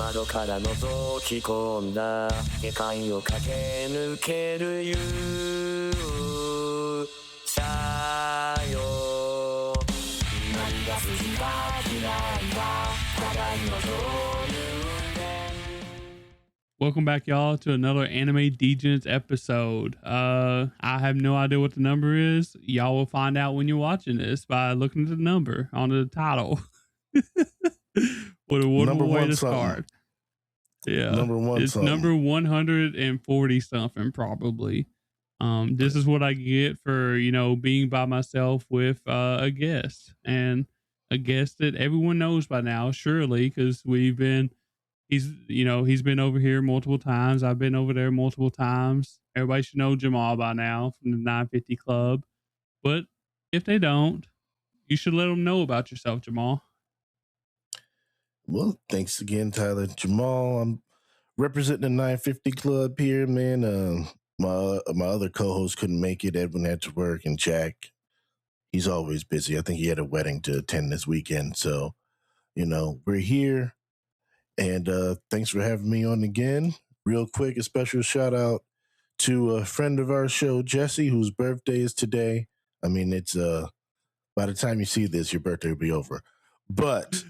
窓から覗き込んだ世界を駆け抜ける勇者よ何が好きか嫌いか互いのそういう Welcome back, y'all, to another Anime Degens episode. I have no idea what the number is. Y'all will find out when you're watching this by looking at the number on the title. What a wonderful way to start. Yeah, it's number 140 something probably. This is what I get for, you know, being by myself with a guest, and a guest that everyone knows by now, surely, because he's been over here multiple times. I've been over there multiple times. Everybody should know Jamaal by now from the 950 Club. But if they don't, you should let them know about yourself, Jamaal. Well, thanks again, Tyler. Jamaal, I'm representing the 950 Club here, man. My other co-host couldn't make it. Edwin had to work, and Jack, he's always busy. I think he had a wedding to attend this weekend. So, you know, we're here. And thanks for having me on again. Real quick, a special shout out to a friend of our show, Jesse, whose birthday is today. I mean, it's by the time you see this, your birthday will be over. But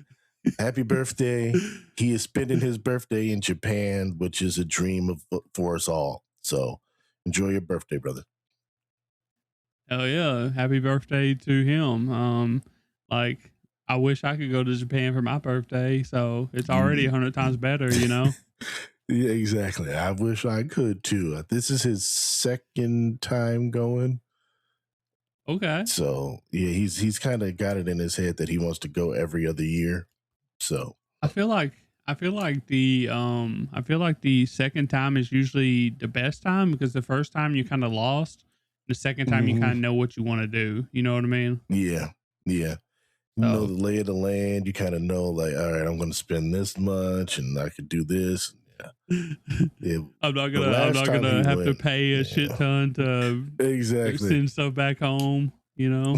happy birthday. He is spending his birthday in Japan, which is a dream for us all. So enjoy your birthday, brother. Oh, yeah. Happy birthday to him. I wish I could go to Japan for my birthday, so it's already 100 times better, you know? Yeah, exactly. I wish I could, too. This is his second time going. Okay. So, yeah, he's kind of got it in his head that he wants to go every other year. So, I feel like the second time is usually the best time, because the first time you kind of lost. The second time you kind of know what you want to do. You know what I mean? Yeah. Yeah. You know the lay of the land. You kind of know, like, all right, I'm going to spend this much, and I could do this. Yeah. I'm not gonna have to pay a shit ton to send stuff back home. You know,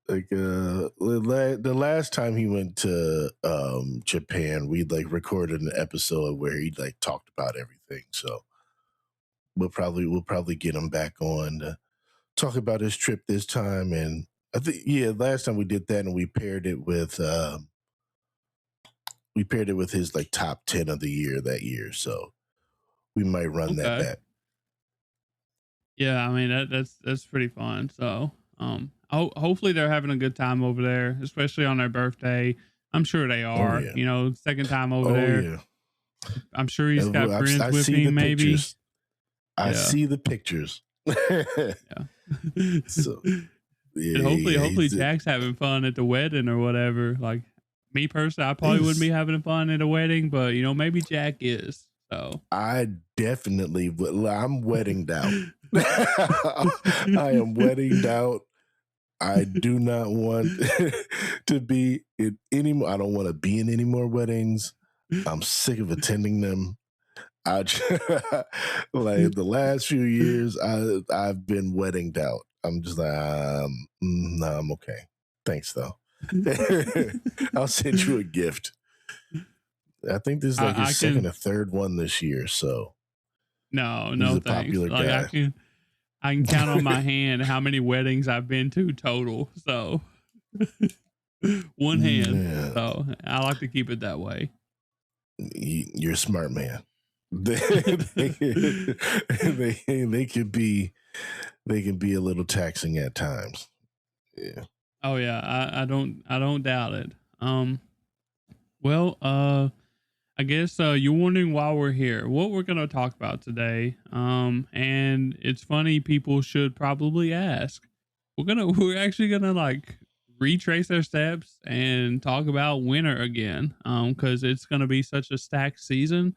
like the last time he went to Japan, we recorded an episode where he talked about everything. So we'll probably get him back on to talk about his trip this time. And I think last time we did that, and we paired it with his top 10 of the year that year. So we might run that back. Yeah, I mean that's pretty fun. So hopefully they're having a good time over there, especially on their birthday. I'm sure they are. Oh, yeah. You know, second time over there. Yeah. I'm sure he's got friends with him. Maybe I see the pictures. Yeah. So and hopefully Jack's having fun at the wedding or whatever. Like me personally, I probably wouldn't be having fun at a wedding, but you know, maybe Jack is. So I definitely would. I'm weddinged out. I am weddinged out. I do not want to be in any more. I don't want to be in any more weddings. I'm sick of attending them. The last few years, I've been weddinged out. I'm just like, no, I'm okay. Thanks though. I'll send you a gift. I think this is his second or third one this year. So no, thanks. Guy. I can count on my hand how many weddings I've been to total. So one hand. Yeah. So I like to keep it that way. You're a smart man. They can be a little taxing at times. Yeah. Oh yeah, I don't doubt it. I guess you're wondering why we're here, what we're gonna talk about today. And it's funny, people should probably ask. We're actually gonna retrace our steps and talk about winter again. Because it's gonna be such a stacked season.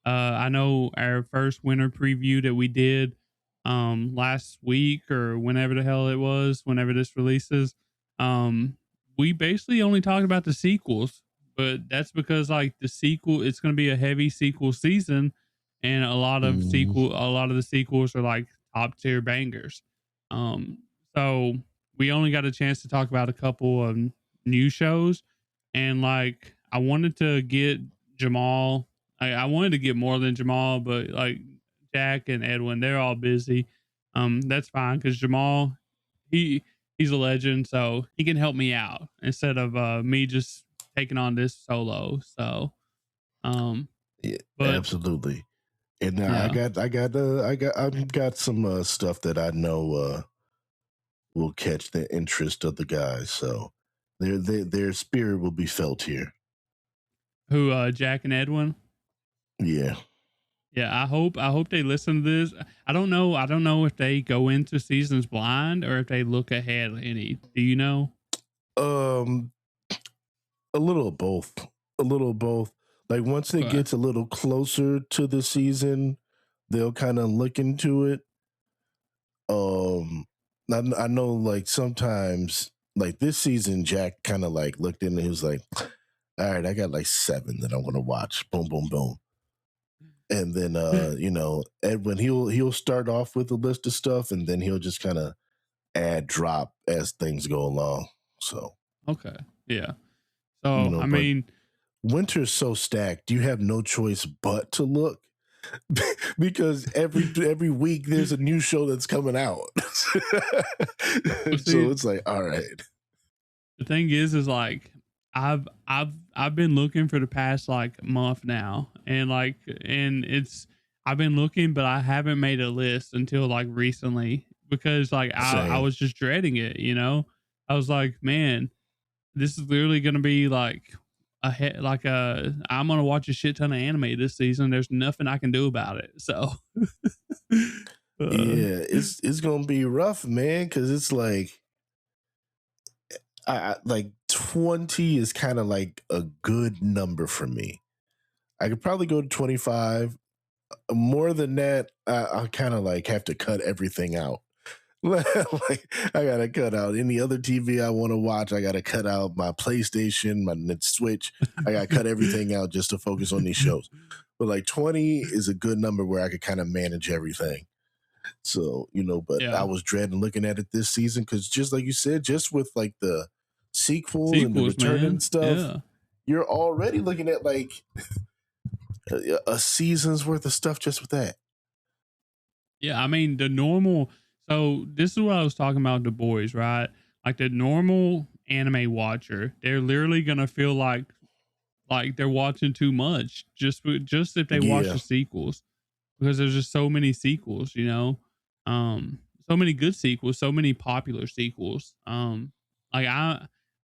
I know our first winter preview that we did last week, or whenever the hell it was, whenever this releases, we basically only talked about the sequels, but that's because the sequel, it's going to be a heavy sequel season, and a lot of the sequels are top tier bangers. So we only got a chance to talk about a couple of new shows, and I wanted to get Jamaal. I wanted to get more than Jamaal, but like Jack and Edwin, they're all busy. That's fine because Jamaal, he's a legend, so he can help me out instead of me just taking on this solo. So, Yeah, but absolutely. And yeah, I've got some stuff that I know will catch the interest of the guys. So their spirit will be felt here. who Jack and Edwin? Yeah. Yeah, I hope they listen to this. I don't know. I don't know if they go into seasons blind or if they look ahead any. Do you know? Um, a little of both. A little of both. Like once it Okay. gets a little closer to the season, they'll kind of look into it. I know like sometimes like this season, Jack kind of like looked in and he was like, all right, I got like 7 that I'm gonna watch. Boom, boom, boom. And then Edwin, he'll start off with a list of stuff and then he'll just kind of add drop as things go along. So Okay. Yeah. So I but mean, winter's so stacked, you have no choice but to look because every week there's a new show that's coming out. see, So it's like, all right. the thing is like I've been looking for the past like month now, and I've been looking, but I haven't made a list until like recently because like I Same. was just dreading it. I was like, man, this is literally gonna be like I'm gonna watch a shit ton of anime this season. There's nothing I can do about it. So Yeah, it's gonna be rough, man, because it's like like 20 is kind of like a good number for me. I could probably go to 25. More than that, I kind of like have to cut everything out. Like I gotta cut out any other TV I want to watch. I gotta cut out my PlayStation, my Switch. I gotta cut everything out just to focus on these shows. But like 20 is a good number where I could kind of manage everything. So, but I yeah, was dreading looking at it this season because just like you said, just with like the sequels and the sequels, returning man. stuff, Yeah. you're already looking at like a season's worth of stuff just with that. Yeah, I mean the normal. So this is what I was talking about the boys, right? Like the normal anime watcher, they're literally gonna feel like they're watching too much just if they watch Yeah. the sequels because there's just so many sequels, so many good sequels, so many popular sequels. Like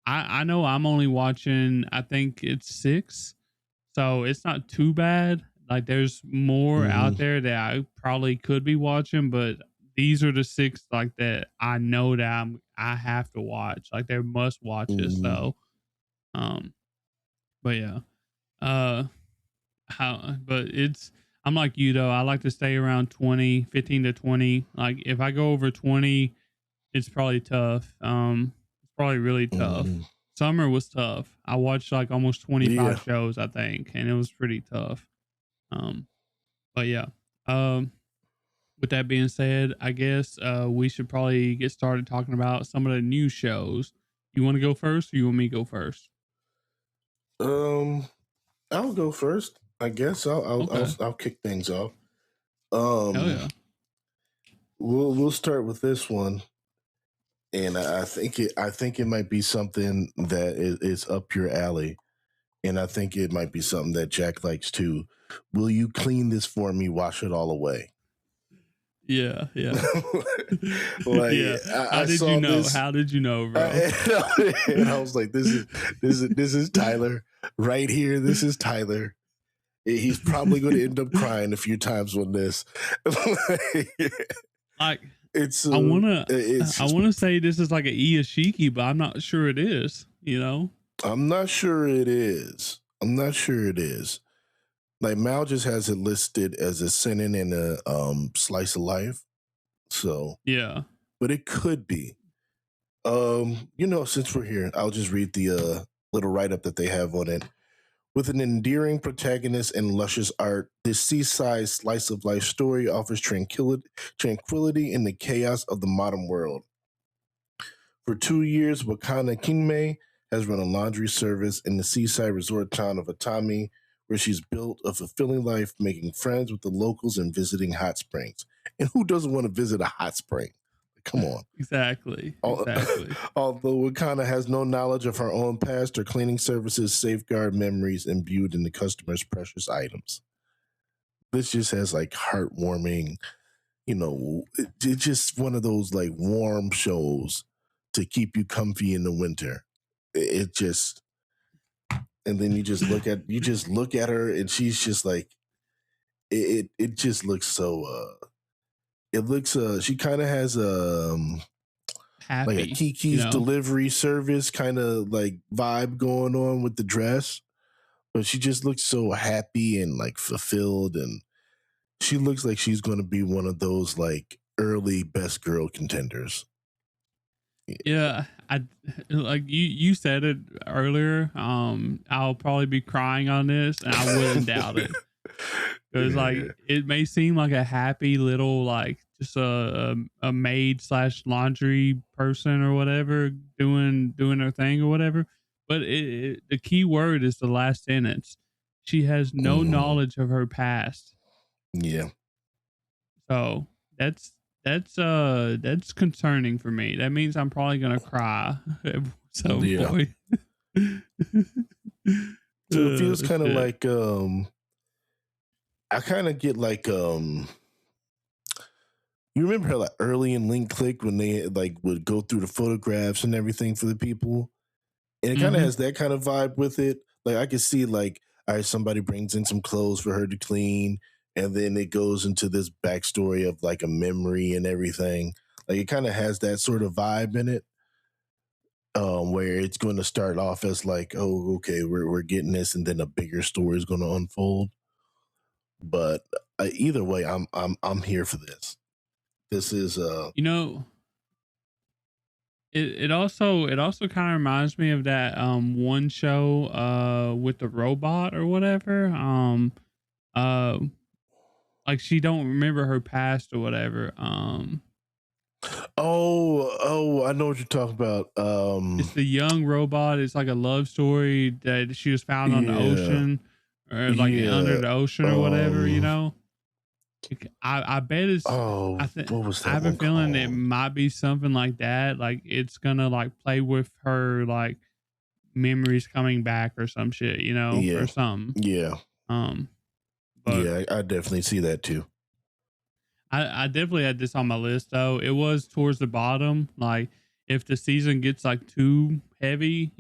I know I'm only watching. I think it's 6, so it's not too bad. Like there's more out Mm-hmm. there that I probably could be watching, but these are the 6 like that I know that I have to watch. Like they're must watches. Mm-hmm. So but yeah. Uh but I'm like you though. I like to stay around 20, 15 to 20. Like if I go over 20, it's probably tough. It's probably really tough. Mm-hmm. Summer was tough. I watched like almost Yeah. 25 shows, I think, and it was pretty tough. Um, but yeah. Um, with that being said, I guess we should probably get started talking about some of the new shows. You want to go first, or you want me to go first? I'll go first. I guess Okay. I'll kick things off. Hell Um, yeah. we'll start with this one, and I think it might be something that is up your alley, and I think it might be something that Jack likes too. Will you clean this for me? Wash it all away. Yeah, yeah. Like Yeah. How I did you saw know? this, How did you know, bro? and I was like, this is Tyler right here. This is Tyler. He's probably going to end up crying a few times on this. Like It's I wanna it's I wanna say this is like a Iyashiki, but I'm not sure it is, you know? I'm not sure it is. I'm not sure it is. Like Mal just has it listed as a seinen and a slice of life. So, Yeah. but it could be. Since we're here, I'll just read the little write-up that they have on it. With an endearing protagonist and luscious art, this seaside slice of life story offers tranquility in the chaos of the modern world. For 2 years, Hana-Kimi has run a laundry service in the seaside resort town of Atami, where she's built a fulfilling life, making friends with the locals and visiting hot springs. And who doesn't want to visit a hot spring? Come on. Exactly. Although Wakana has no knowledge of her own past, her cleaning services safeguard memories imbued in the customer's precious items. This just has like heartwarming, it's just one of those like warm shows to keep you comfy in the winter. It just, and then you just look at her and she's just like, it just looks so, she kind of has happy, like a Kiki's delivery service kind of like vibe going on with the dress, but she just looks so happy and like fulfilled, and she looks like she's going to be one of those like early best girl contenders. Yeah, I like you said it earlier. I'll probably be crying on this, and I wouldn't doubt it. Because like it may seem like a happy little like just a maid / laundry person or whatever doing her thing or whatever, but the key word is the last sentence. She has no knowledge of her past. Yeah. So that's concerning for me. That means I'm probably gonna cry at some point. So it feels kind of like I kind of get like you remember how like early in Link Click when they like would go through the photographs and everything for the people, and it kind of has that kind of vibe with it. Like I could see like, all right, somebody brings in some clothes for her to clean, and then it goes into this backstory of like a memory and everything. Like it kind of has that sort of vibe in it, where it's going to start off as like, oh, okay, we're getting this, and then a bigger story is going to unfold. But either way, I'm here for this. This is it also kind of reminds me of that one show with the robot or whatever. Like she don't remember her past or whatever. Oh, I know what you're talking about. It's the young robot. It's like a love story that she was found on the ocean or like under the ocean or whatever, I bet it's what was that? I have a feeling it might be something like that. Like it's gonna like play with her like memories coming back or some shit, or something. Yeah. But yeah, I definitely see that too. I definitely had this on my list though. It was towards the bottom. Like if the season gets like too heavy,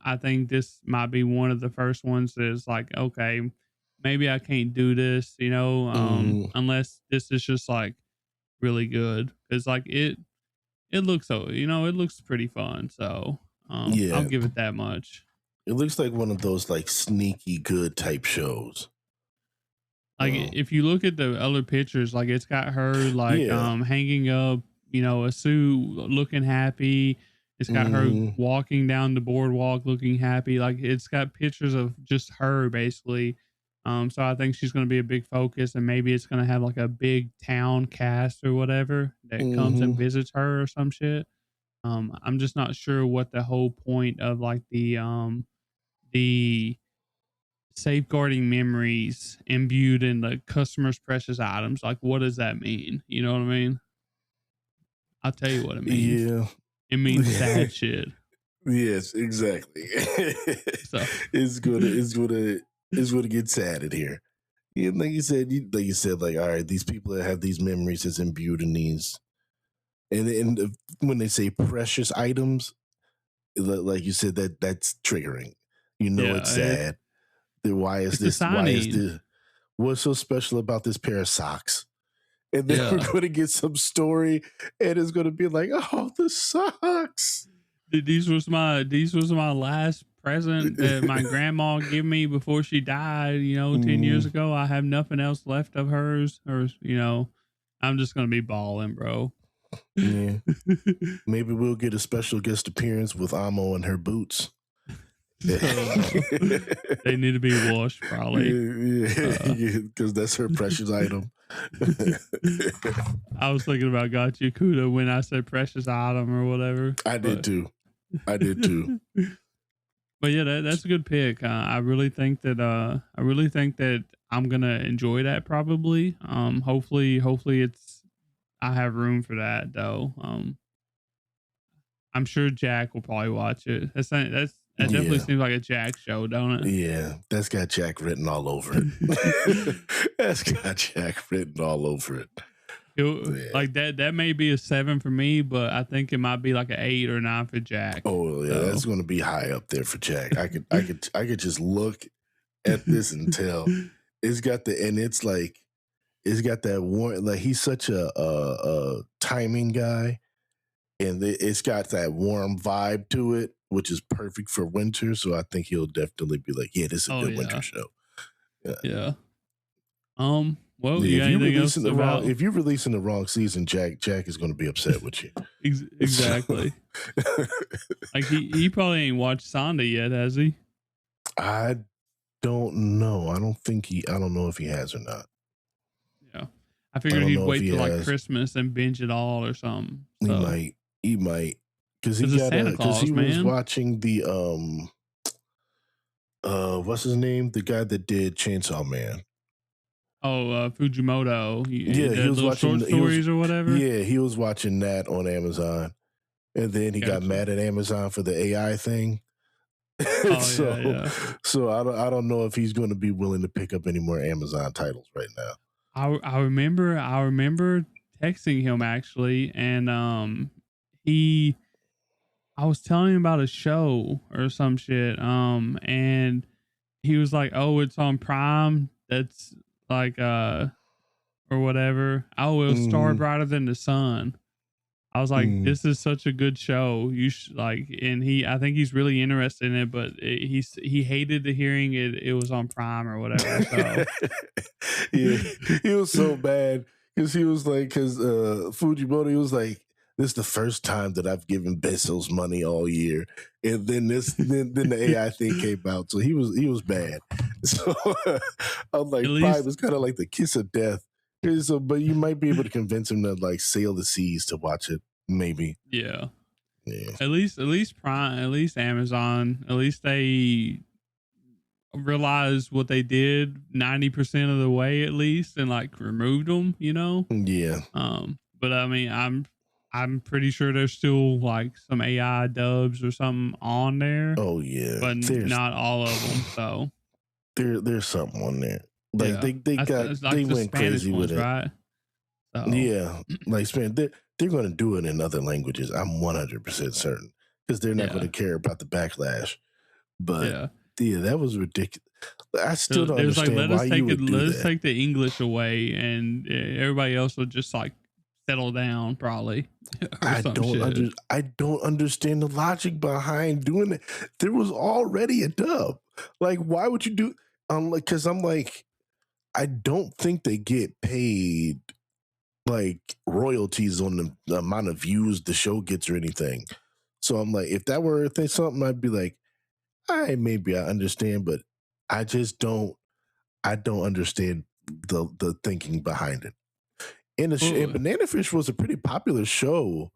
I think this might be one of the first ones that's like, okay, maybe I can't do this, unless this is just like really good. Cause like it looks it looks pretty fun. So I'll give it that much. It looks like one of those like sneaky good type shows. Like if you look at the other pictures, like it's got her like hanging up, a suit, looking happy. It's got her walking down the boardwalk, looking happy. Like it's got pictures of just her basically. So I think she's going to be a big focus, and maybe it's going to have like a big town cast or whatever that comes and visits her or some shit. I'm just not sure what the whole point of like the safeguarding memories imbued in the customer's precious items. Like, what does that mean? You know what I mean? I'll tell you what it means. Yeah. It means sad shit. Yes, exactly. So it's gonna get sad in here. Yeah, like you said, like all right, these people that have these memories is imbued in these, and when they say precious items, like you said, that's triggering. It's sad. Why is this? What's so special about this pair of socks? And then we're going to get some story, and it's going to be like, oh, the socks. These was my last present that my grandma gave me before she died. 10 years ago. I have nothing else left of hers, or I'm just going to be balling, bro. Yeah. Maybe we'll get a special guest appearance with Amo and her boots. They need to be washed, probably. Because that's her precious item. I was thinking about Gachi Kuda when I said precious item or whatever. I did too. But yeah, that's a good pick. I really think that I'm gonna enjoy that probably. Hopefully it's I have room for that though. I'm sure Jack will probably watch it. That definitely Yeah. seems like a Jack show, don't Yeah, that's got Jack written all over it. it? That's got Jack written all over it. Yeah. Like that may be a 7 for me, but I think it might be like an 8 or 9 for Jack. Oh yeah, So. that's going to be high up there for Jack. I could just look at this and tell it's got that warm, like he's such a timing guy, and it's got that warm vibe to it, which is perfect for winter. So I think he'll definitely be like, yeah, this is a good winter show. Yeah. Well, yeah, if you're releasing the wrong season, Jack is going to be upset with you. Exactly. Like he probably ain't watched Sonda yet, has he? I don't know. I don't know if he has or not. Yeah, I figured he'd wait till like Christmas and binge it all or something. So. He might, because he was watching the what's his name? The guy that did Chainsaw Man. Oh, Fujimoto. He was watching short stories or whatever. Yeah, he was watching that on Amazon, and then he got mad at Amazon for the AI thing. So I don't know if he's going to be willing to pick up any more Amazon titles right now. I remember texting him actually, and I was telling him about a show or some shit, and he was like, "Oh, it's on Prime. That's like or whatever. Oh, it was Star Brighter Than the Sun." I was like, "This is such a good show. You should like." And I think he's really interested in it, but he hated the hearing it was on Prime or whatever. So. Yeah, he was so bad because Fujimoto, he was like, "This is the first time that I've given Bezos money all year," and then then the AI thing came out, so he was bad. So I was like, Prime was kind of like the kiss of death. So, but you might be able to convince him to like sail the seas to watch it, maybe. Yeah. Yeah. At least Prime, at least Amazon, at least they realized what they did 90% of the way at least, and like removed them, you know? Yeah. But I mean, I'm pretty sure there's still like some AI dubs or something on there. Oh yeah. But not all of them. So there's something on there. Like they went crazy with it, right? So. Yeah, like they're going to do it in other languages. I'm 100% certain because they're not going to care about the backlash. But yeah, that was ridiculous. I still don't understand why you would do that. Let's take the English away, and everybody else will just like settle down, probably. I don't understand the logic behind doing it. There was already a dub. Like, why would you do? Because I'm like. I don't think they get paid like royalties on the amount of views the show gets or anything. So I'm like, if that were something, I'd be like, maybe I understand, but I just don't. I don't understand the thinking behind it. And Banana Fish was a pretty popular show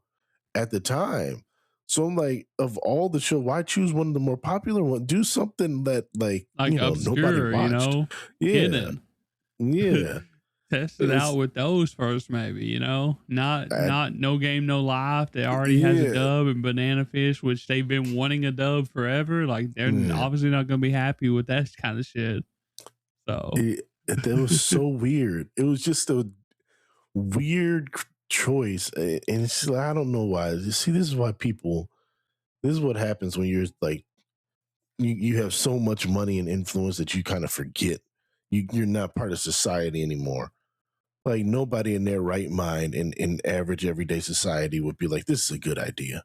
at the time. So I'm like, of all the show, why choose one of the more popular ones? Do something that like obscure, nobody watched. Hidden. Yeah. Test it out with those first, maybe, not No Game No Life. They already has a dub, and Banana Fish, which they've been wanting a dub forever. Like they're obviously not going to be happy with that kind of shit. So that was so weird. It was just a weird choice, and it's like, I don't know why. See, this is what happens when you're like you have so much money and influence that you kind of forget. You're not part of society anymore. Like nobody in their right mind in average everyday society would be like, this is a good idea.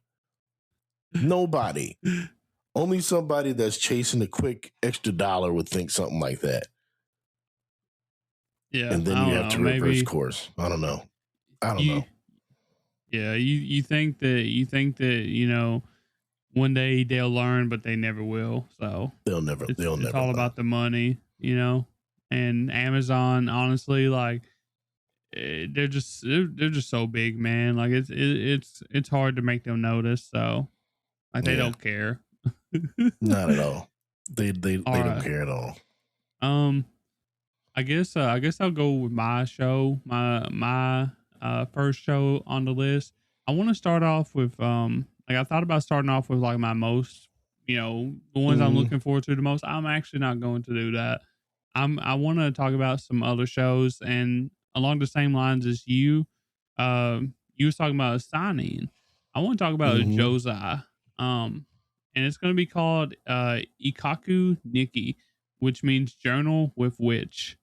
Nobody. Only somebody that's chasing a quick extra dollar would think something like that. Yeah. And then you have to reverse course. I don't know. Yeah, you think that one day they'll learn, but they never will. So they'll never. It's all about the money, And Amazon, honestly, like they're just so big, man. Like it's hard to make them notice. So like they don't care. Not at all. They All don't right. care at all. I guess I'll go with my show, my first show on the list. I want to start off with like I thought about starting off with like my most, the ones I'm Mm, looking forward to the most. I'm actually not going to do that. I want to talk about some other shows and along the same lines as you. You was talking about a signing. I want to talk about a mm-hmm. josei. And it's going to be called Ikaku Nikki, which means journal with witch.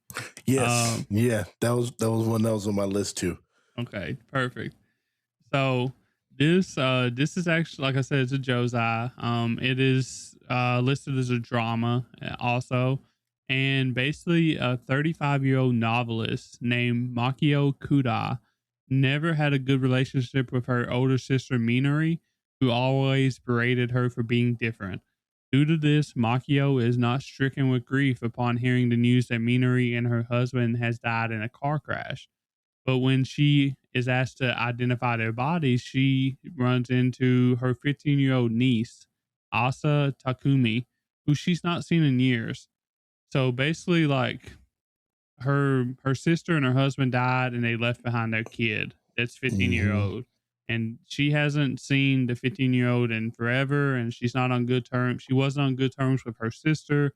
Yes, Um, yeah, that was one that was on my list too. okay, perfect. So this is actually, like I said, it's a josei. It is listed as a drama also, and basically a 35-year-old novelist named Makio Kuda never had a good relationship with her older sister Minori, who always berated her for being different. Due to this, Makio is not stricken with grief upon hearing the news that Minori and her husband has died in a car crash. But when she is asked to identify their bodies, she runs into her 15-year-old niece, Asa Takumi, who she's not seen in years. So basically, like her sister and her husband died, and they left behind their kid. That's 15-year Mm-hmm. old, and she hasn't seen the 15-year-old in forever, and she's not on good terms. She wasn't on good terms with her sister,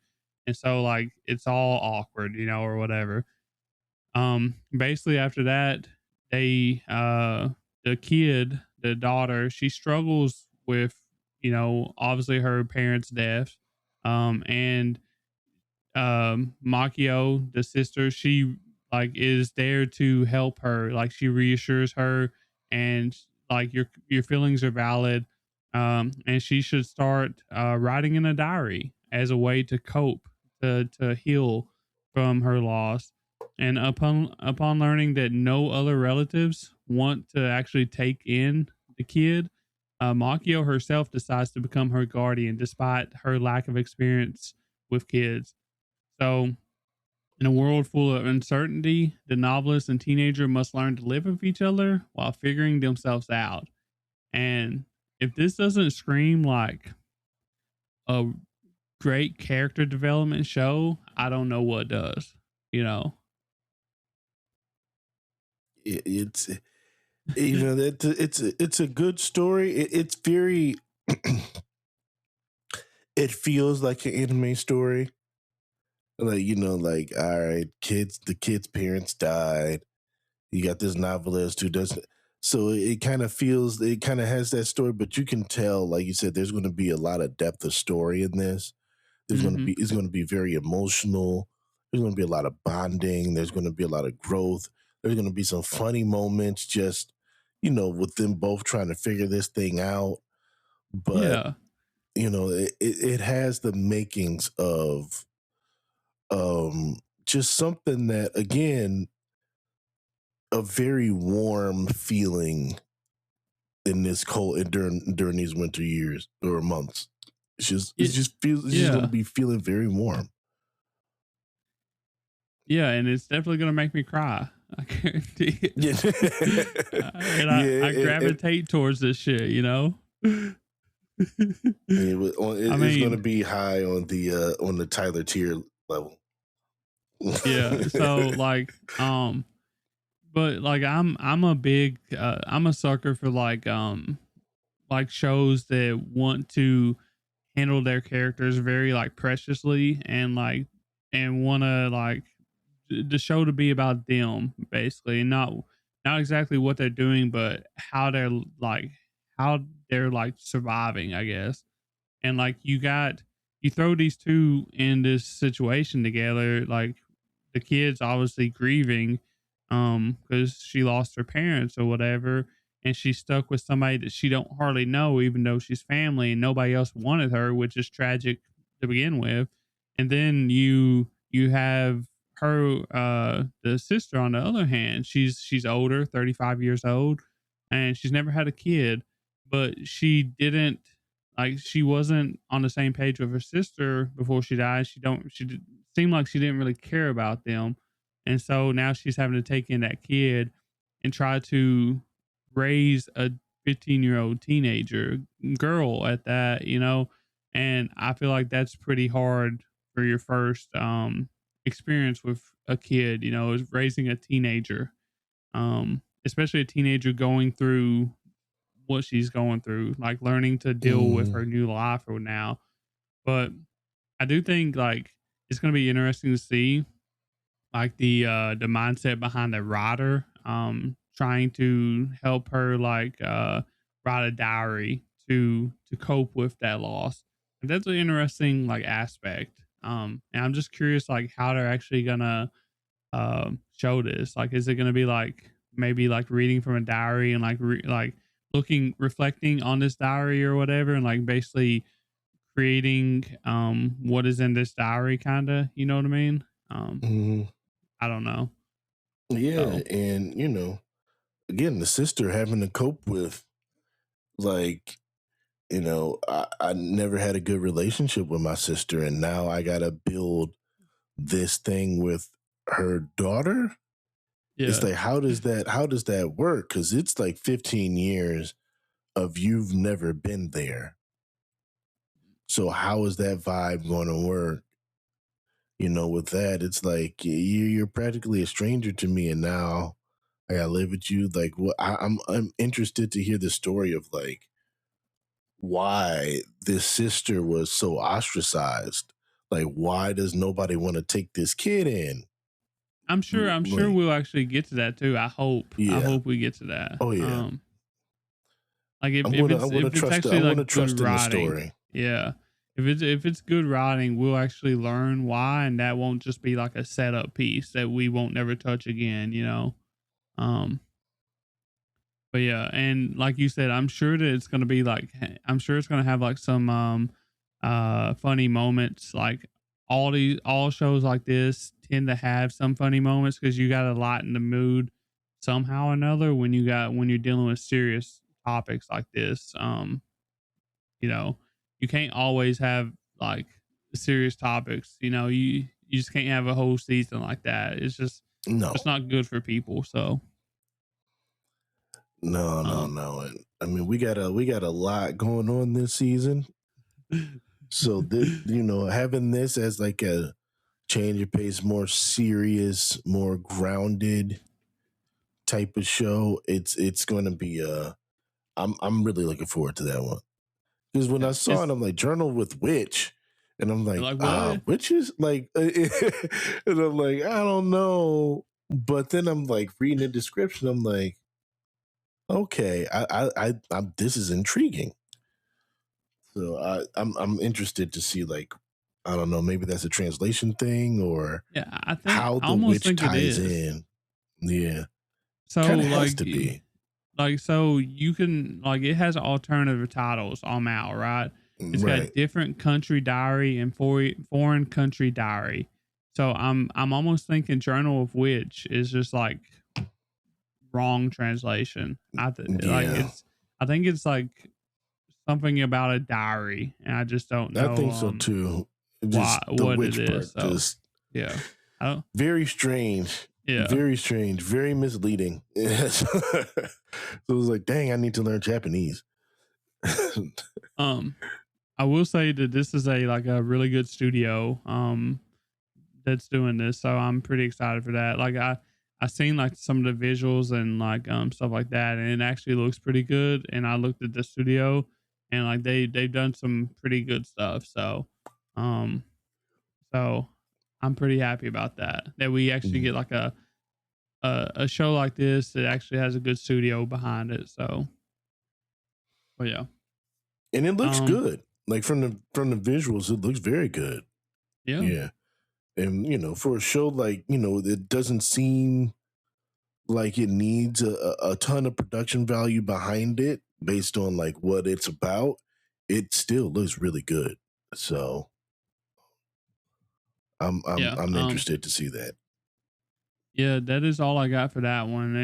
and so like it's all awkward, or whatever. Basically after that, they the kid, the daughter, she struggles with, obviously her parents' death. And Makio, the sister, she like is there to help her. Like she reassures her, and like your feelings are valid. And she should start writing in a diary as a way to cope, to heal from her loss. And upon learning that no other relatives want to actually take in the kid, Makio herself decides to become her guardian, despite her lack of experience with kids. So, in a world full of uncertainty, the novelist and teenager must learn to live with each other while figuring themselves out. And if this doesn't scream like a great character development show, I don't know what does, you know? It's it's a good story. It's very it feels like an anime story. Like like all right, the kid's parents died. You got this novelist who doesn't. So it kind of feels it kind of has that story, but you can tell, like you said, there's going to be a lot of depth of story in this. Mm-hmm. It's going to be very emotional. There's going to be a lot of bonding. There's going to be a lot of growth. There's going to be some funny moments, just with them both trying to figure this thing out. But Yeah. it has the makings of just something that, again, a very warm feeling in this cold and during these winter years or months. It, It's just going to yeah. be feeling very warm. Yeah. And it's definitely going to make me cry. I guarantee it. Yeah, And I yeah. gravitate towards this shit, you know? I It's going to mean, be high on the Tyler tier level. yeah. So but like I'm a big I'm a sucker for like shows that want to handle their characters very like preciously and want to like the show to be about them basically, and not exactly what they're doing, but like how they're like surviving, I guess. And like you throw these two in this situation together, like the kid's obviously grieving because she lost her parents or whatever, and she's stuck with somebody that she don't hardly know, even though she's family and nobody else wanted her, which is tragic to begin with. And then you have her the sister on the other hand. She's older, 35 years old, and she's never had a kid, but she wasn't on the same page with her sister before she died. Seemed like she didn't really care about them. And so now she's having to take in that kid and try to raise a 15-year-old teenager girl at that, And I feel like that's pretty hard for your first experience with a kid, you know, is raising a teenager. Especially a teenager going through what she's going through, like learning to deal with Mm, her new life or now. But I do think like it's gonna be interesting to see like the mindset behind the writer trying to help her like write a diary to cope with that loss. And that's an interesting like aspect. And I'm just curious like how they're actually gonna show this. Like is it gonna be like maybe like reading from a diary and like like looking reflecting on this diary or whatever and like basically creating what is in this diary kind of, you know what I mean? mm, I don't know. yeah, So and again, the sister having to cope with like I never had a good relationship with my sister, and now I gotta build this thing with her daughter. It's yeah, like how does that work? Because it's like 15 years of you've never been there. So how is that vibe going to work? With that, it's like you're practically a stranger to me, and now I gotta live with you. Like, what? I'm interested to hear the story of like why this sister was so ostracized. Like, why does nobody want to take this kid in? I'm sure Like, we'll actually get to that too. I yeah, hope we get to that. oh yeah. Like if, I'm if gonna it's I'm gonna if it's trust actually I'm gonna like good trust in the writing, story. yeah. If it's good writing, we'll actually learn why, and that won't just be like a setup piece that we won't never touch again. You know. Um, but yeah, and like you said, I'm sure that it's gonna be like I'm sure it's gonna have like some funny moments. Like all shows like this tend to have some funny moments because you got to lighten the mood somehow or another when you're dealing with serious topics like this. You know, you can't always have like serious topics. You know, you just can't have a whole season like that. It's just No, not good for people. So no, no, um no. And I mean, we got a lot going on this season. So having this as like a change of pace, more serious, more grounded type of show, it's going to be I'm really looking forward to that one. Because when yeah, I saw it, it's I'm like, Journal with Witch. And I'm like, like what? witches? Like, and I'm like, I don't know. But then I'm like reading the description. I'm like, okay, I'm this is intriguing. So I'm interested to see like, I don't know, maybe that's a translation thing or Yeah, how I the almost witch think it ties is. in. Yeah, So kind of has to be. so you can like it has alternative titles on Mal, right? It's got Right. different country diary and foreign country diary. So I'm almost thinking Journal of Witch is just like wrong translation. Yeah, I think it's like something about a diary, and I just don't I know think so too. why Just the what it witch is. part, So just yeah, I don't. very strange, Yeah. very strange, very misleading. So it was like, dang, I need to learn Japanese. Um, I will say that this is a like a really good studio that's doing this, so I'm pretty excited for that. Like I seen like some of the visuals and like stuff like that, and it actually looks pretty good. And I looked at the studio, and like they've done some pretty good stuff. Um, so I'm pretty happy about that. That we actually get like a show like this that actually has a good studio behind it. So, but yeah, And it looks um, good. Like from the visuals, it looks very good. yeah. Yeah. And for a show like, it doesn't seem like it needs a ton of production value behind it based on like what it's about. It still looks really good. So I'm I'm Yeah. I'm interested to see that. Yeah, that is all I got for that one.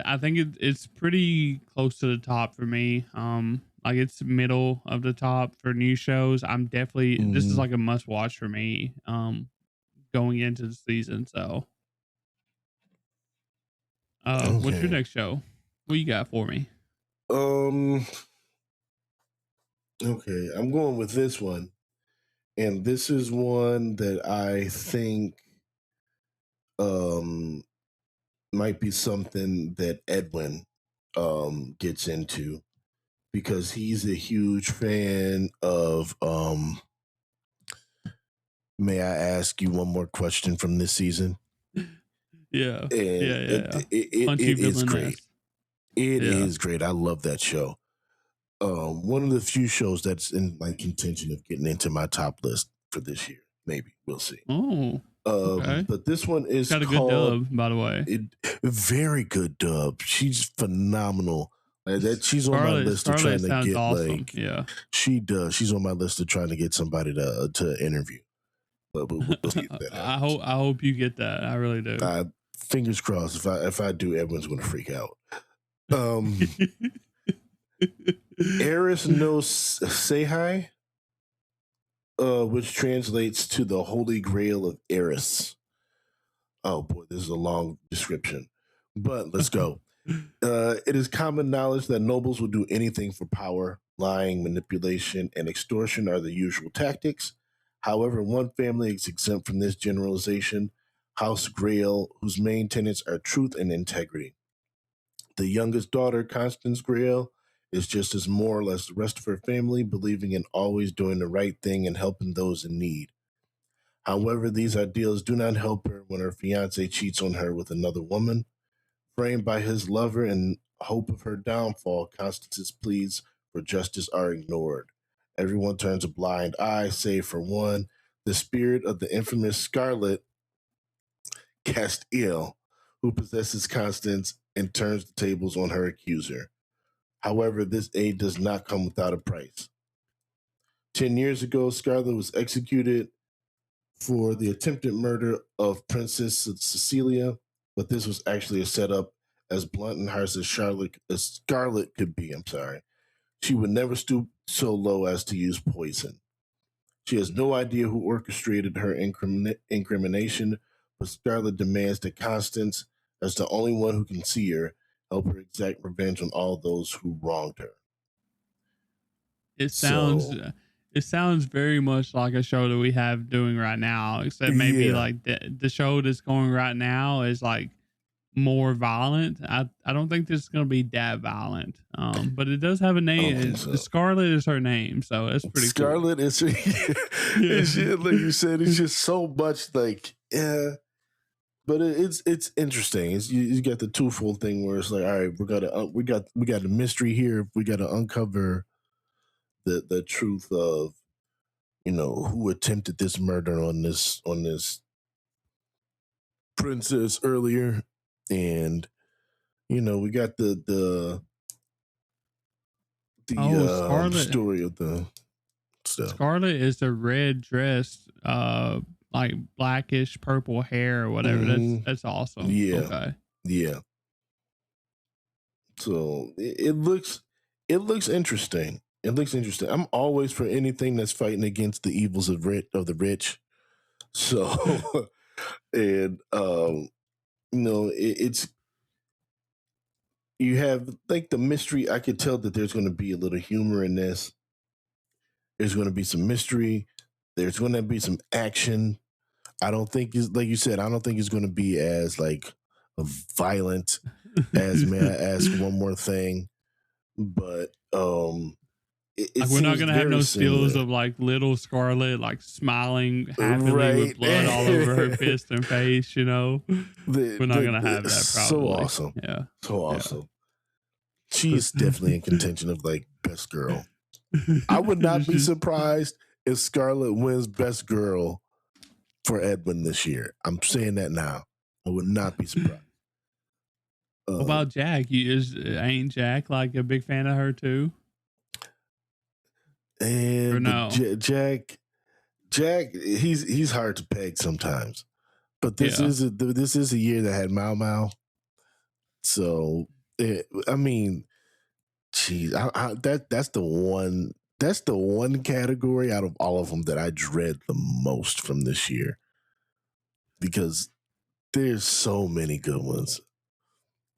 I think it's pretty close to the top for me. Like it's middle of the top for new shows. This is Mhm. like a must watch for me. Going into the season. So, what's your Okay. next show? What you got for me? Um Okay, I'm going with this one. And this is one that I think um might be something that Edwin gets into because he's a huge fan of may I ask you one more question from this season? Yeah. And Yeah. it Punchy is great. villainess. It Yeah. is great. I love that show. One of the few shows that's in my contention of getting into my top list for this year. Maybe we'll see. Oh, okay. But this one is Got a good called dub, by the way. very good dub. She's phenomenal. That she's on my list of trying to sounds get awesome. like Yeah. she does. She's on my list of trying to get somebody to interview. But we'll see if that happens. I hope you get that. I really do. Fingers crossed. If I do, everyone's going to freak out. Eris no Seihai, which translates to the Holy Grail of Eris. Oh boy, this is a long description, but let's go. It is common knowledge that nobles will do anything for power. Lying, manipulation, and extortion are the usual tactics. However, one family is exempt from this generalization, House Grail, whose main tenets are truth and integrity. The youngest daughter, Constance Grail, is just as moral as the rest of her family, believing in always doing the right thing and helping those in need. However, these ideals do not help her when her fiance cheats on her with another woman. Framed by his lover and hope of her downfall, Constance's pleas for justice are ignored. Everyone turns a blind eye, save for one, the spirit of the infamous Scarlet Castiel, who possesses Constance and turns the tables on her accuser. However, this aid does not come without a price. 10 years ago, Scarlet was executed for the attempted murder of Princess Cecilia, but this was actually a setup as blunt and harsh as Scarlet could be. I'm sorry. She would never stoop so low as to use poison. She has no idea who orchestrated her incrimination, but Scarlet demands that Constance, as the only one who can see her, help her exact revenge on all those who wronged her. It sounds very much like a show that we have doing right now, except maybe like the show that's going right now is like more violent. I don't think this is going to be that violent. But it does have a name. Scarlet is her name, so that's pretty Scarlet cool. is her, like you said, it's just so much like but it's interesting. You got the twofold thing where it's like, all right, we got a mystery here. We got to uncover the truth of who attempted this murder on this princess earlier, and we got the story of the stuff. Scarlet is the red dress, like blackish purple hair or whatever. Mm-hmm. That's awesome. Yeah. Okay. Yeah. So it looks interesting. It looks interesting. I'm always for anything that's fighting against the evils of the rich. So and it's you have like the mystery. I could tell that there's going to be a little humor in this. There's going to be some mystery. There's going to be some action. I don't think it's like you said. I don't think it's going to be as like violent as May I Ask One More Thing, but like we're not going to have no stills of like little Scarlet like smiling happily with blood all over her fist and face. We're not going to have that. Probably. So awesome. Yeah. So awesome. Yeah. She's definitely in contention of like best girl. I would not be surprised if Scarlet wins best girl for Edwin this year. I'm saying that now. I would not be surprised. What about Jack? Ain't Jack like a big fan of her too? And or no? Jack, he's hard to peg sometimes. But this is a year that had Mau Mau. So I mean, geez, that's the one category out of all of them that I dread the most from this year, because there's so many good ones.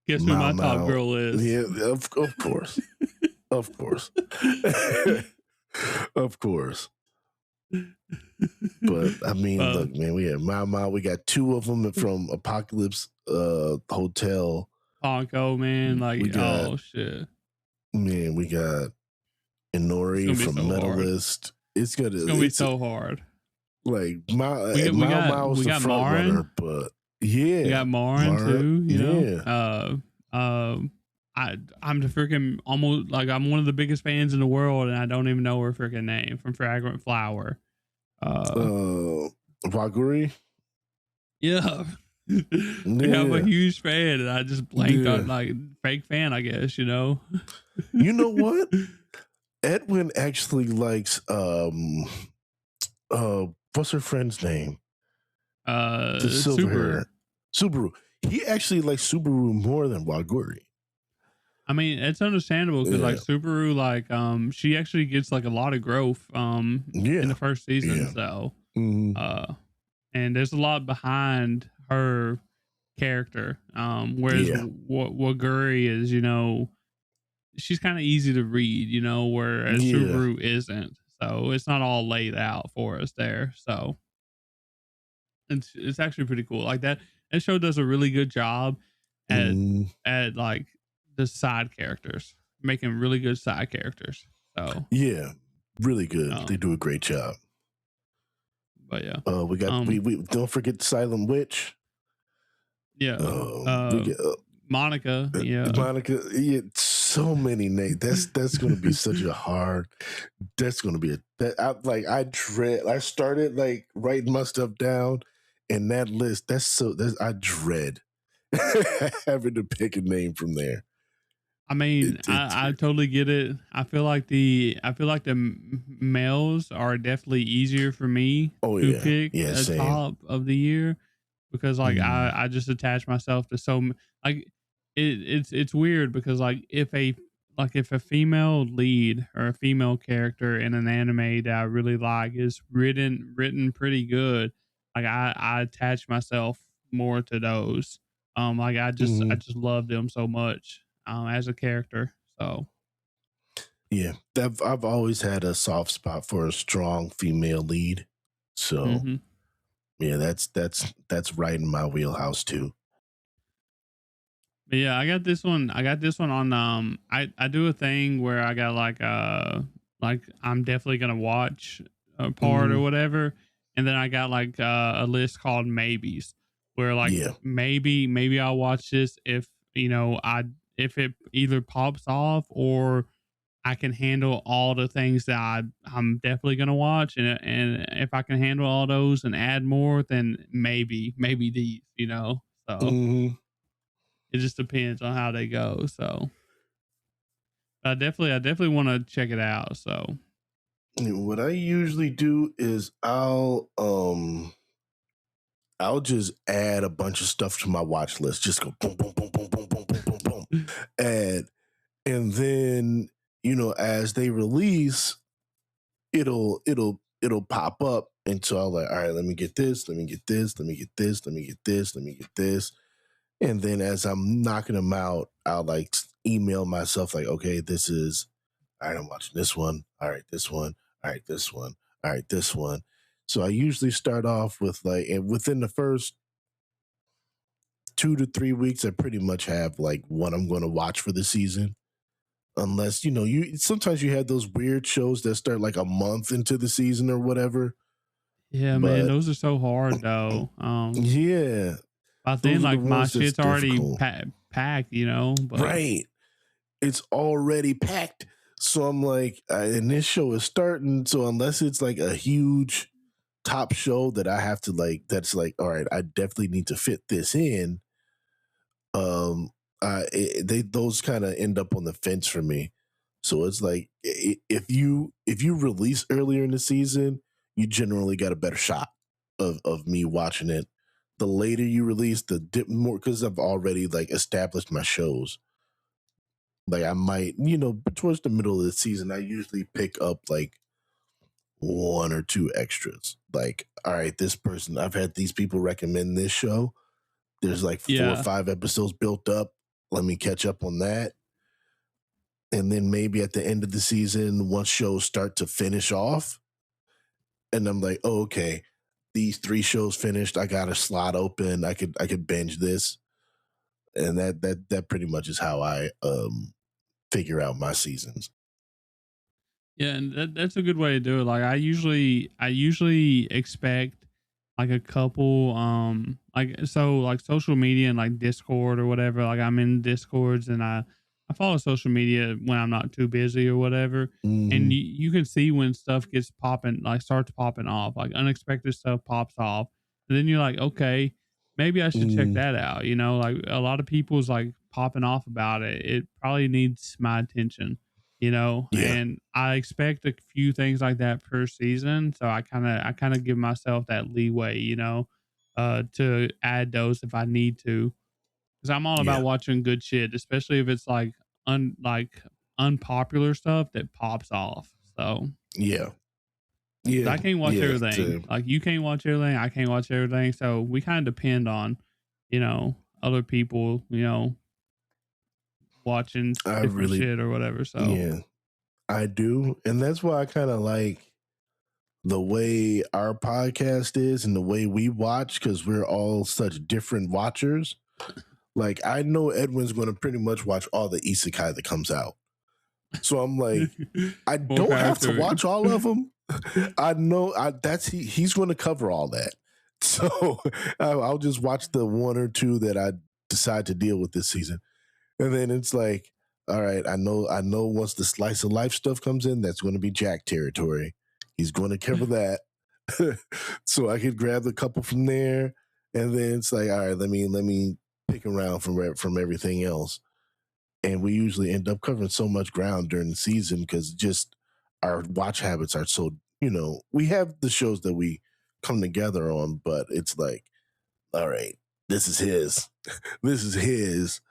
Guess who my top girl is? Yeah, of course. Of course. Of course. But I mean, look, man, we had Mama. We got 2 of them from Apocalypse Hotel. Ponko, man, like we got, oh shit. Man, we got Inori from so Metalist. It's gonna be so hard. Like we got Marin, but yeah, we got Marin too. You know, I'm the freaking almost like I'm one of the biggest fans in the world, and I don't even know her freaking name from Fragrant Flower. Waguri. Yeah. I'm a huge fan, and I just blanked on like fake fan, I guess. You know. You know what? Edwin actually likes what's her friend's name? The silver hair. Subaru. He actually likes Subaru more than Waguri. I mean, it's understandable because like Subaru, like she actually gets like a lot of growth in the first season. So and there's a lot behind her character. Whereas Waguri is, you know, she's kind of easy to read, you know, whereas Subaru isn't. So it's not all laid out for us there. So it's actually pretty cool. Like that show does a really good job at like the side characters, making really good side characters. So yeah, really good. They do a great job. But yeah, we got we don't forget Silent Witch. Yeah, we get, Monica. Yeah, Monica. Yeah, so many names. That's going to be such a hard. That's going to be I started like writing my stuff down, and that list. I dread having to pick a name from there. I mean, I totally get it. I feel like the males are definitely easier for me to pick at the top of the year because like I just attach myself to so like it's weird because like if a female lead or a female character in an anime that I really like is written pretty good, like I attach myself more to those. Like I just love them so much. As a character, so yeah, I've always had a soft spot for a strong female lead, so yeah, that's right in my wheelhouse too. But yeah, I got this one on I do a thing where I got like I'm definitely gonna watch a part or whatever, and then I got like a list called maybes where like maybe I'll watch this if you know if it either pops off or I can handle all the things that I'm definitely going to watch. And if I can handle all those and add more, then maybe these, you know, so it just depends on how they go. So I definitely want to check it out. So what I usually do is I'll just add a bunch of stuff to my watch list. Just go boom, boom, boom, boom, boom, boom, boom, boom, boom. And then, you know, as they release, it'll pop up. And so I'm like, all right, let me get this, let me get this, let me get this, let me get this, let me get this. And then as I'm knocking them out, I'll like email myself like, okay, this is, all right, I'm watching this one. All right, this one. All right, this one. All right, this one. So I usually start off with like, and within the first 2 to 3 weeks, I pretty much have like what I'm going to watch for the season. Unless, you know, sometimes you have those weird shows that start like a month into the season or whatever. Yeah, man, those are so hard though. Yeah. I think like my shit's already packed, you know. But. Right. It's already packed. So I'm like, and this show is starting. So unless it's like a huge top show that I have to like, that's like, all right, I definitely need to fit this in. Those kind of end up on the fence for me. So it's like if you release earlier in the season, you generally got a better shot of me watching it. The later you release, the more, because I've already like established my shows. Like I might, you know, towards the middle of the season, I usually pick up like 1 or 2 extras. Like, all right, this person, I've had these people recommend this show. There's like 4 or 5 episodes built up. Let me catch up on that. And then maybe at the end of the season, once shows start to finish off, and I'm like, oh, okay, these 3 shows finished. I got a slot open. I could binge this, and that pretty much is how I figure out my seasons. Yeah, and that's a good way to do it. Like I usually expect like a couple like social media and like Discord or whatever. Like I'm in Discords and I follow social media when I'm not too busy or whatever. And you can see when stuff gets popping, like starts popping off, like unexpected stuff pops off. And then you're like, okay, maybe I should check that out. You know, like a lot of people's like popping off about it. It probably needs my attention, you know. Yeah. And I expect a few things like that per season, so I kind of give myself that leeway, you know, to add those if I need to, because I'm all about Yeah. watching good shit, especially if it's like unpopular stuff that pops off. So Yeah. 'cause I can't watch everything, Same. like you can't watch everything, I can't watch everything, so we kind of depend on, you know, other people, you know, watching I different really, shit or whatever. So yeah, I do. And that's why I kind of like the way our podcast is and the way we watch, because we're all such different watchers. Like, I know Edwin's going to pretty much watch all the Isekai that comes out. So I'm like, I More don't power have to to it. watch all of them. I know he's going to cover all that. So I'll just watch the 1 or 2 that I decide to deal with this season. And then it's like, all right, I know once the slice of life stuff comes in, that's going to be Jack territory. He's going to cover that. So I could grab a couple from there. And then it's like, all right, let me pick around from everything else. And we usually end up covering so much ground during the season because just our watch habits are so, you know, we have the shows that we come together on, but it's like, all right, this is his. This is his.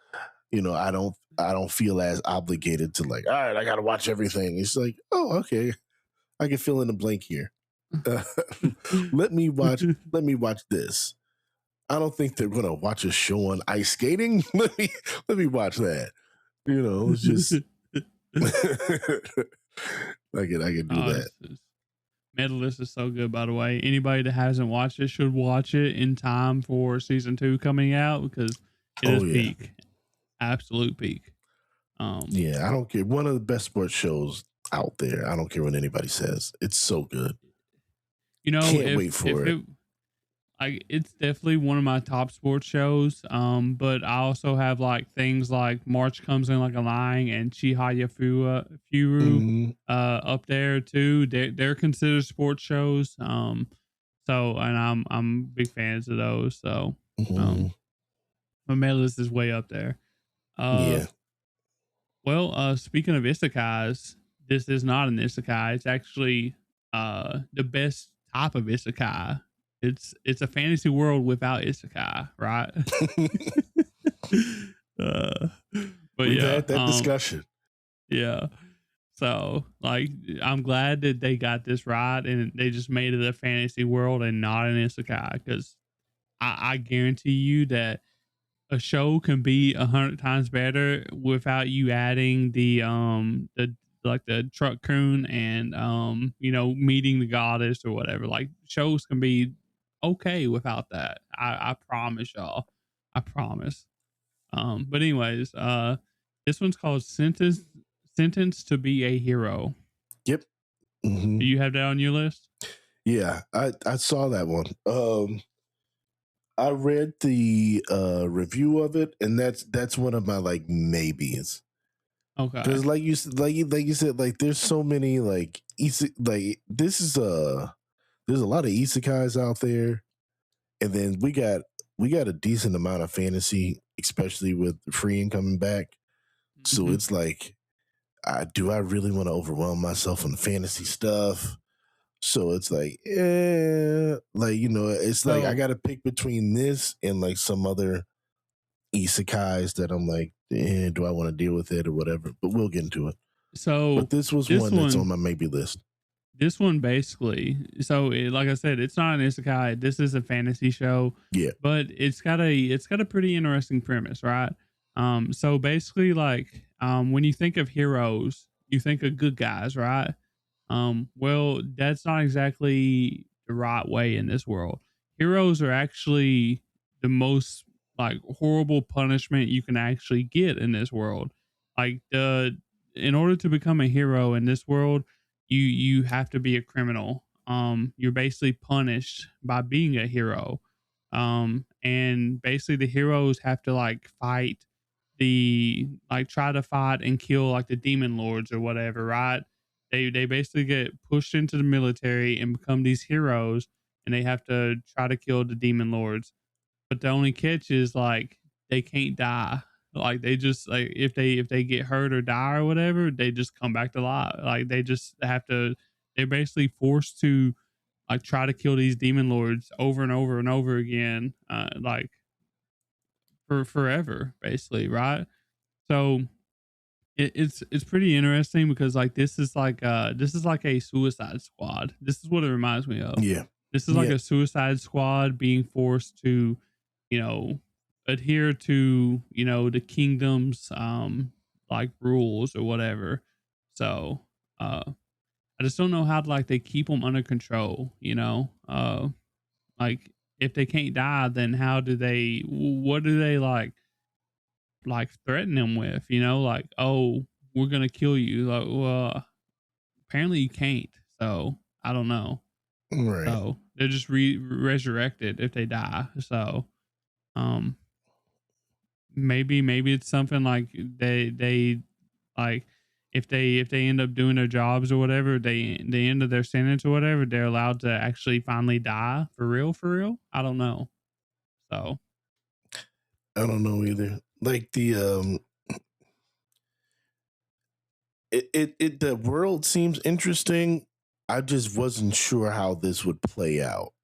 You know, I don't feel as obligated to like, all right, I got to watch everything. It's like, oh, okay, I can fill in a blank here. Let me watch this. I don't think they're gonna watch a show on ice skating. let me watch that. You know, it's just I can do that. Medalist is so good, by the way. Anybody that hasn't watched it should watch it in time for season 2 coming out, because it is peak. Absolute peak. Yeah, I don't care. One of the best sports shows out there. I don't care what anybody says. It's so good. You know, Can't wait for it. It's definitely one of my top sports shows. But I also have like things like March Comes in Like a Lion and Chihaya Furu up there too. They're considered sports shows. So and I'm big fans of those. So my meta list is way up there. Yeah. Well, speaking of isekais, this is not an isekai. It's actually the best type of isekai. It's a fantasy world without isekai, right? But we've had that discussion. Yeah. So, like, I'm glad that they got this right and they just made it a fantasy world and not an isekai, because I guarantee you that a show can be 100 times better without you adding the truck coon and you know, meeting the goddess or whatever. Like, shows can be okay without that. I promise y'all. I promise. But anyways, this one's called Sentence to Be a Hero. Yep. Do you have that on your list? Yeah, I saw that one. I read the review of it, and that's one of my like maybes. Okay. Because like you said, like there's so many like there's a lot of isekais out there, and then we got a decent amount of fantasy, especially with Freeing coming back. So it's like, do I really want to overwhelm myself on the fantasy stuff? So it's like, like, you know, it's like I got to pick between this and like some other isekais that I'm like, do I want to deal with it or whatever? But we'll get into it. But this was one that's on my maybe list. This one basically, like I said, it's not an isekai. This is a fantasy show. Yeah, but it's got a pretty interesting premise, right? So basically, like, when you think of heroes, you think of good guys, right? Well, that's not exactly the right way in this world. Heroes are actually the most like horrible punishment you can actually get in this world. Like in order to become a hero in this world, you have to be a criminal. You're basically punished by being a hero. And basically the heroes have to like fight try to fight and kill like the demon lords or whatever, right? They basically get pushed into the military and become these heroes, and they have to try to kill the demon lords. But the only catch is like they can't die. Like they just like if they get hurt or die or whatever, they just come back to life. Like they just have to. They're basically forced to like try to kill these demon lords over and over and over again, like for forever, basically, right? So it's pretty interesting because like this is like a Suicide Squad. This is what it reminds me of. Yeah. This is like a Suicide Squad being forced to, you know, adhere to, you know, the kingdom's like rules or whatever. So I just don't know how like they keep them under control, you know? Like if they can't die, then how do they what do they like threaten them with, you know, like, oh, we're gonna kill you. Like, well, apparently you can't. So I don't know. Right. So they're just resurrected if they die. So um maybe it's something like they like if they end up doing their jobs or whatever, they end of their sentence or whatever, they're allowed to actually finally die for real, for real. I don't know. So I don't know either. Like the the world seems interesting. I just wasn't sure how this would play out.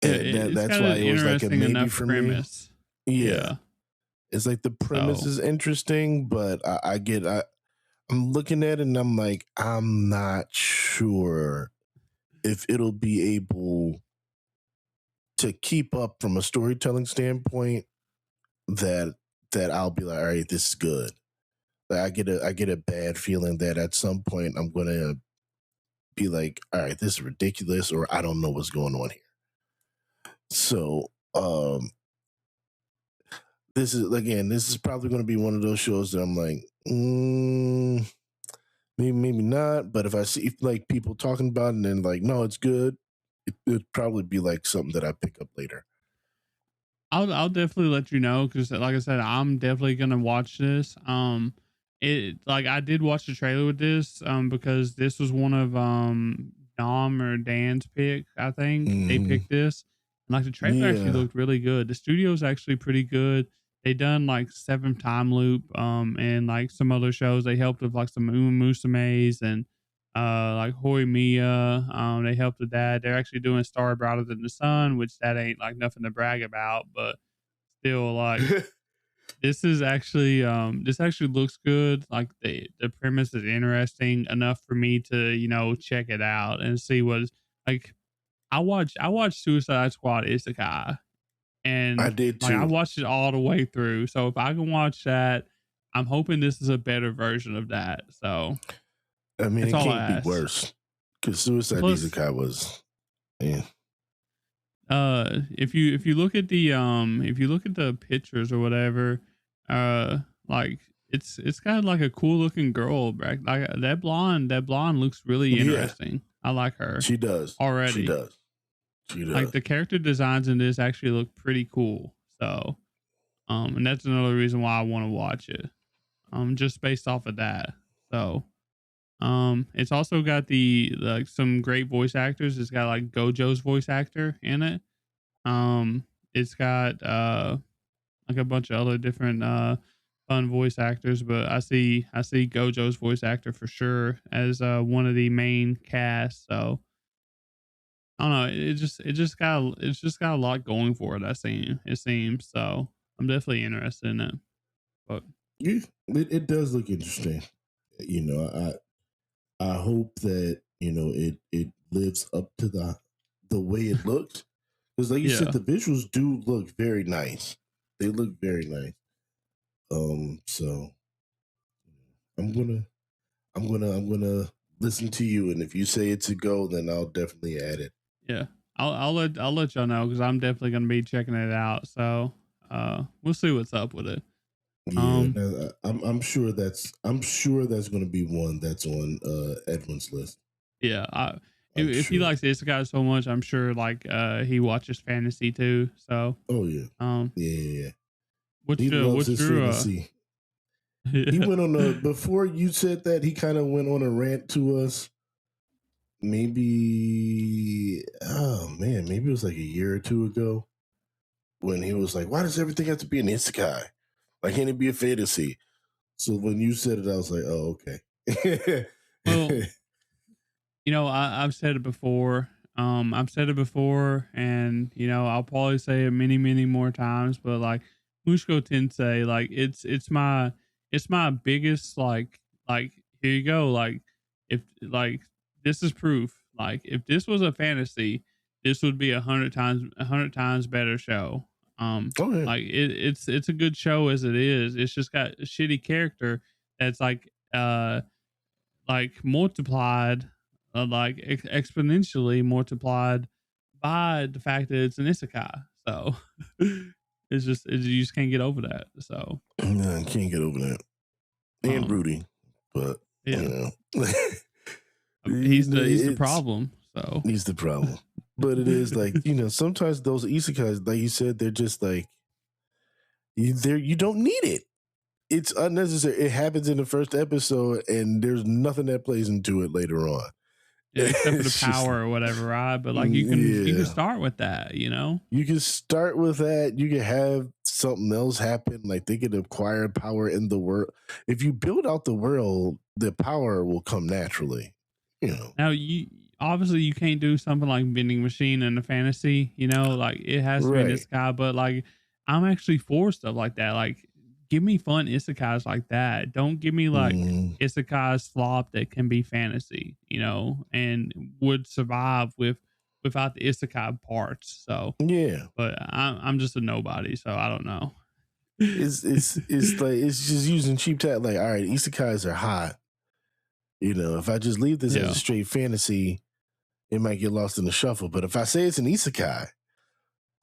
And that's why it was like a maybe for premise. me. Yeah. It's like the premise is interesting, but I'm looking at it and I'm like, I'm not sure if it'll be able to keep up from a storytelling standpoint that I'll be like, all right, this is good. Like I get a bad feeling that at some point I'm gonna be like, all right, this is ridiculous, or I don't know what's going on here. So this is probably gonna be one of those shows that I'm like, maybe not. But if I see like people talking about it and then like, no, it's good, it'd probably be like something that I pick up later. I'll definitely let you know because, like I said, I'm definitely gonna watch this. It like I did watch the trailer with this, because this was one of Dom or Dan's pick. I think they picked this, and like the trailer actually looked really good. The studio's actually pretty good. They done like Seventh Time Loop, and like some other shows. They helped with like some Musume's and like Hoi Mia. They helped with that. They're actually doing Star Brighter Than the Sun, which that ain't like nothing to brag about, but still like this actually looks good. Like the premise is interesting enough for me to, you know, check it out and see what like I watched Suicide Squad Isekai, and I did too. Like I watched it all the way through. So if I can watch that, I'm hoping this is a better version of that. So I mean, it can't be worse because Suicide Isekai was, yeah. If you look at the pictures or whatever, like it's kind of like a cool looking girl, like that blonde looks really interesting. I like her. She does already. She does. Like the character designs in this actually look pretty cool. So, and that's another reason why I want to watch it. Just based off of that. So, it's also got like some great voice actors. It's got like Gojo's voice actor in it. It's got like a bunch of other different fun voice actors, but I see Gojo's voice actor for sure as one of the main cast. So I don't know. It's just got a lot going for it. It seems so. I'm definitely interested in it. But it does look interesting. You know, I hope that, you know, it lives up to the way it looks. Because like you said, the visuals do look very nice. They look very nice. So I'm gonna listen to you, and if you say it's a go, then I'll definitely add it. Yeah, I'll let y'all know because I'm definitely gonna be checking it out. So we'll see what's up with it. Yeah, I'm sure that's gonna be one that's on Edwin's list. Yeah, if he sure. likes Isekai so much, I'm sure like he watches fantasy too. So Oh yeah, um, yeah. what's He loves what's his your fantasy. He went on a before you said that he kind of went on a rant to us. Maybe maybe it was like a year or two ago when he was like, "Why does everything have to be an isekai? Why can't it be a fantasy?" So when you said it, I was like, "Oh, okay." Well, I've said it before. I've said it before, and I'll probably say it many, many more times. But like Mushko Tensei, like it's my biggest like here you go. Like if like this is proof. Like if this was a fantasy, this would be 100 times better show. Oh yeah. Like it's a good show as it is. It's just got a shitty character that's like multiplied, like exponentially multiplied by the fact that it's an isekai. So you just can't get over that. So No, I can't get over that. And Rudy, but yeah, he's the problem. So he's the problem. But it is like sometimes those isekais, like you said, they're just like you don't need it. It's unnecessary. It happens in the first episode, and there's nothing that plays into it later on. Yeah, except for the power or whatever, right? But like you can start with that, You can start with that. You can have something else happen, like they can acquire power in the world. If you build out the world, the power will come naturally. Now you obviously you can't do something like vending machine in a fantasy, like it has to be an isekai, but like I'm actually for stuff like that. Like give me fun isekais like that. Don't give me like isekai slop that can be fantasy, and would survive without the isekai parts. So yeah, but I'm just a nobody, so I don't know. it's like it's just using cheap tag. Like, all right, isekais are hot. If I just leave this as a straight fantasy, it might get lost in the shuffle. But if I say it's an isekai,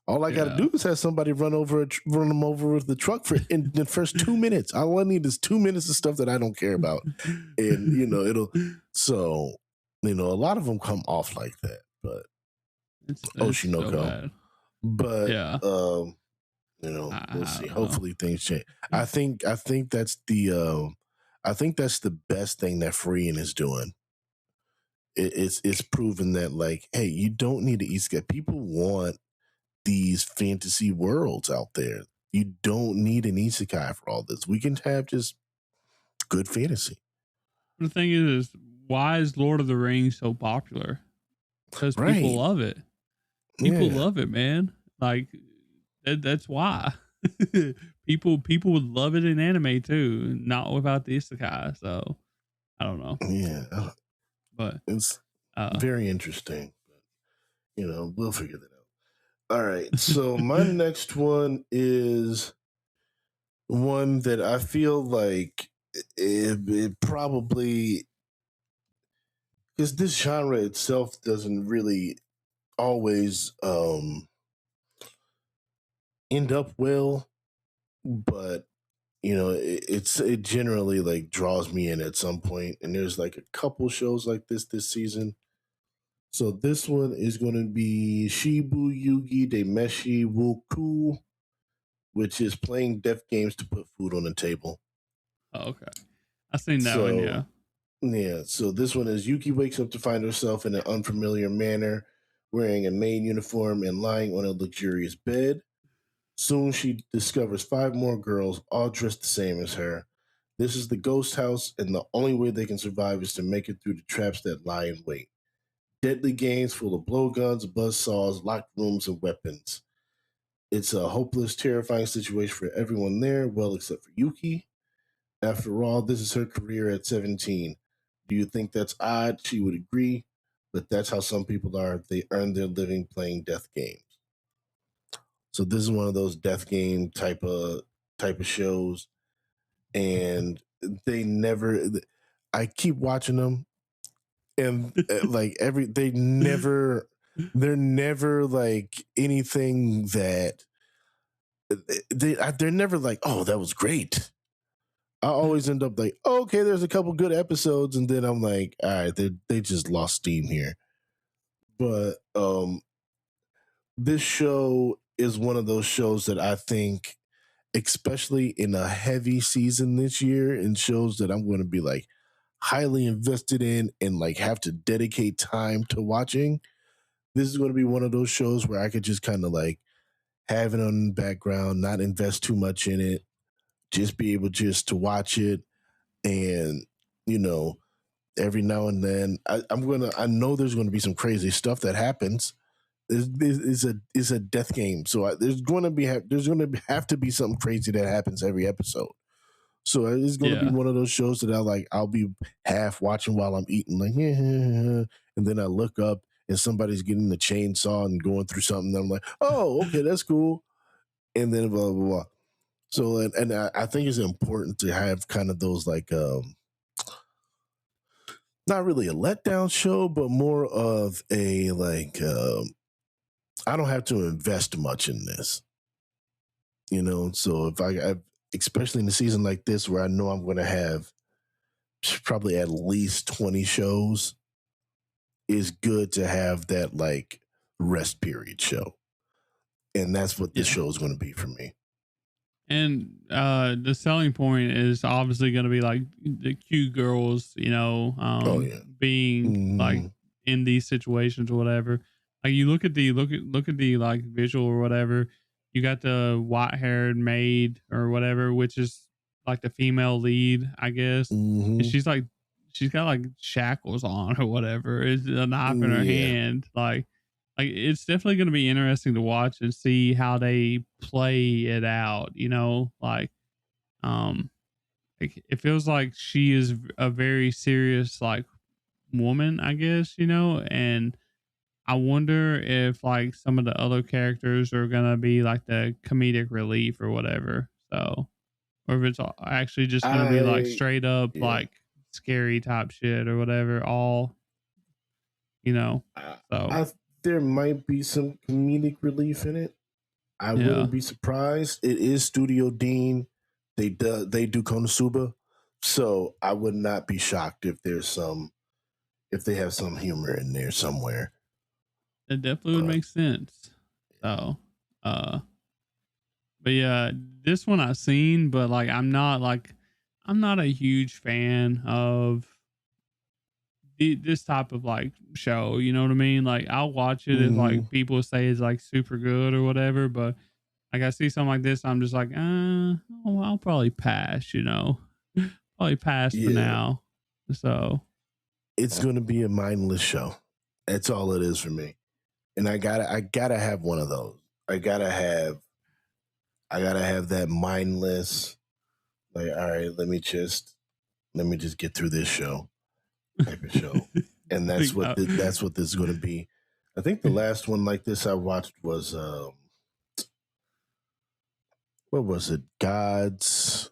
all I got to do is have somebody run them over with the truck in the first 2 minutes. All I need is 2 minutes of stuff that I don't care about, and it'll. So, a lot of them come off like that, but it's Oshinoko. So bad. But we'll see. Hopefully things change. I think that's the best thing that Freeing is doing. It's proven that like, hey, you don't need to isekai. People want these fantasy worlds out there. You don't need an isekai for all this. We can have just good fantasy. The thing is why is Lord of the Rings so popular? Because people love it. People love it, man. Like that's why. people would love it in anime too, not without the isekai. So I don't know. Yeah, but it's very interesting. We'll figure that out. All right, so my next one is one that I feel like it probably, because this genre itself doesn't really always end up well, but it generally like draws me in at some point, and there's like a couple shows like this season. So this one is going to be Shibu Yugi de Meshi Wuku, which is playing death games to put food on the table. Oh, okay. I've seen that one, yeah. Yeah, so this one is Yuki wakes up to find herself in an unfamiliar manner, wearing a maid uniform and lying on a luxurious bed. Soon she discovers 5 more girls, all dressed the same as her. This is the ghost house, and the only way they can survive is to make it through the traps that lie in wait. Deadly games full of blowguns, buzzsaws, locked rooms, and weapons. It's a hopeless, terrifying situation for everyone there, well, except for Yuki. After all, this is her career at 17. Do you think that's odd? She would agree, but that's how some people are. They earn their living playing death games. So this is one of those death game type of shows. and they never. I keep watching them, and like they're never like anything that they're never like, oh, that was great. I always end up like, oh, okay, there's a couple good episodes, and then I'm like, all right, they just lost steam here. But this show is one of those shows that I think, especially in a heavy season this year, and shows that I'm going to be like highly invested in and like have to dedicate time to watching. This is going to be one of those shows where I could just kind of like have it on the background, not invest too much in it, just be able just to watch it. And, you know, every now and then I know there's going to be some crazy stuff that happens. It's a death game. So there's going to have to be something crazy that happens every episode. So it's going to be one of those shows that I'll be half watching while I'm eating, like, and then I look up and somebody's getting the chainsaw and going through something. And I'm like, oh, okay, that's cool. And then blah, blah, blah. So, and I think it's important to have kind of those like, not really a letdown show, but more of a like, I don't have to invest much in this, you know? So if I especially in a season like this where I know I'm going to have probably at least 20 shows, is good to have that like rest period show. And that's what this show is going to be for me. And the selling point is obviously going to be like the cute girls, you know, being like in these situations or whatever. Like you look at the like visual or whatever. You got the white-haired maid or whatever, which is like the female lead, I guess. And she's got like shackles on or whatever. It's a knife in her hand, like it's definitely going to be interesting to watch and see how they play it out, you know, like it feels like she is a very serious like woman, I guess, you know, and I wonder if like some of the other characters are going to be like the comedic relief or whatever. So, or if it's actually just going to be like straight up like scary type shit or whatever, all, you know, so. There might be some comedic relief in it. I wouldn't be surprised. It is Studio Dean. They do Konosuba, so I would not be shocked if they have some humor in there somewhere. It definitely would make sense. So, but yeah, this one I've seen, but like I'm not a huge fan of this type of like show, you know what I mean? Like I'll watch it if like people say it's like super good or whatever, but like I see something like this, I'm just like, I'll probably pass, you know, probably pass for now. So it's going to be a mindless show. That's all it is for me. And I gotta have one of those. I gotta have that mindless, like, all right, let me just get through this show type of show. And that's what this is going to be. I think the last one like this I watched was what was it? God's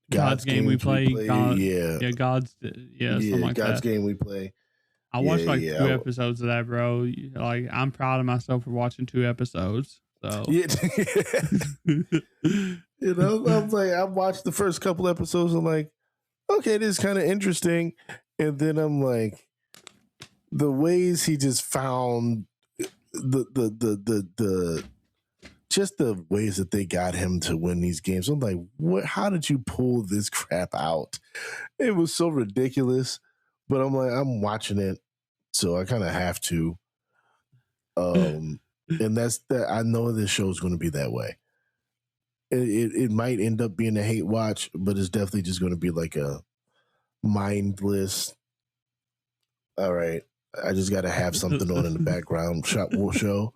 Game We Play. Something like God's that. Game We Play. I watched 2 episodes of that, bro. Like I'm proud of myself for watching 2 episodes. So you know, I'm like, I watched the first couple episodes. I'm like, okay, this is kind of interesting, and then I'm like, the ways he just found the just the ways that they got him to win these games. I'm like, what? How did you pull this crap out? It was so ridiculous, but I'm like, I'm watching it, so I kind of have to. And that's that. I know this show is going to be that way. It might end up being a hate watch, but it's definitely just going to be like a mindless. All right, I just got to have something on in the background show.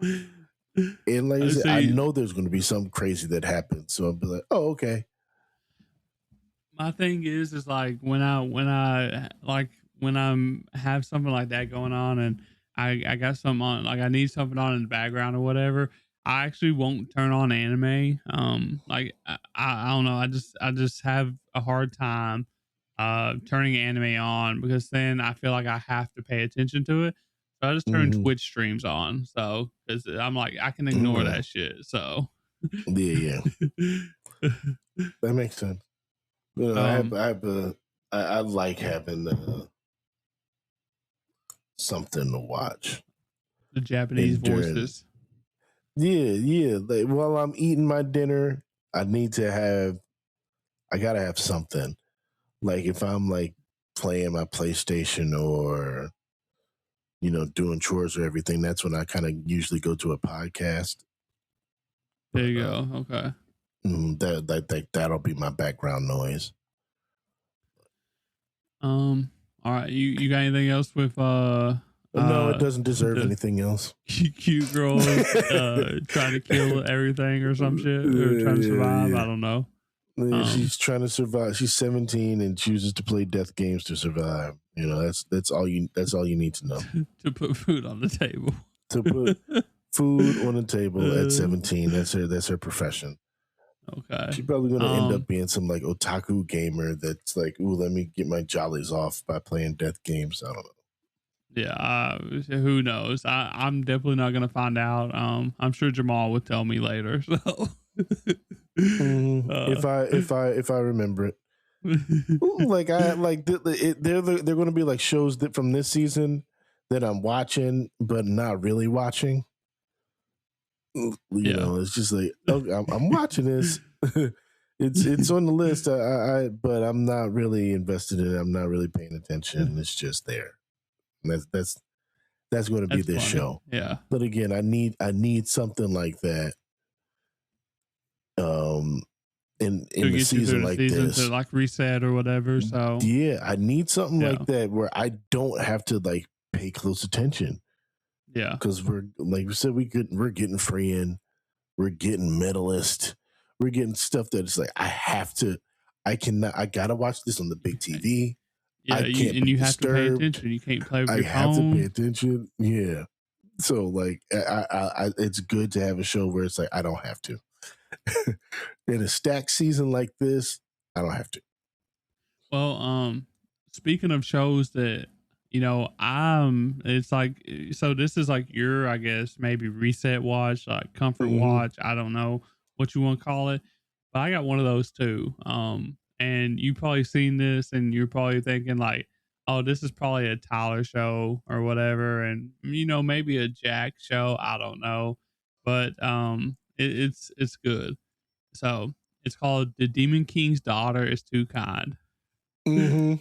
And like I said, I know there's going to be something crazy that happens, so I'll be like, oh, okay. My thing is like when I have something like that going on and I got something on, like I need something on in the background or whatever, I actually won't turn on anime. Like I don't know. I just have a hard time turning anime on because then I feel like I have to pay attention to it. So I just turn Mm-hmm. Twitch streams on. So because I'm like I can ignore Mm-hmm. that shit. So Yeah, that makes sense. You know, I like having something to watch. the Japanese voices. Yeah. Like while I'm eating my dinner, I gotta have something. Like if I'm like playing my PlayStation or doing chores or everything, that's when I kind of usually go to a podcast. There you go. Okay. That'll be my background noise. All right. You got anything else with No, it doesn't deserve the anything else. cute girls trying to kill everything or some shit or trying to survive? Yeah. I don't know. She's trying to survive. She's 17 and chooses to play death games to survive. That's all you need to know. To put food on the table. To put food on the table at 17. That's her profession. Okay. She's probably going to end up being some like otaku gamer that's like, ooh, let me get my jollies off by playing death games. I don't know. Yeah, who knows? I'm definitely not gonna find out. I'm sure Jamaal would tell me later. So if I remember it, like I like they're going to be like shows that from this season that I'm watching but not really watching. You know, it's just like, okay, I'm watching this. It's on the list. But I'm not really invested in it. I'm not really paying attention. It's just there. And that's going to be this funny. show. Yeah. But again, I need something like that. In the season like this, to like reset or whatever. So yeah, I need something like that where I don't have to like pay close attention. Yeah, because we're like we said, we're getting Freeing, we're getting Medalist, we're getting stuff that is like I gotta watch this on the big TV. Yeah, you have to pay attention. You can't play with your phone. I have to pay attention. Yeah, so like I it's good to have a show where it's like I don't have to. In a stacked season like this, I don't have to. Well, speaking of shows that it's like, so this is like your, I guess maybe reset watch, like comfort watch. I don't know what you want to call it, but I got one of those too. And you probably seen this, and you're probably thinking like, oh, this is probably a Tyler show or whatever, and maybe a Jack show. I don't know, but it's good. So it's called The Demon King's Daughter is Too Kind. Yeah,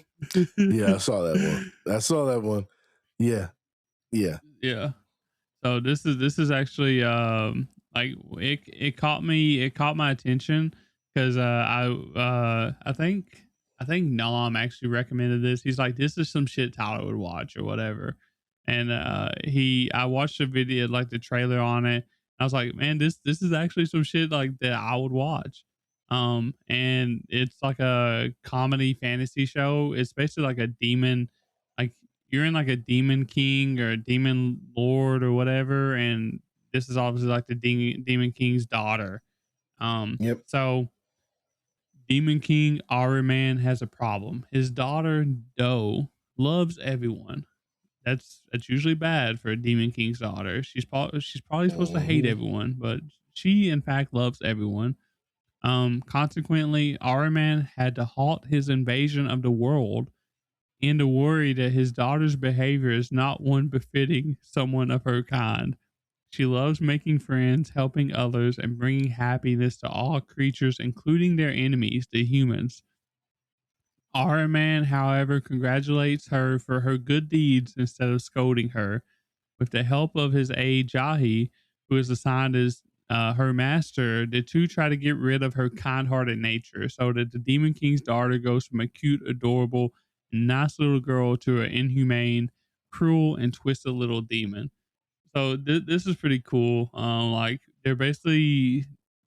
I saw that one. Yeah. So this is actually like it caught my attention because I think Nam actually recommended this. He's like, this is some shit Tyler would watch or whatever. And I watched the video, like the trailer on it. I was like, man, this is actually some shit like that I would watch. And it's like a comedy fantasy show. It's basically like a demon, like you're in like a demon king or a demon lord or whatever, and this is obviously like the demon king's daughter. Yep. So Demon King Ariman has a problem. His daughter Do loves everyone. That's usually bad for a Demon King's daughter. She's probably supposed to hate everyone, but she in fact loves everyone. Consequently, Ariman had to halt his invasion of the world and to worry that his daughter's behavior is not one befitting someone of her kind. She loves making friends, helping others, and bringing happiness to all creatures, including their enemies, the humans. Ariman, however, congratulates her for her good deeds instead of scolding her. With the help of his aide Jahi, who is assigned as her master, the two try to get rid of her kind-hearted nature so that the Demon King's daughter goes from a cute, adorable, nice little girl to an inhumane, cruel, and twisted little demon. So this is pretty cool. Like they're basically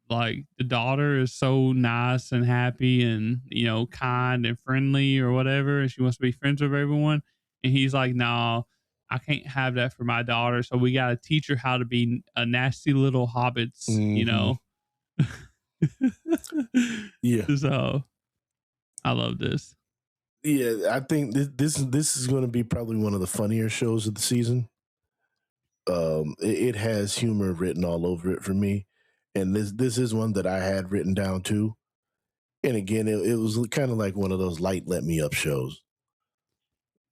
like the daughter is so nice and happy and kind and friendly or whatever, and she wants to be friends with everyone. And he's like, "Nah, I can't have that for my daughter. So we got to teach her how to be a nasty little hobbits, you know? Yeah. So I love this. Yeah, I think this is going to be probably one of the funnier shows of the season. It has humor written all over it for me, and this is one that I had written down too. And again, it was kind of like one of those light let me up shows,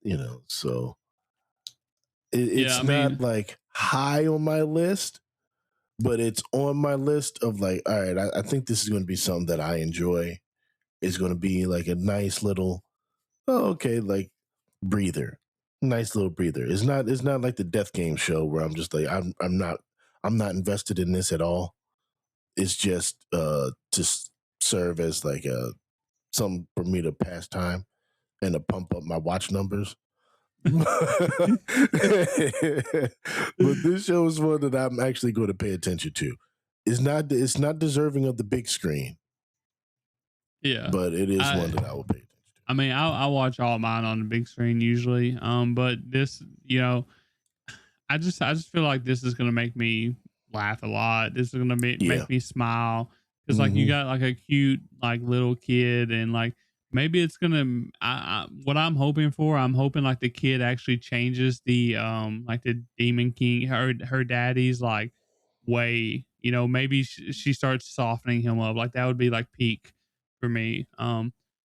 you know. So it's not like high on my list, but it's on my list of like, all right, I think this is going to be something that I enjoy. It's going to be like a nice little, like breather, nice little breather. It's not like the Death Game show where I'm just like I'm not invested in this at all. It's just to serve as like something for me to pass time and to pump up my watch numbers. But this show is one that I'm actually going to pay attention to. It's not deserving of the big screen. Yeah, but it is one that I will pay attention to. I mean, I watch all mine on the big screen usually. But this, I just feel like this is gonna make me laugh a lot. This is gonna make me smile because like you got like a cute like little kid and like maybe it's gonna. What I'm hoping for, I'm hoping like the kid actually changes the like the Demon King, her daddy's like way. Maybe she starts softening him up. Like that would be like peak for me.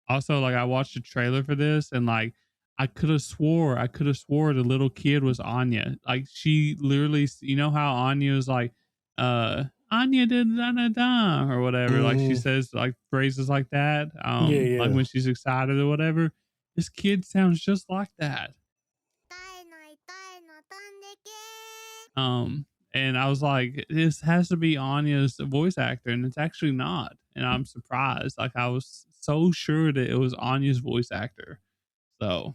Also, like I watched a trailer for this and like I could have swore the little kid was Anya. Like she literally, how Anya is like, Anya did da da da or whatever. Like she says like phrases like that. Like when she's excited or whatever. This kid sounds just like that. And I was like, this has to be Anya's voice actor, and it's actually not. And I'm surprised. Like I was so sure that it was Anya's voice actor. So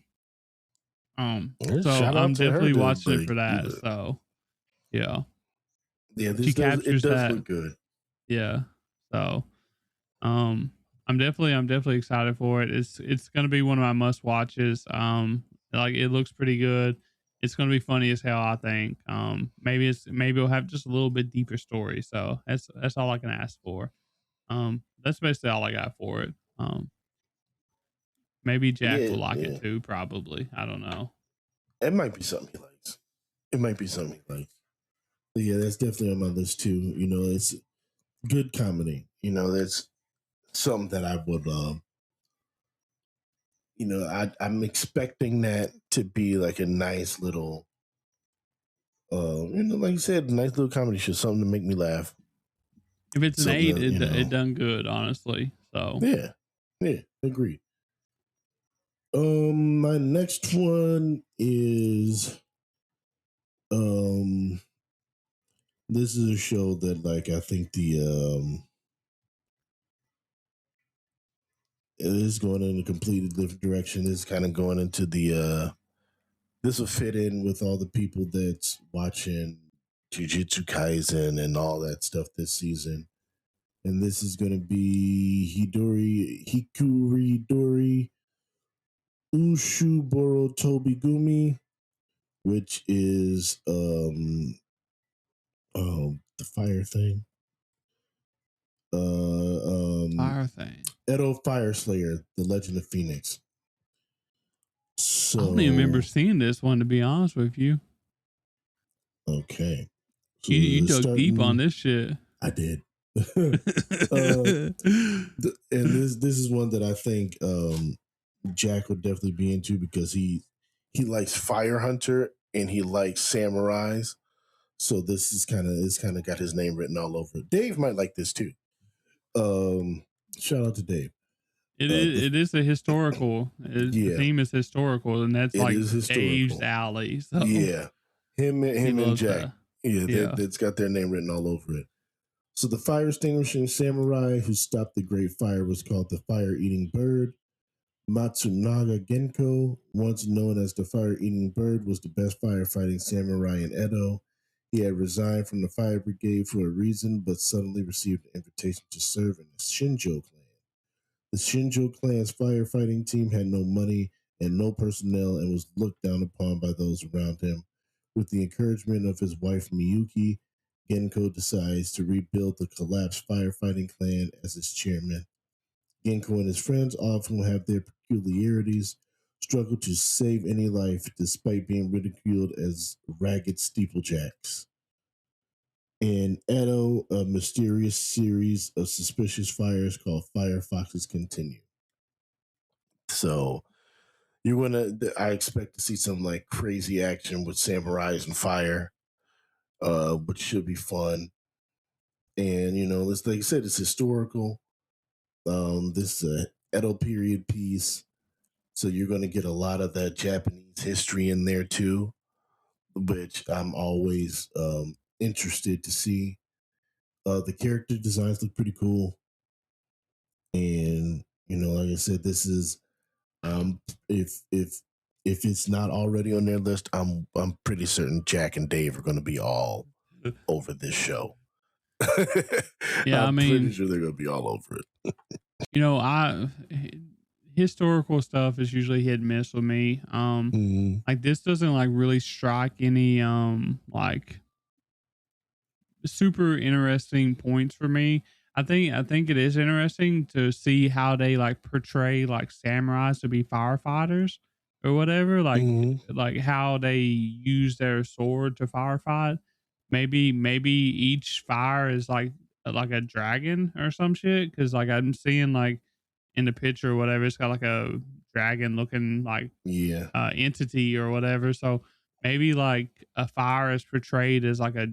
I'm definitely watching it for that. So yeah. Yeah, she captures it does that. look good. Yeah. So I'm definitely excited for it. It's gonna be one of my must watches. Like it looks pretty good. It's gonna be funny as hell, I think. Maybe it'll have just a little bit deeper story. So that's all I can ask for. That's basically all I got for it. Maybe Jack will like it too, probably. I don't know. It might be something he likes. But yeah, that's definitely on my list too. It's good comedy. That's something that I would I'm expecting that to be like a nice little like you said, a nice little comedy show, something to make me laugh. If it's an 8, it done good, honestly. So yeah, agreed. My next one is this is a show that like I think it is going in a completely different direction. It's kind of going into the this will fit in with all the people that's watching Jujutsu Kaisen and all that stuff this season. And this is going to be Hikuridori Ushuboro Tobigumi, which is the fire thing. Fire thing. Edo Fire Slayer, The Legend of Phoenix. So I don't even remember seeing this one, to be honest with you. Okay. So you dug deep on this shit. I did. And this is one that I think Jack would definitely be into because he likes Fire Hunter and he likes samurais. So this is kind of got his name written all over it. Dave might like this too. Shout out to Dave. It is a historical. The theme is historical, and that's like Dave's alley. So yeah, him and Jack. That's got their name written all over it. So the fire extinguishing samurai who stopped the great fire was called the fire-eating bird. Matsunaga Genko, once known as the fire-eating bird, was the best firefighting samurai in Edo. He had resigned from the fire brigade for a reason, but suddenly received an invitation to serve in the Shinjo clan. The Shinjo clan's firefighting team had no money and no personnel and was looked down upon by those around him. With the encouragement of his wife Miyuki, Genko decides to rebuild the collapsed firefighting clan as its chairman. Genko and his friends, all of whom have their peculiarities, struggle to save any life despite being ridiculed as ragged steeplejacks. In Oedo, a mysterious series of suspicious fires called Fire Foxes continue. So I expect to see some like crazy action with samurais and fire, which should be fun. And it's like I said, it's historical. This is a Edo period piece, so you're going to get a lot of that Japanese history in there too, which I'm always interested to see. The character designs look pretty cool, and like I said, this is if it's not already on their list, I'm pretty certain Jack and Dave are going to be all over this show. Yeah, I'm pretty sure they're going to be all over it. Historical stuff is usually hit and miss with me. Like this doesn't like really strike any like super interesting points for me. I think it is interesting to see how they like portray like samurais to be firefighters or whatever, like how they use their sword to firefight. Maybe each fire is like a dragon or some shit, because like I'm seeing like in the picture or whatever, it's got like a dragon looking like entity or whatever. So maybe like a fire is portrayed as like a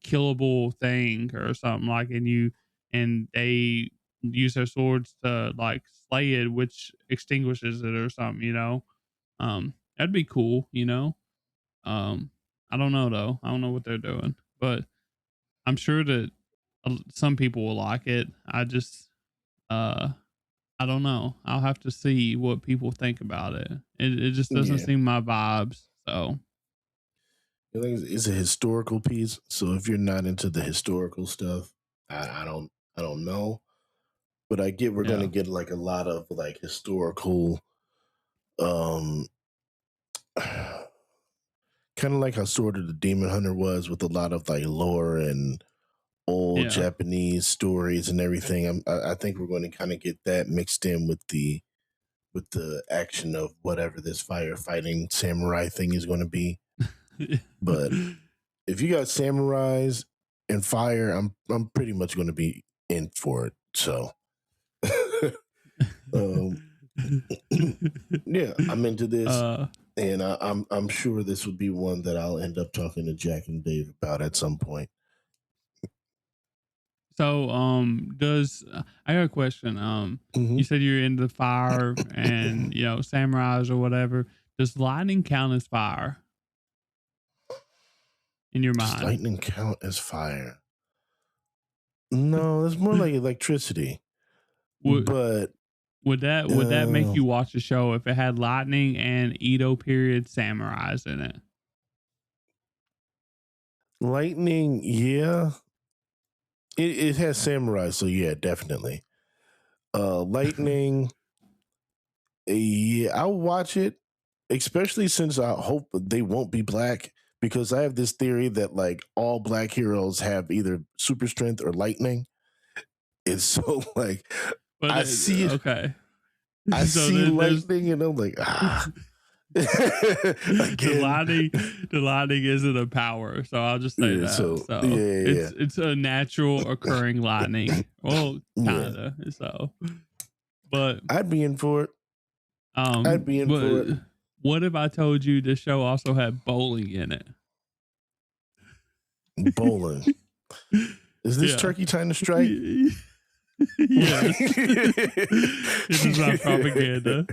killable thing or something, like, and they use their swords to like slay it, which extinguishes it or something. That'd be cool. I don't know though. I don't know what they're doing, but I'm sure that some people will like it. I don't know. I'll have to see what people think about it. It just doesn't seem my vibes. So it's a historical piece. So if you're not into the historical stuff, I don't know. But I get we're gonna get like a lot of like historical kind of like how Sword of the Demon Hunter was, with a lot of like lore and old Japanese stories and everything. I think we're going to kind of get that mixed in with the action of whatever this firefighting samurai thing is going to be. But if you got samurais and fire, I'm pretty much going to be in for it. So yeah, I'm into this, and I'm sure this will be one that I'll end up talking to Jack and Dave about at some point. So, I got a question. You said you're into fire and samurais or whatever. Does lightning count as fire in your mind? Does lightning count as fire? No, it's more like electricity. Would that make you watch the show if it had lightning and Edo period samurais in it? Lightning, yeah. It has samurai, so yeah, definitely. Lightning, yeah, I'll watch it, especially since I hope they won't be black, because I have this theory that like all black heroes have either super strength or lightning. It's so like, but I see it. Okay. I see lightning and I'm like, the lightning isn't a power, so I'll just say that. It's a natural occurring lightning. Well, kinda. Yeah. So, but I'd be in for it. I'd be in for it. What if I told you the show also had bowling in it? Bowling. Is this Turkey Time to Strike? Yes. This is not propaganda.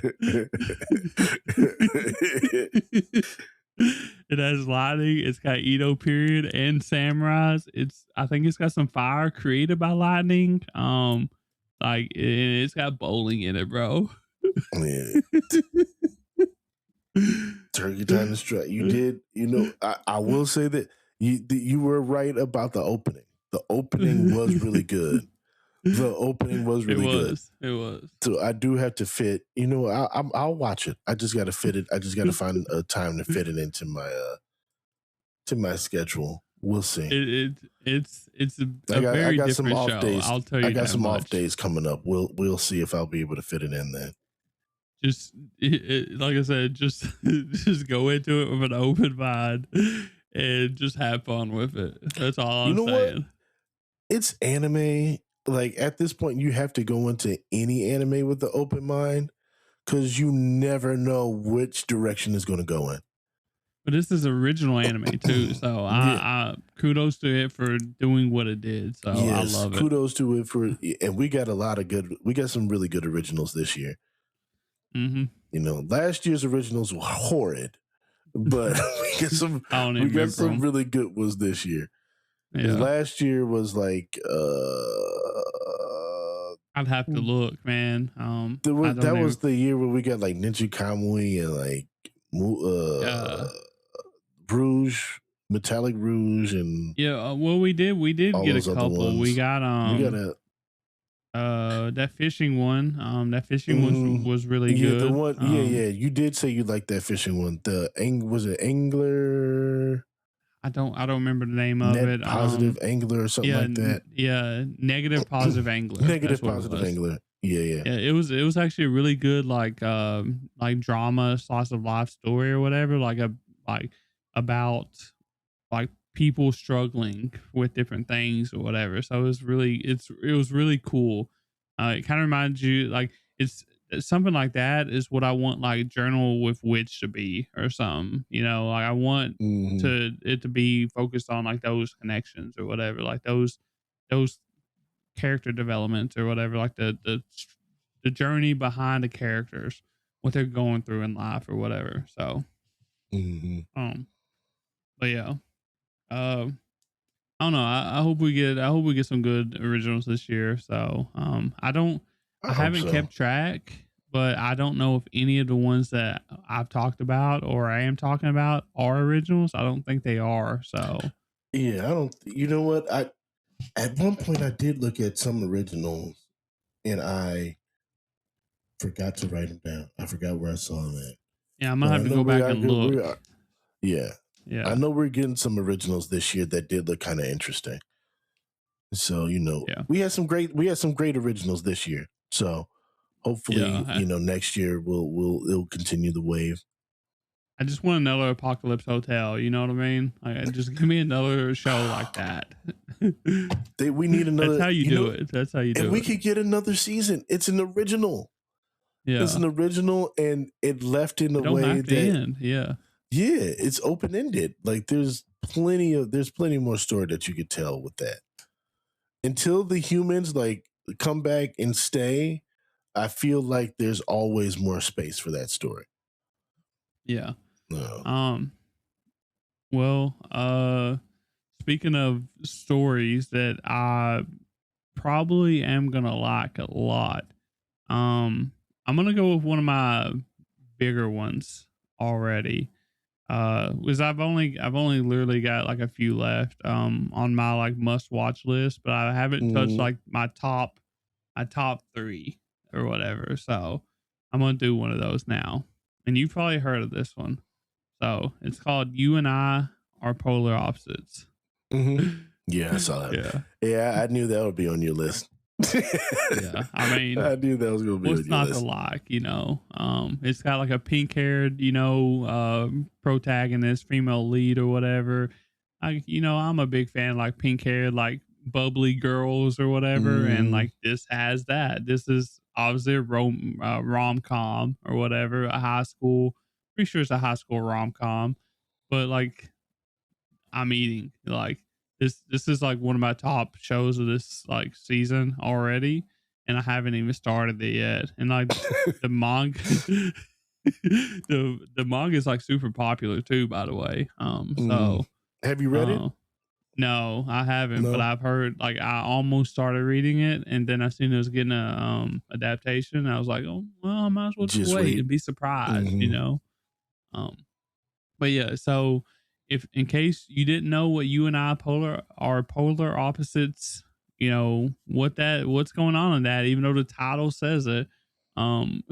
It has lightning. It's got Edo period and samurais. I think it's got some fire created by lightning. Like it's got bowling in it, bro. Yeah. Turkey Time to Strike. You did. I will say that you were right about the opening. The opening was really good. The opening was really good. It was. So I do have to fit. I'll watch it. I just got to fit it. I just got to find a time to fit it into my schedule. We'll see. It's a I got very some different off show. days. I'll tell you. I got that some much. off days coming up. We'll see if I'll be able to fit it in then. Just like I said, just go into it with an open mind and just have fun with it. That's all I'm saying. What? It's anime. Like at this point, you have to go into any anime with the open mind because you never know which direction is going to go in. But this is original anime too, so I kudos to it for doing what it did. So yes, I love it. Kudos to it and we got we got some really good originals this year. Mm-hmm. Last year's originals were horrid, but we got some really good ones this year. Yeah. Last year was like I'd have to look, man. That was the year where we got like Ninja Kamui and like Rouge, Metallic Rouge, and well, we did get a couple. We got that fishing one. That fishing one was really good. The one, you did say you liked that fishing one. Was it Angler? I don't remember the name of it. Positive Angler or something like that. Yeah, negative positive angler. Negative positive angler. Yeah. It was actually a really good like drama slice of life story or whatever. Like about like people struggling with different things or whatever. So it was really cool. It kind of reminds you like it's something like that is what I want like Journal with Witch to be or something. Like I want it to be focused on like those connections or whatever, like those character developments or whatever, like the journey behind the characters, what they're going through in life or whatever. So but yeah, I don't know. I hope we get some good originals this year. So I haven't kept track, but I don't know if any of the ones that I've talked about or I am talking about are originals. I don't think they are. So yeah, I don't. You know what? At one point I did look at some originals, and I forgot to write them down. I forgot where I saw them at. Yeah, I'm gonna have to go back and look. Yeah. I know we're getting some originals this year that did look kind of interesting. So we had some great originals this year. So hopefully next year it'll continue the wave. I just want another Apocalypse Hotel. You know what I mean? Like, just give me another show like that. We need another. That's how you do it. That's how you do it. And we could get another season. It's an original. Yeah, it's an original, and it left in a way that end. Yeah, it's open ended. Like there's plenty more story that you could tell with that. Until the humans like come back and stay, I feel like there's always more space for that story. Yeah. No. Well, speaking of stories that I probably am gonna like a lot, I'm gonna go with one of my bigger ones already. Because I've only literally got like a few left on my like must watch list, but I haven't touched like my top 3 or whatever. So I'm gonna do one of those now, and you've probably heard of this one. So it's called You and I Are Polar Opposites. Yeah, I saw that. Yeah, I knew that would be on your list. Yeah, I mean, I knew that was going to be on your list. What's not to like, it's got like a pink-haired, protagonist, female lead or whatever. I'm a big fan of like pink-haired, like bubbly girls or whatever, and like this has that. This is obviously a rom-com or whatever, a high school. Pretty sure it's a high school rom-com, but like I'm eating like. This is like one of my top shows of this like season already, and I haven't even started it yet. And like the manga, the manga is like super popular too, by the way. So have you read it? No, I haven't, but I've heard like I almost started reading it, and then I seen it was getting a adaptation. And I was like, oh well, I might as well just wait and be surprised, But yeah, so. If in case you didn't know what You and I are polar opposites what's going on in that, even though the title says it. Um,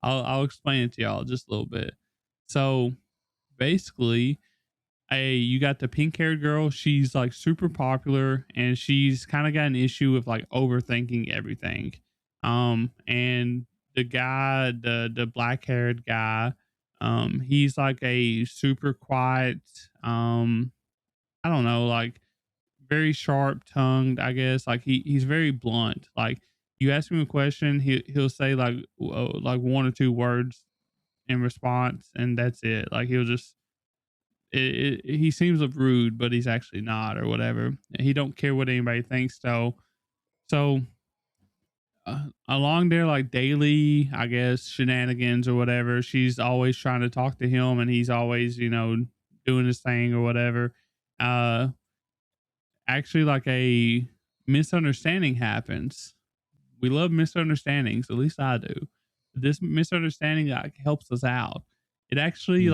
I'll explain it to y'all just a little bit. So basically, you got the pink haired girl. She's like super popular, and she's kind of got an issue with like overthinking everything. And the guy, the black haired guy, he's like a super quiet, I don't know, like very sharp tongued, I guess. Like he's very blunt. Like you ask him a question, he'll say like one or two words in response, and that's it. Like he'll just he seems rude, but he's actually not, or whatever. He don't care what anybody thinks. So along there, like daily, I guess, shenanigans or whatever, she's always trying to talk to him, and he's always doing his thing or whatever. Uh, Actually, like a misunderstanding happens. We love misunderstandings, at least I do. This misunderstanding like helps us out. It actually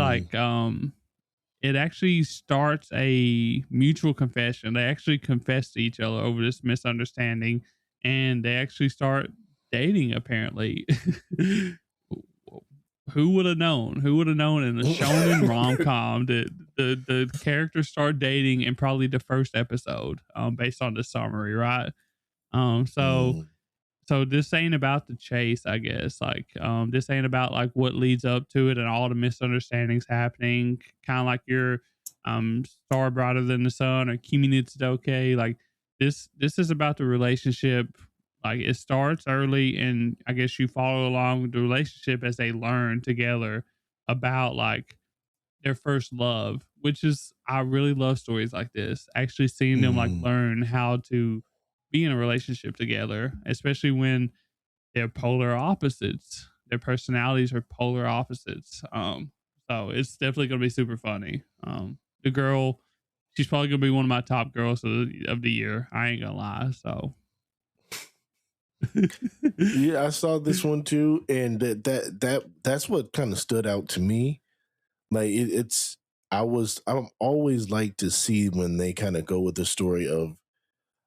it actually starts a mutual confession. They actually confess to each other over this misunderstanding, and they actually start dating, apparently. Who would have known? Who would have known in a shonen rom com that the characters start dating in probably the first episode, based on the summary, right? So so this ain't about the chase, I guess. Like, this ain't about like what leads up to it and all the misunderstandings happening. Kind of like your Star Brighter Than the Sun or Kimi no Tsudoke. Like this is about the relationship. Like it starts early, and I guess you follow along with the relationship as they learn together about like their first love, which is, I really love stories like this. Actually seeing them like learn how to be in a relationship together, especially when they're polar opposites. Their personalities are polar opposites. So it's definitely gonna be super funny. The girl, she's probably gonna be one of my top girls of the year. I ain't gonna lie. So Yeah, I saw this one too, and that's what kind of stood out to me. Like I'm always like to see when they kind of go with the story of,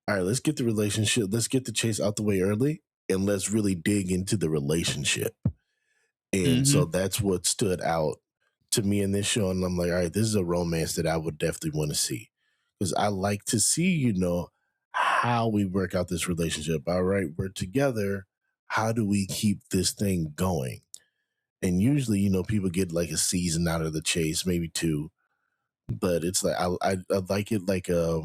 all right, let's get the relationship, let's get the chase out the way early, and let's really dig into the relationship. And so that's what stood out to me in this show. And I'm like, all right, this is a romance that I would definitely want to see, because I like to see, how we work out this relationship. All right, we're together. How do we keep this thing going? And usually, people get like a season out of the chase, maybe two. But it's like I like it like I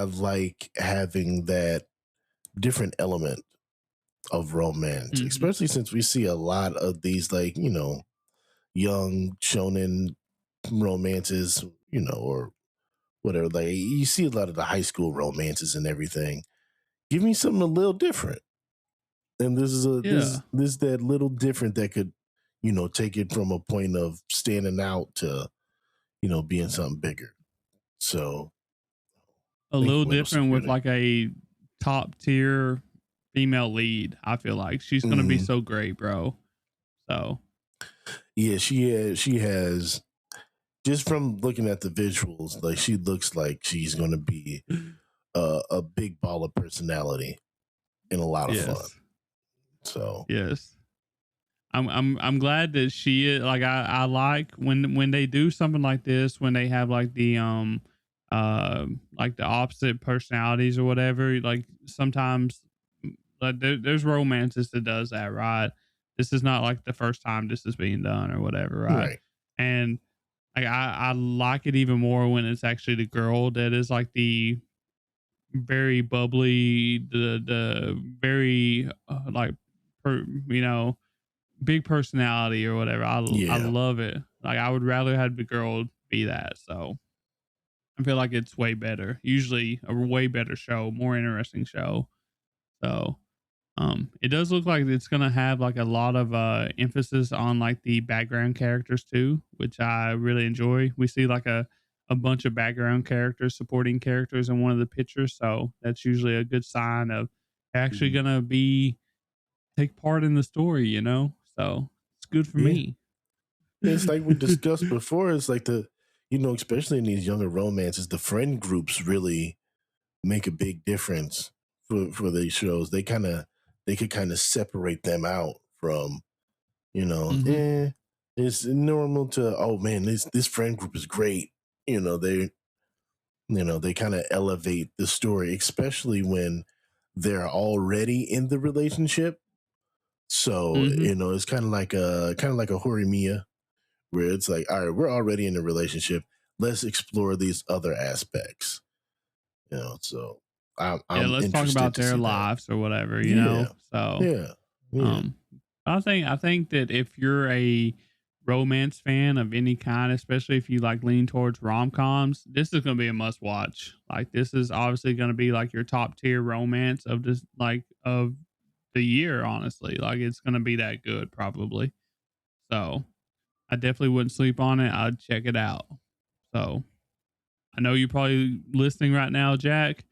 like having that different element of romance, especially since we see a lot of these like young shonen romances, or whatever. Like you see a lot of the high school romances and everything. Give me something a little different. And this is this that little different that could, take it from a point of standing out to, being something bigger. So a little different with like a top tier female lead. I feel like she's gonna be so great, bro. So yeah, she has, just from looking at the visuals, like she looks like she's gonna be a big baller personality and a lot of fun. So yes, I'm glad that she is. Like I like when they do something like this, when they have like like the opposite personalities or whatever. Like sometimes like there's romances that does that, right? This is not like the first time this is being done or whatever, right? And like I like it even more when it's actually the girl that is like the very bubbly, the very like big personality or whatever. I love it. Like I would rather have the girl be that. So I feel like it's way better. Usually a way better show, more interesting show. So it does look like it's gonna have like a lot of emphasis on like the background characters too, which I really enjoy. We see like a bunch of background characters, supporting characters in one of the pictures, so that's usually a good sign of they're actually gonna be take part in the story, So it's good for me. It's like we discussed before. It's like especially in these younger romances, the friend groups really make a big difference for these shows. They could kind of separate them out from, it's normal to, oh man, this friend group is great. They kind of elevate the story, especially when they're already in the relationship. So, it's kind of like a Horimiya, where it's like, all right, we're already in a relationship. Let's explore these other aspects. So I'm let's talk interested about to their see that. lives or whatever, Yeah. So Yeah. I think that if you're a romance fan of any kind, especially if you like lean towards rom-coms, this is going to be a must watch. Like, this is obviously going to be like your top tier romance of this, like, of the year, honestly. Like, it's going to be that good probably. So I definitely wouldn't sleep on it. I'd check it out. So I know you're probably listening right now, Jack.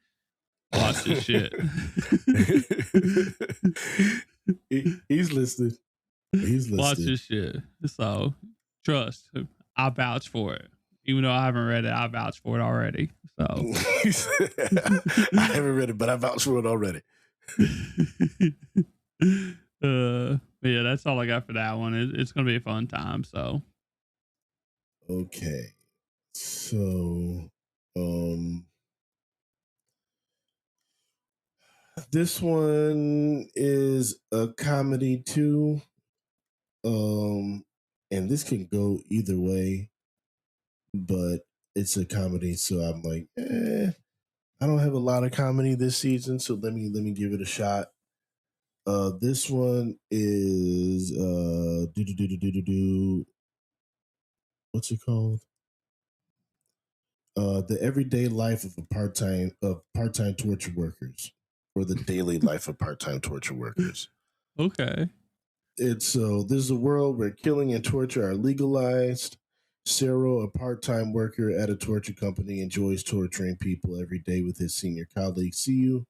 Watch this shit. He's listening. Watch this shit. So trust. I vouch for it. Even though I haven't read it, I vouch for it already. So I haven't read it, but I vouch for it already. Yeah, that's all I got for that one. It's gonna be a fun time. So okay. So this one is a comedy too. And this can go either way, but it's a comedy, so I'm like, I don't have a lot of comedy this season, so let me give it a shot. This one is what's it called? The everyday life of part-time torture workers, or the daily life of part-time torture workers. okay. It's there's a world where killing and torture are legalized. Cero, a part-time worker at a torture company, enjoys torturing people every day with his senior colleague Siyu.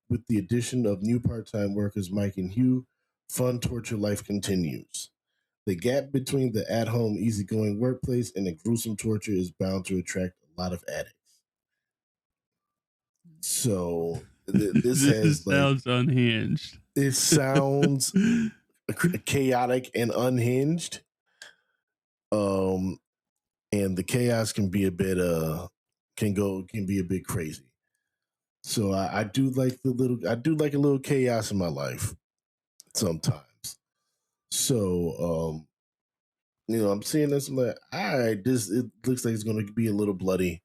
With the addition of new part-time workers Mike and Hugh, fun torture life continues. The gap between the at-home, easygoing workplace and the gruesome torture is bound to attract a lot of addicts. So this has sounds unhinged. It sounds chaotic and unhinged. And the chaos can be a bit can be a bit crazy. So I do like a little chaos in my life sometimes. So I'm seeing this, I'm like, all right, it looks like it's gonna be a little bloody.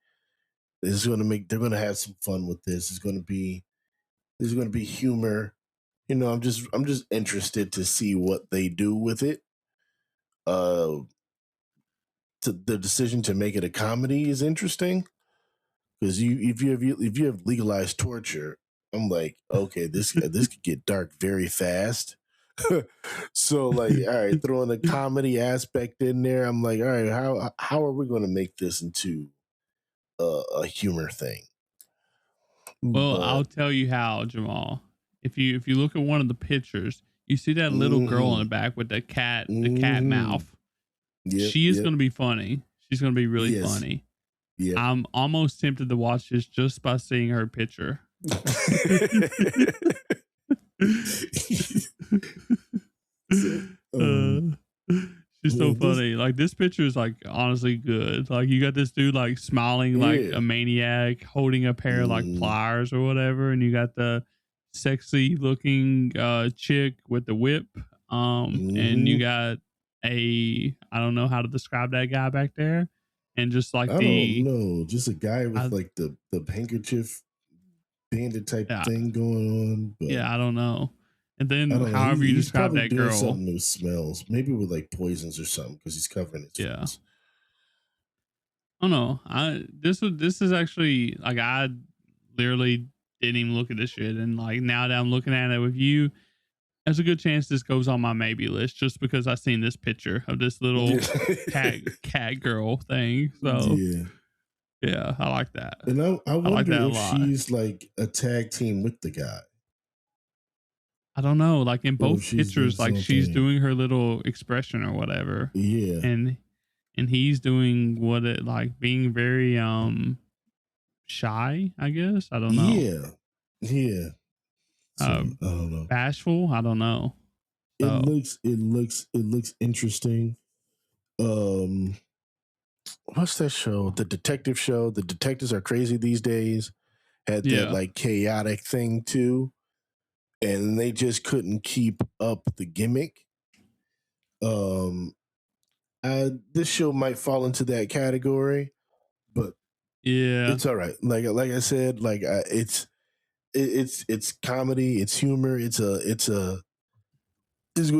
They're gonna have some fun with this. There's gonna be humor. I'm just interested to see what they do with it. The decision to make it a comedy is interesting, because if you have legalized torture, I'm like, okay, this could get dark very fast. So like, all right, throwing a comedy aspect in there, I'm like, all right, how are we going to make this into a humor thing? Well, I'll tell you how, Jamaal. If you look at one of the pictures, you see that little girl in the back with the cat mouth. Yep, she is going to be funny. She's going to be really funny. Yeah, I'm almost tempted to watch this just by seeing her picture. She's so funny. Like, this picture is like honestly good. Like, you got this dude like smiling like a maniac, holding a pair of like pliers or whatever, and you got the sexy looking chick with the whip. And you got I don't know how to describe that guy back there, and just like I don't know, just a guy with like the handkerchief bandit type thing going on. But yeah, I don't know. And then however you describe that girl, something with smells, maybe with like poisons or something, because he's covering his face. I don't know. This is actually like, I literally didn't even look at this shit, and like now that I'm looking at it with you, there's a good chance this goes on my maybe list, just because I seen this picture of this little cat girl thing. So yeah, I like that. And I wonder like if she's like a tag team with the guy. I don't know. Like in both pictures, like she's doing her little expression or whatever. Yeah. And and he's doing what it like being very shy, I guess. I don't know. Yeah. So Uh, I don't know. bashful. I don't know. It So looks interesting. What's that show? The detective show. The detectives are crazy these days. Had that yeah, like chaotic thing too, and they just couldn't keep up the gimmick. This show might fall into that category, but yeah. it's all right. Like I said, it's comedy, it's humor, it's going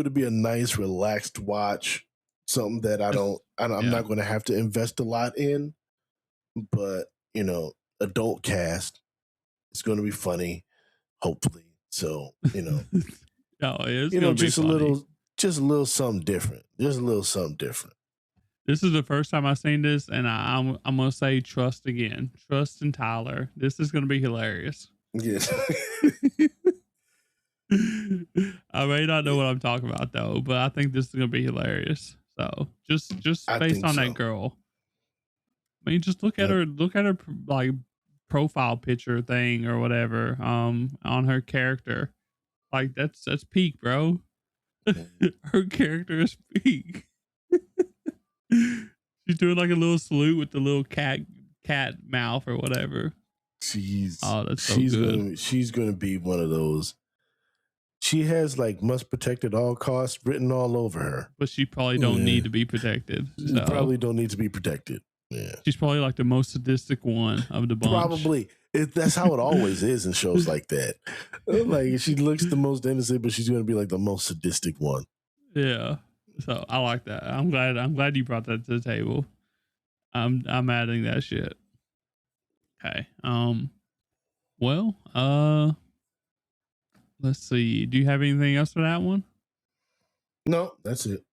to be a nice, relaxed watch. Something that I'm Yeah. not going to have to invest a lot in, but adult cast. It's going to be funny, hopefully. So Oh, it's gonna be just funny. just a little something different. Just a little something different. This is the first time I've seen this, and I'm gonna say trust again. Trust in Tyler. This is gonna be hilarious. Yes. I may not know what I'm talking about though, but I think this is gonna be hilarious. So just I based think on so. that girl, I mean, just look at Yep. her. Look at her like profile picture thing or whatever. On her character, like that's peak, bro. Her character is peak. She's doing like a little salute with the little cat mouth or whatever. She's That's so good. she's gonna be one of those. She has like must protect at all costs written all over her. But she probably don't need to be protected. So. Probably don't need to be protected. Yeah. She's probably like the most sadistic one of the bunch. Probably. That's how it always is in shows like that. Like she looks the most innocent, but she's gonna be like the most sadistic one. Yeah. So I like that. I'm glad you brought that to the table. I'm adding that shit. Okay. Well, let's see. Do you have anything else for that one? No, that's it.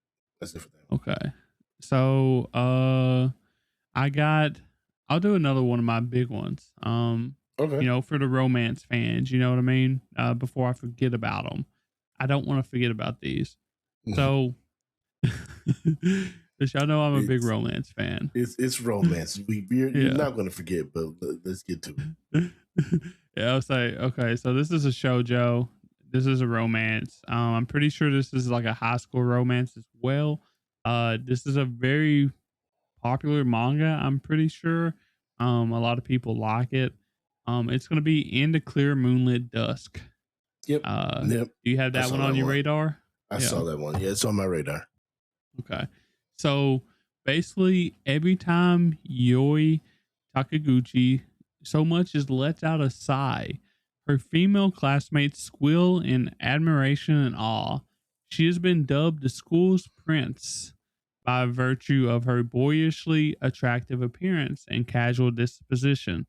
That's it for that. Okay. So I'll do another one of my big ones. Okay. For the romance fans, you know what I mean? Before I forget about them. I don't want to forget about these. So but y'all know I'm a big romance fan. It's romance. You're not going to forget, but let's get to it. Yeah, I'll say, okay, so this is a shoujo. This is a romance. I'm pretty sure this is like a high school romance as well. This is a very popular manga, I'm pretty sure. A lot of people like it. It's going to be In the Clear Moonlit Dusk. Yep. Do you have that one on your radar? I saw that one. Yeah, it's on my radar. Okay. So basically, every time Yoi Takaguchi so much as lets out a sigh, her female classmates squeal in admiration and awe. She has been dubbed the school's prince by virtue of her boyishly attractive appearance and casual disposition.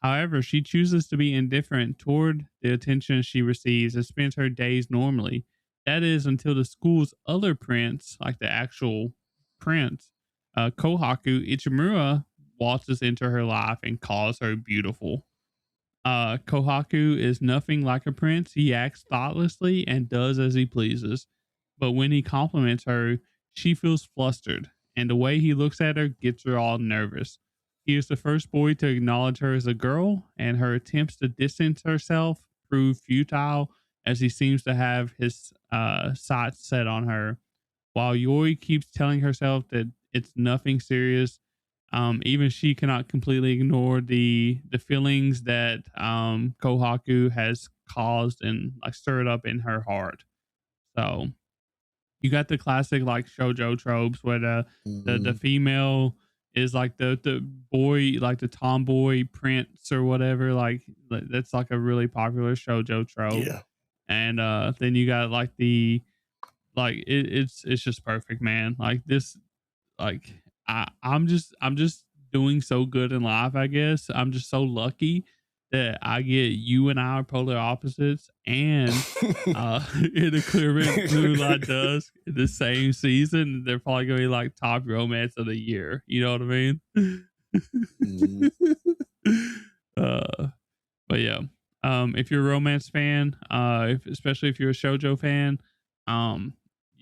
However, she chooses to be indifferent toward the attention she receives and spends her days normally. That is until the school's other prince, like the actual prince, Kohaku Ichimura, waltzes into her life and calls her beautiful. Kohaku is nothing like a prince. He acts thoughtlessly and does as he pleases. But when he compliments her, she feels flustered, and the way he looks at her gets her all nervous. He is the first boy to acknowledge her as a girl, and her attempts to distance herself prove futile as he seems to have his sights set on her. While Yoi keeps telling herself that it's nothing serious, even she cannot completely ignore the feelings that Kohaku has caused and like stirred up in her heart. So you got the classic like shoujo tropes where the female is like the boy, like the tomboy prince or whatever. Like that's like a really popular shoujo trope. Yeah. And then you got like it's just perfect, man. Like this, like I'm just doing so good in life, I guess. I'm just so lucky that I get you and I are polar opposites and in a clear moonlight dusk in the same season. They're probably gonna be like top romance of the year. You know what I mean? But yeah. If you're a romance fan, especially if you're a shoujo fan,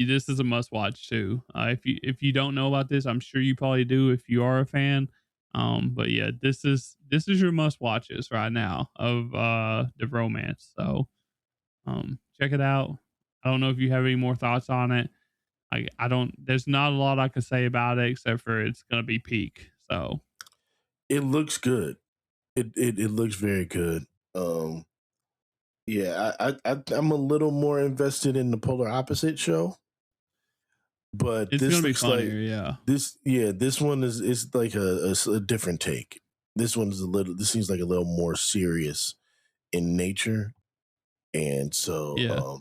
this is a must watch too. If you don't know about this, I'm sure you probably do if you are a fan. But yeah, this is your must watches right now of the romance. So check it out. I don't know if you have any more thoughts on it. I don't. There's not a lot I can say about it except for it's gonna be peak. So It looks good. It looks very good. Yeah, I'm a little more invested in the polar opposite show, but it's this gonna be looks like funnier. Yeah. this one is like a different take. This one is a little. This seems like a little more serious in nature, and so Yeah.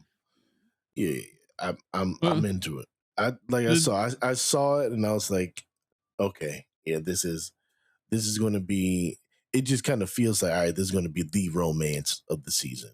yeah, I'm Well, into it. I the saw it and I was like, okay, yeah, this is going to be. It just kind of feels like, all right, this is going to be the romance of the season.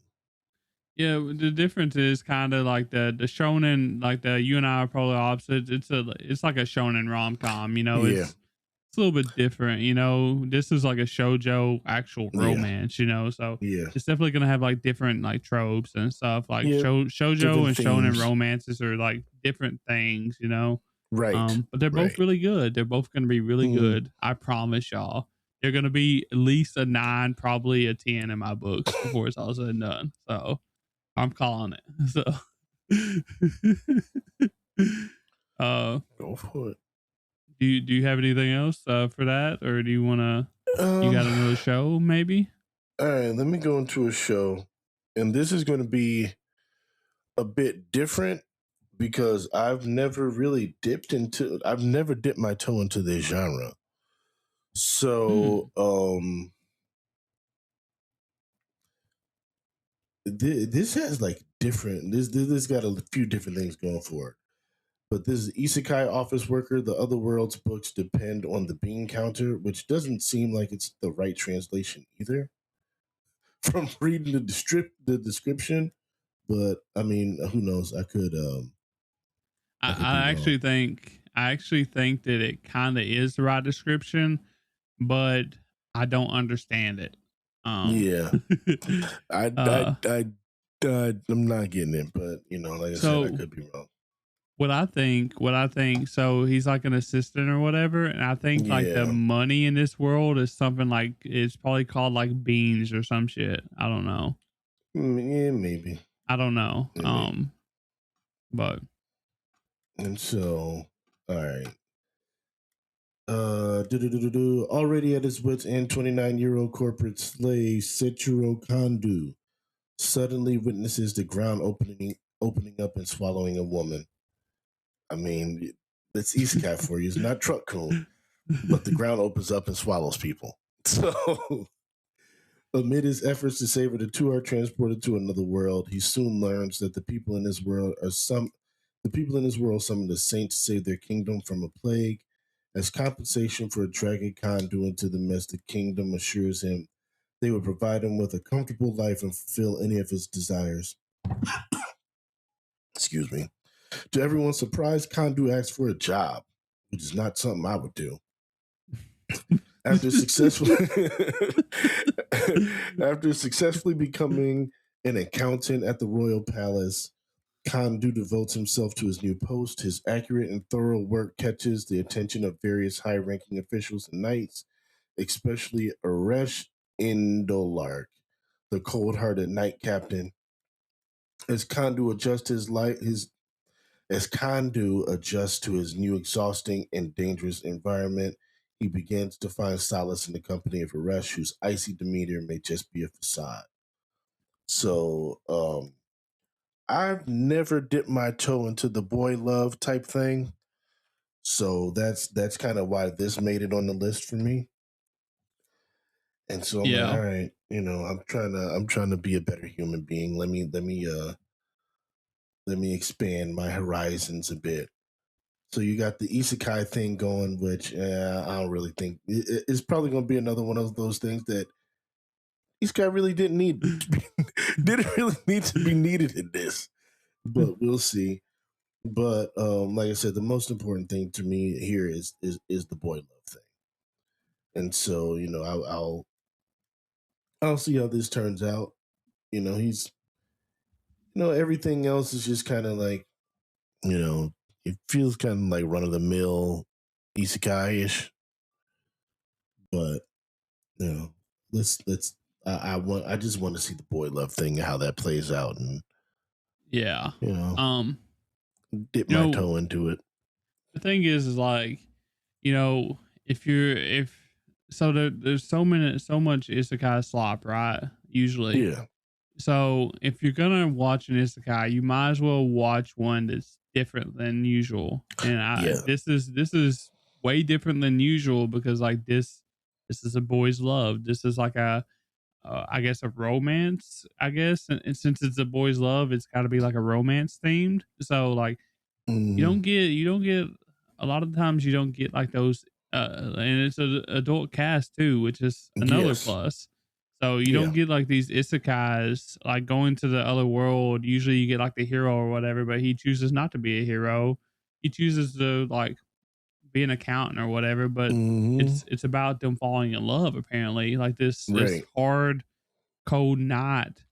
Yeah, the difference is kind of like the shonen, like the you and I are probably opposites. It's like a shonen rom com. You know, Yeah, it's a little bit different. You know, this is like a shoujo actual yeah, romance. You know, so yeah, it's definitely gonna have like different like tropes and stuff. Like yeah. shoujo Different and shonen themes. romances are like different things. You know, Right, but they're both right. really good. They're both gonna be really Mhm. good. I promise y'all. They're gonna be at least a 9, probably a 10 in my books before it's all said and done. So. I'm calling it. So, Go for it. do you have anything else for that, or do you want to? You got Um, another show, maybe? all right, let me go into a show, and this is going to be a bit different because I've never dipped my toe into this genre. So, Hmm. this has like different. This got a few different things going for it. But this is Isekai office worker. The other world's books depend on the bean counter, which doesn't seem like it's the right translation either. From reading the description, but I mean, who knows? I could be wrong. I actually think that it kind of is the right description, but I don't understand it. Um, Yeah, I, I, uh, I, I'm not getting it, but like I said, I so could be wrong. what I think, so he's like an assistant or whatever, and I think like the Yeah, money in this world is something like it's probably called like beans or some shit. I don't know. yeah, maybe, I don't know. maybe. But And so, all right. Already at his wits end, 29-year-old corporate slave Seichiro Kandu suddenly witnesses the ground opening up and swallowing a woman. I mean, that's Isekai for you. It's not Truck Coon, but the ground opens up and swallows people. So, amid his efforts to save her, the two are transported to another world. He soon learns that the people in this world summon the saints to save their kingdom from a plague. As compensation for dragging Kandu into the mess, the kingdom assures him they will provide him with a comfortable life and fulfill any of his desires. Excuse me. To everyone's surprise, Kandu asks for a job, which is not something I would do. After successfully after successfully becoming an accountant at the royal palace, Kandu devotes himself to his new post. His accurate and thorough work catches the attention of various high-ranking officials and knights, especially Eris Indolark, the cold-hearted knight captain. As Kandu adjusts to his new exhausting and dangerous environment, he begins to find solace in the company of Eris, whose icy demeanor may just be a facade. So, I've never dipped my toe into the boy love type thing. So that's kind of why this made it on the list for me. And so I'm like, yeah, all right, I'm trying to be a better human being. Let me expand my horizons a bit. So you got the isekai thing going, which I don't really think it's probably going to be another one of those things that isekai really didn't need to be, didn't really need to be needed in this, but we'll see. But like I said, the most important thing to me here is the boy love thing, and so I'll see how this turns out. He's everything else is just kind of like You know, it feels kind of like run of the mill isekai ish, but you know, let's. I just want to see the boy love thing, how that plays out, and Yeah. you know, Um, dip you my know, toe into it. the thing is like, you know, if so there's so much isekai slop, right? Usually. Yeah, So if you're gonna watch an isekai, you might as well watch one that's different than usual. And yeah, this is way different than usual because like this is a boy's love. This is like a I guess a romance. I guess, and since it's a boy's love, it's got to be like a romance themed. So like mm, you don't get a lot of the times you don't get like those and it's an adult cast too, which is another yes, plus. So you yeah, don't get like these isekais like going to the other world. Usually you get like the hero or whatever, but he chooses not to be a hero. He chooses to like be an accountant or whatever, but mm-hmm. it's about them falling in love apparently. Like this Right, hard cold night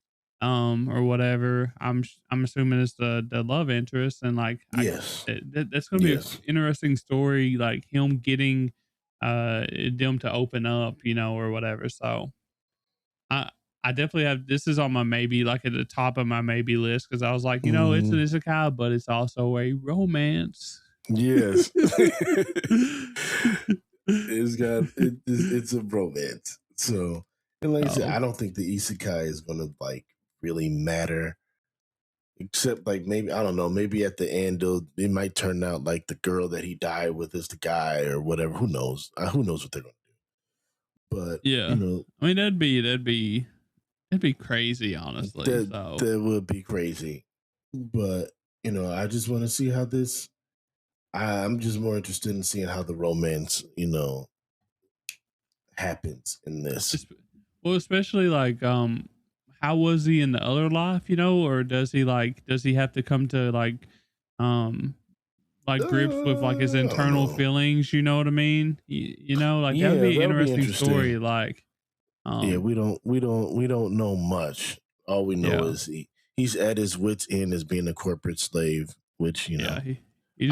or whatever. I'm assuming it's the love interest, and like yes, that's gonna be an yes, interesting story, like him getting them to open up, you know, or whatever. So I I definitely have this is on my maybe, like at the top of my maybe list, because I was like, you know, it's an mm, isekai, but it's also a romance. yes. It's a romance. So, and like I said, Oh I don't think the isekai is gonna like really matter, except like maybe I don't know, maybe at the end it might turn out like the girl that he died with is the guy or whatever. Who knows? Who knows what they're gonna do? But you yeah, know I mean that'd be crazy, honestly. So that would be crazy. But you know, I just want to see how this. I'm just more interested in seeing how the romance, happens in this. Esp- well, especially like how was he in the other life, you know, or does he have to come to um grips with like his I don't internal know. feelings, you know what I mean? You know, like that would Yeah, be an that'll be interesting story, interesting. like Yeah, um we don't know much. All we know yeah. is he's at his wits' end as being a corporate slave, which Yeah, he's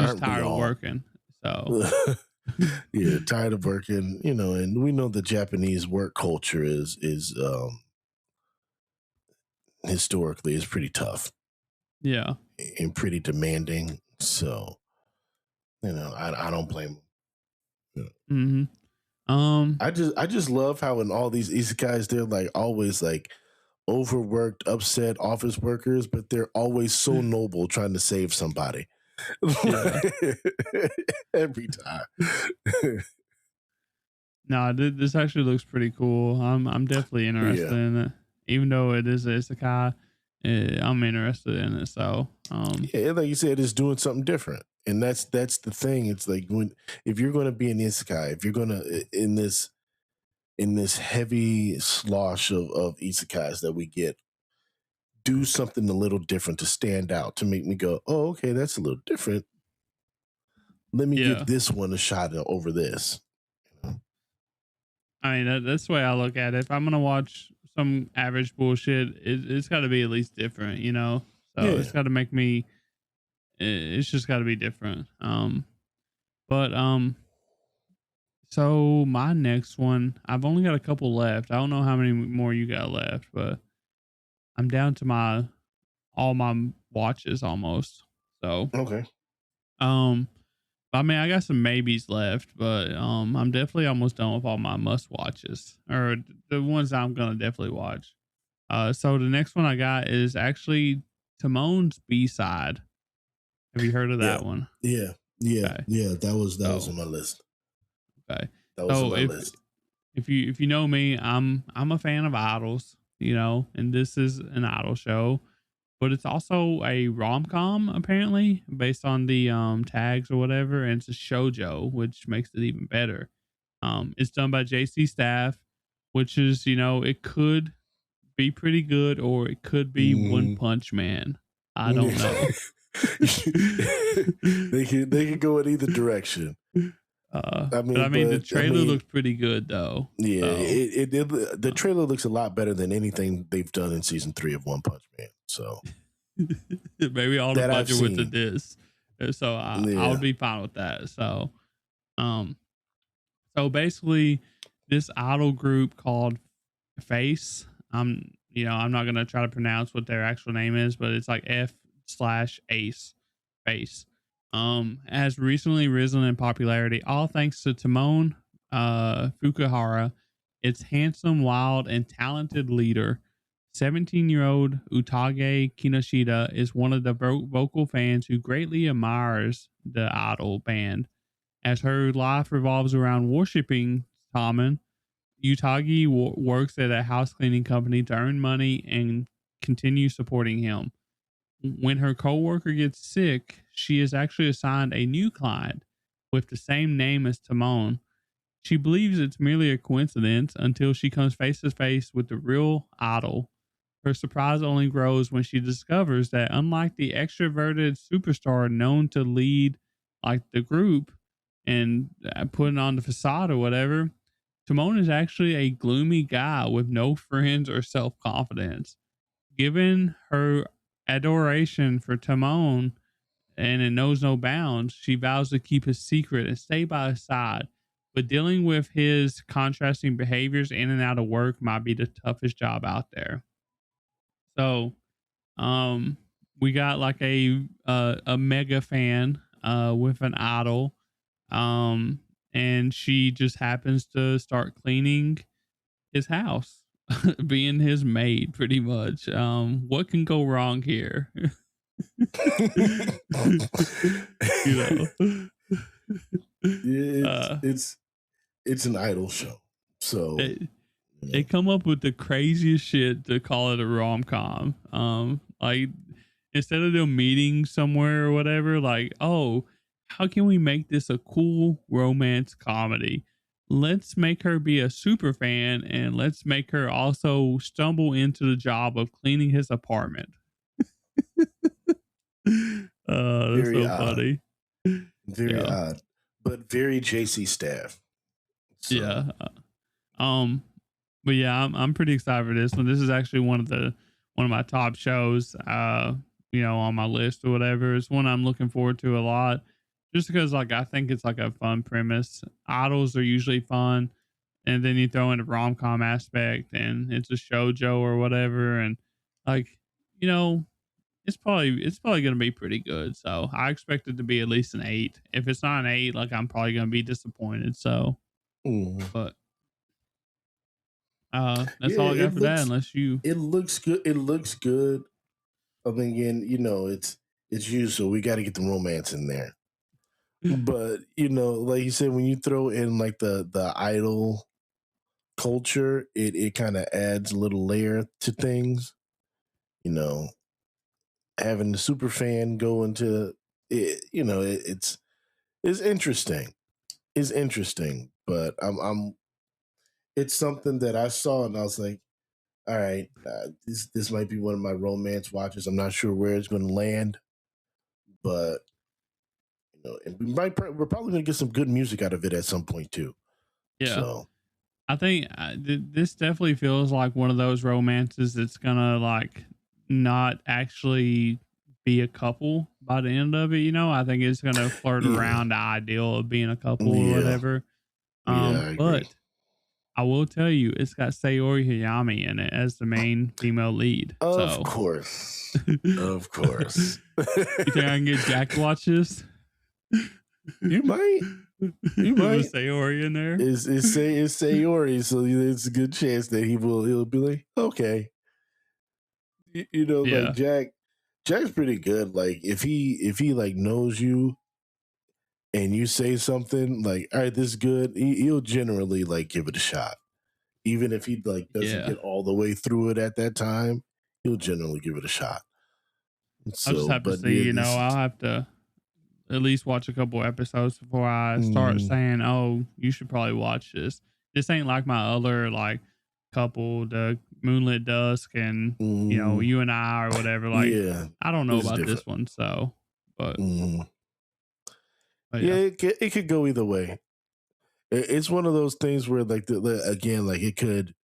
just aren't we tired of all? working. So Yeah, tired of working, and we know the Japanese work culture is historically is pretty tough yeah. and pretty demanding. So, I don't blame him. Mhm. Um I just love how in all these isekais they're like always like overworked, upset office workers, but they're always so noble trying to save somebody. yeah. Every time. No, this actually looks pretty cool. I'm definitely interested Yeah. in it. Even though it is a isekai, I'm interested in it. So, Yeah, like you said, it's doing something different. And that's the thing. It's like if you're gonna be an isekai, if you're gonna in this heavy slosh of isekais that we get, do something a little different to stand out, to make me go, oh, okay, that's a little different. Let me yeah. give this one a shot over this. I mean, that's the way I look at it. If I'm gonna watch some average bullshit, it's got to be at least different, you know. So Yeah. it's got to make me. It's just got to be different. But so my next one, I've only got a couple left. I don't know how many more you got left, but I'm down to my all my watches almost. So, Okay. um, I mean, I got some maybes left, but I'm definitely almost done with all my must watches or the ones I'm gonna definitely watch. So the next one I got is actually Timon's B side. Have you heard of Yeah. that one? Yeah. Yeah. Okay, Yeah. That was so on my list. okay, That was on so my list. if you know me, I'm a fan of idols, you know, and this is an idol show, but it's also a rom com apparently based on the tags or whatever, and it's a shoujo, which makes it even better. It's done by JC Staff, which is, you know, it could be pretty good or it could be One Mm. Punch Man. I don't know. They could go in either direction. But I mean, the I trailer mean, looks pretty good though. yeah, So the trailer looks a lot better than anything they've done in season 3 of One Punch Man. So maybe all the that I've budget went to seen. this. So I Yeah. would be fine with that. Um, so basically, this idol group called Face. I'm not gonna try to pronounce what their actual name is, but it's like F/Ace Face. Has recently risen in popularity, all thanks to Tamon Fukuhara, its handsome, wild, and talented leader. 17-year-old Utage Kinoshita is one of the vocal fans who greatly admires the idol band. As her life revolves around worshiping Tamon, Utagi works at a house cleaning company to earn money and continue supporting him. When her coworker gets sick, she is actually assigned a new client with the same name as Tamon. She believes it's merely a coincidence until she comes face to face with the real idol. Her surprise only grows when she discovers that unlike the extroverted superstar known to lead like the group and putting on the facade or whatever, Timon is actually a gloomy guy with no friends or self confidence. Given her adoration for Timon and it knows no bounds, she vows to keep his secret and stay by his side. But dealing with his contrasting behaviors in and out of work might be the toughest job out there. So, um, we got like a mega fan with an idol, um, and she just happens to start cleaning his house, being his maid, pretty much. What can go wrong here? You know, Yeah, it's an idol show, so they come up with the craziest shit to call it a rom-com. Like instead of them meeting somewhere or whatever, like, oh, how can we make this a cool romance comedy? Let's make her be a super fan and let's make her also stumble into the job of cleaning his apartment. That's very so odd. funny. Very odd, but very JC staff. So. Yeah. But yeah, I'm pretty excited for this one. This is actually one of my top shows, on my list or whatever. It's one I'm looking forward to a lot, just because like I think it's like a fun premise. Idols are usually fun, and then you throw in a rom com aspect, and it's a shoujo or whatever, and like you know, it's probably gonna be pretty good. So I expect it to be at least an 8. If it's not an 8, like I'm probably gonna be disappointed. So, but. That's all I got for that. Unless you, it looks good. It looks good. I mean, again, it's you, so we got to get the romance in there. But like you said, when you throw in like the idol culture, it kind of adds a little layer to things. Having the super fan go into it, it's interesting. It's interesting, but it's something that I saw and I was like, all right, this might be one of my romance watches. I'm not sure where it's going to land, but and we're probably going to get some good music out of it at some point too. yeah. So I think this definitely feels like one of those romances that's gonna like not actually be a couple by the end of it. I think it's gonna flirt around the ideal of being a couple or whatever. I but agree. I will tell you, it's got Sayori Hayami in it as the main female lead. Of course. Of course. You think I can get Jack to watch this? You might. You might. Sayori in there? It's Sayori, so it's a good chance that he'll be like, okay. Like Jack's pretty good. Like if he like knows you and you say something like, all right, this is good, he'll generally like give it a shot. Even if he like doesn't get all the way through it at that time, he'll generally give it a shot. So, I'll just have to see, I'll have to at least watch a couple episodes before I start saying, oh, you should probably watch this. This ain't like my other like couple, the Moonlit, Dusk, and you and I or whatever. Like, I don't know about this one, so but it could go either way. It's one of those things where like again, like it could,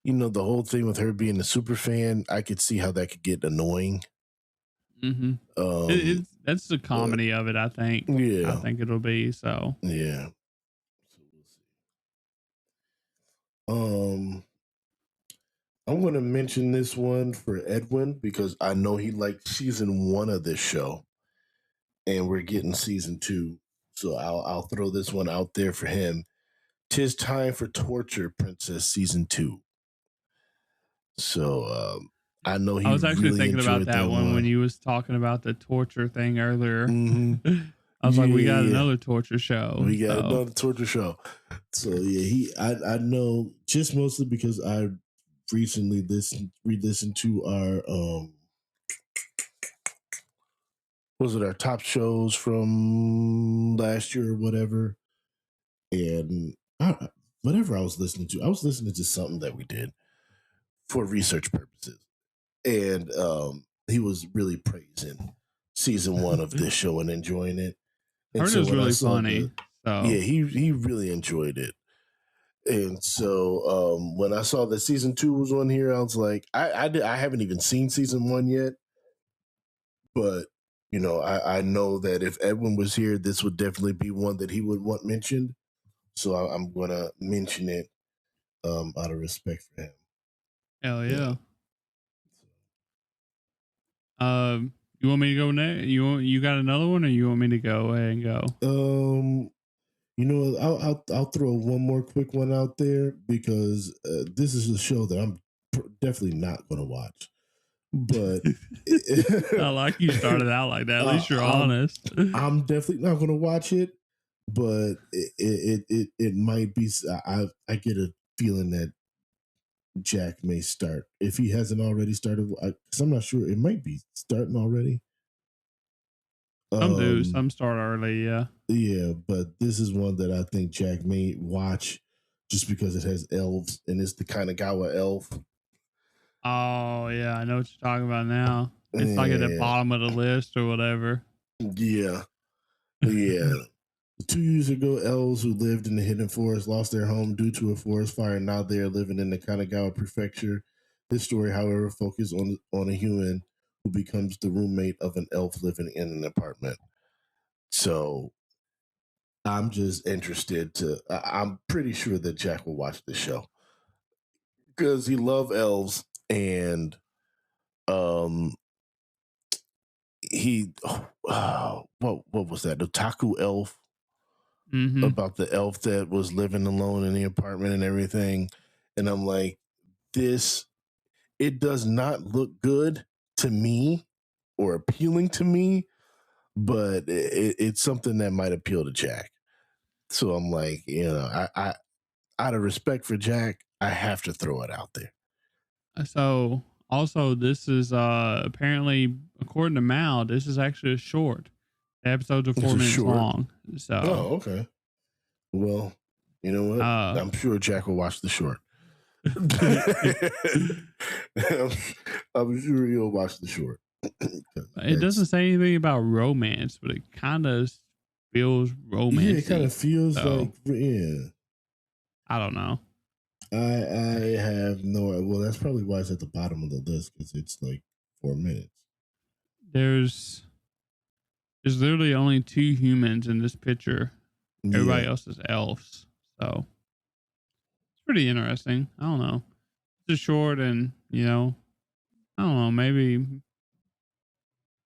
the whole thing with her being a super fan, I could see how that could get annoying. Mm-hmm. Um, That's the comedy of it. I think. I yeah, think it'll be so. yeah. So we'll see. I'm going to mention this one for Edwin because I know he liked season 1 of this show, and we're getting season 2. So I'll throw this one out there for him. 'Tis time for Torture Princess season 2. So I know I he was actually really thinking about enjoyed that that one when one. you was talking about the torture thing earlier. Mm-hmm. I was like, we got Yeah. another torture show. We got another torture show. So yeah, I know just mostly because I recently re-listened to our was it our top shows from last year or whatever, and whatever I was listening to something that we did for research purposes, and he was really praising season 1 of this show and enjoying it. And Heard it so was when I really saw funny. yeah, he really enjoyed it. And so when I saw that season 2 was on here, I was like, I haven't even seen season 1 yet, but you know, I know that if Edwin was here, this would definitely be one that he would want mentioned. So I'm gonna mention it out of respect for him. Hell yeah. You want me to go next? You got another one, or you want me to go ahead and go? You know what? I'll throw one more quick one out there because this is a show that I'm definitely not going to watch. But I like you started out like that. At least you're honest. I'm definitely not going to watch it, but it might be. I get a feeling that Jack may start if he hasn't already started. Because I'm not sure. It might be starting already. Some do. Some start early. Yeah. Yeah, but this is one that I think Jack may watch just because it has elves and it's the Kanagawa elf. Oh yeah, I know what you're talking about now. It's like at the bottom of the list or whatever. Yeah. Yeah. 2 years ago, elves who lived in the hidden forest lost their home due to a forest fire, and now they are living in the Kanagawa prefecture. This story, however, focuses on a human who becomes the roommate of an elf living in an apartment. So I'm just interested to. I'm pretty sure that Jack will watch this show because he loves elves, and um, he what was that? The Taku elf. Mm-hmm. About the elf that was living alone in the apartment and everything. And I'm like, it does not look good to me or appealing to me, but it's something that might appeal to Jack. So I'm like, you know, I out of respect for Jack, I have to throw it out there. So also this is apparently, according to Mal, this is actually a short. The episodes are 4 minutes long. So okay. Well, you know what? I'm sure Jack will watch the short. I'm sure he'll watch the short. It doesn't say anything about romance, but it kind of feels romantic. Yeah, it kind of feels like, yeah. I don't know. I have no. Well, that's probably why it's at the bottom of the list because it's like 4 minutes. There's literally only 2 humans in this picture. Everybody else is elves. So it's pretty interesting. I don't know. It's a short, and you know, I don't know. Maybe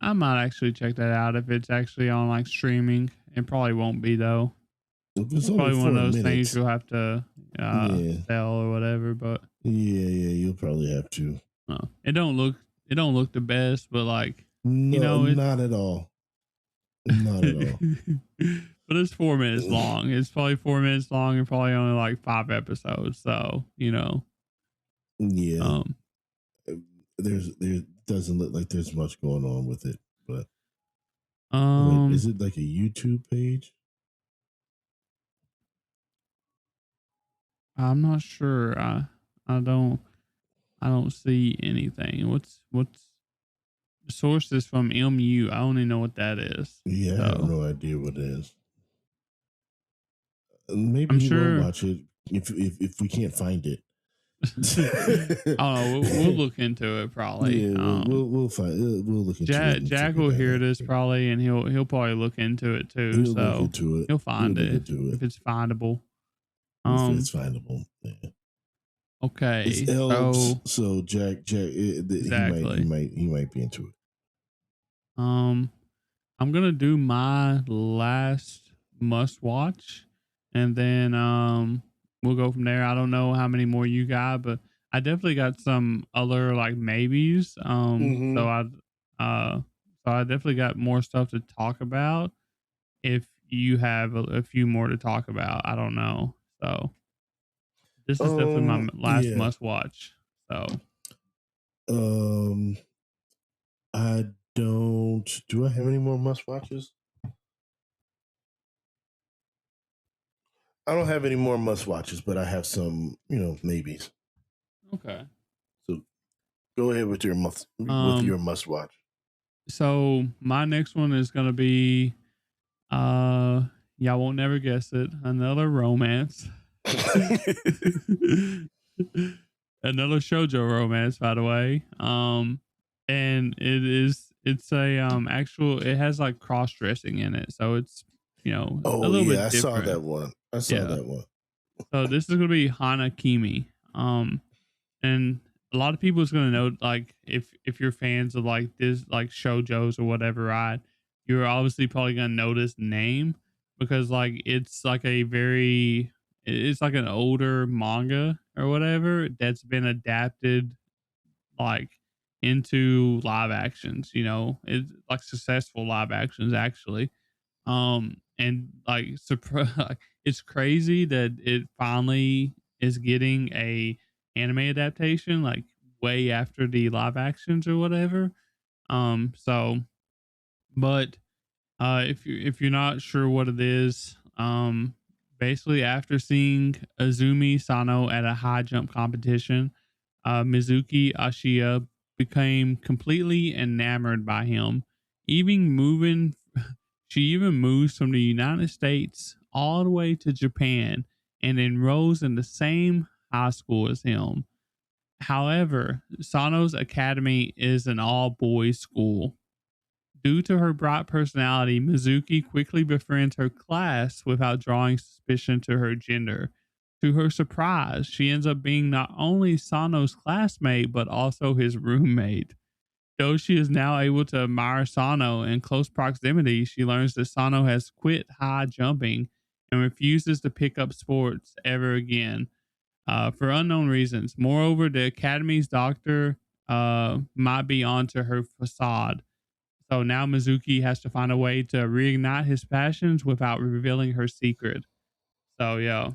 I might actually check that out if it's actually on like streaming. It probably won't be though. It's probably one of those things you'll have to sell or whatever. But yeah, you'll probably have to. It don't look the best, but like no, you know, not at all. Not at all. But it's 4 minutes long. It's probably 4 minutes long and probably only like 5 episodes. So you know, yeah. There doesn't look like there's much going on with it, but wait, is it like a YouTube page? I'm not sure. I don't see anything. What's the source is from MU. I don't even know what that is. Yeah, so. I have no idea what it is. Maybe I'm we sure will watch it if we can't find it. I don't know. We'll look into it probably. Yeah, we'll find. We'll look into it. Jack will hear this probably, and he'll probably look into it too. He'll so look into it. He'll find it if it's findable. If it's findable. Yeah. Okay. It's elves, so Jack, exactly. he might be into it. I'm gonna do my last must watch, and then we'll go from there. I don't know how many more you got, but I definitely got some other like maybes. So I definitely got more stuff to talk about. If you have a few more to talk about, I don't know. So this is definitely my last must watch. So I don't. Do I have any more must watches? I don't have any more must watches, but I have some, maybes. Okay. So go ahead with your must watch. So my next one is gonna be y'all won't never guess it. Another romance. Another shoujo romance, by the way. And it's a it has like cross dressing in it, so it's a little bit different. I saw that one. So this is gonna be Hana-Kimi. And a lot of people is gonna know, like, if you're fans of like this, like shoujos or whatever, right? You're obviously probably gonna know this name because like it's like it's like an older manga or whatever that's been adapted like into live actions. It's like successful live actions actually. And like it's crazy that it finally is getting a anime adaptation like way after the live actions or whatever. So but if you're not sure what it is, basically after seeing Azumi Sano at a high jump competition, Mizuki Ashiya became completely enamored by him, even moving. She even moves from the United States all the way to Japan and enrolls in the same high school as him. However, Sano's academy is an all boys school. Due to her bright personality, Mizuki quickly befriends her class without drawing suspicion to her gender. To her surprise, she ends up being not only Sano's classmate, but also his roommate. Though she is now able to admire Sano in close proximity, she learns that Sano has quit high jumping and refuses to pick up sports ever again for unknown reasons. Moreover, the Academy's doctor might be onto her facade. So now Mizuki has to find a way to reignite his passions without revealing her secret. So yeah.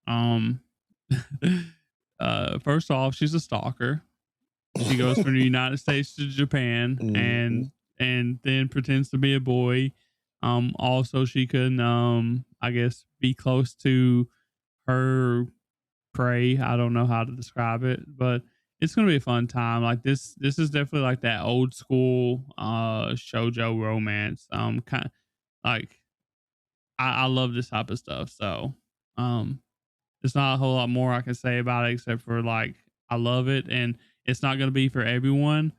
Um First off, she's a stalker. She goes from the United States to Japan and then pretends to be a boy. Also she can I guess be close to her prey. I don't know how to describe it, but it's gonna be a fun time. Like this is definitely like that old school shoujo romance. Kind of like I love this type of stuff. So there's not a whole lot more I can say about it except for like I love it, and it's not gonna be for everyone,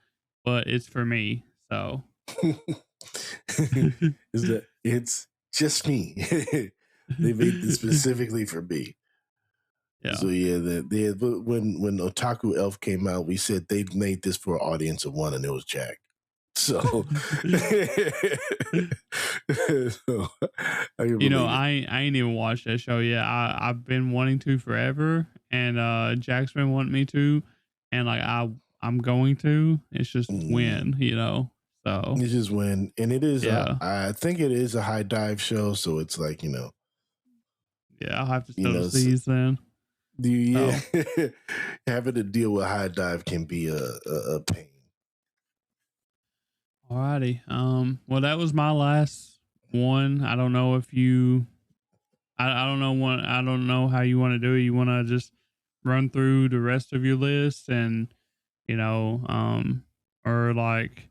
but it's for me. So is that it's just me. They made this specifically for me. Yeah. So yeah, when Otaku Elf came out, we said they made this for an audience of one, and it was Jack. So, I ain't even watched that show yet. I've been wanting to forever, and Jack's been wanting me to, and like I'm going to. It's just when, So it's just when, and it is. Yeah. I think it is a high dive show, so it's like Yeah, I'll have to settle these then. Having to deal with high dive can be a pain. Alrighty. Well, that was my last one. I don't know if you, I don't know how you want to do it. You want to just run through the rest of your list and, or like,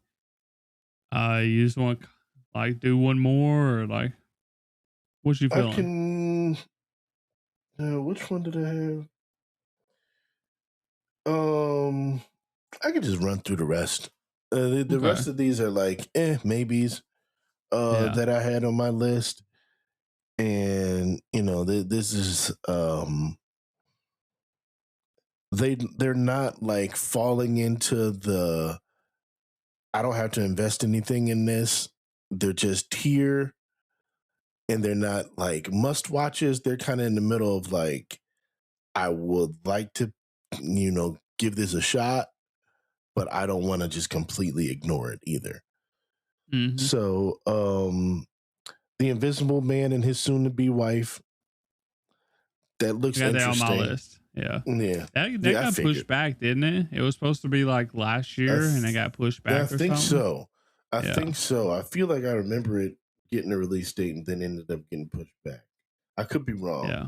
you just want to like do one more or like, what you feeling? Which one did I have? I could just run through the rest. The Okay. rest of these are like maybes Yeah. that I had on my list, and this is they're not like falling into the I don't have to invest anything in this. They're just here, and they're not like must watches. They're kind of in the middle of like I would like to give this a shot, but I don't want to just completely ignore it either. Mm-hmm. So, The Invisible Man and his soon-to-be wife. That looks I got that on interesting. my list. Yeah. Yeah. That Yeah, got pushed back, didn't it? It was supposed to be like last year and it got pushed back or think something. so. I think so. I feel like I remember it getting a release date and then ended up getting pushed back. I could be wrong. Yeah.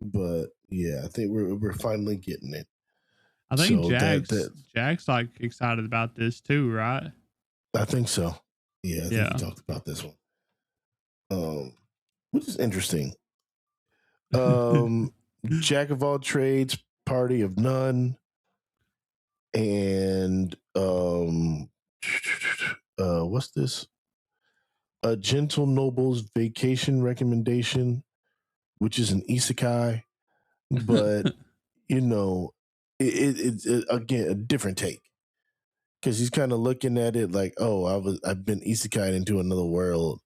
But yeah, I think we're finally getting it. I think So Jack's like excited about this too, right? I think so. Yeah, I think he talked about this one. Which is interesting. Jack of all trades, party of none, and what's this? A gentle noble's vacation recommendation, which is an isekai, but it's again a different take because he's kind of looking at it like, oh, I've been isekai into another world,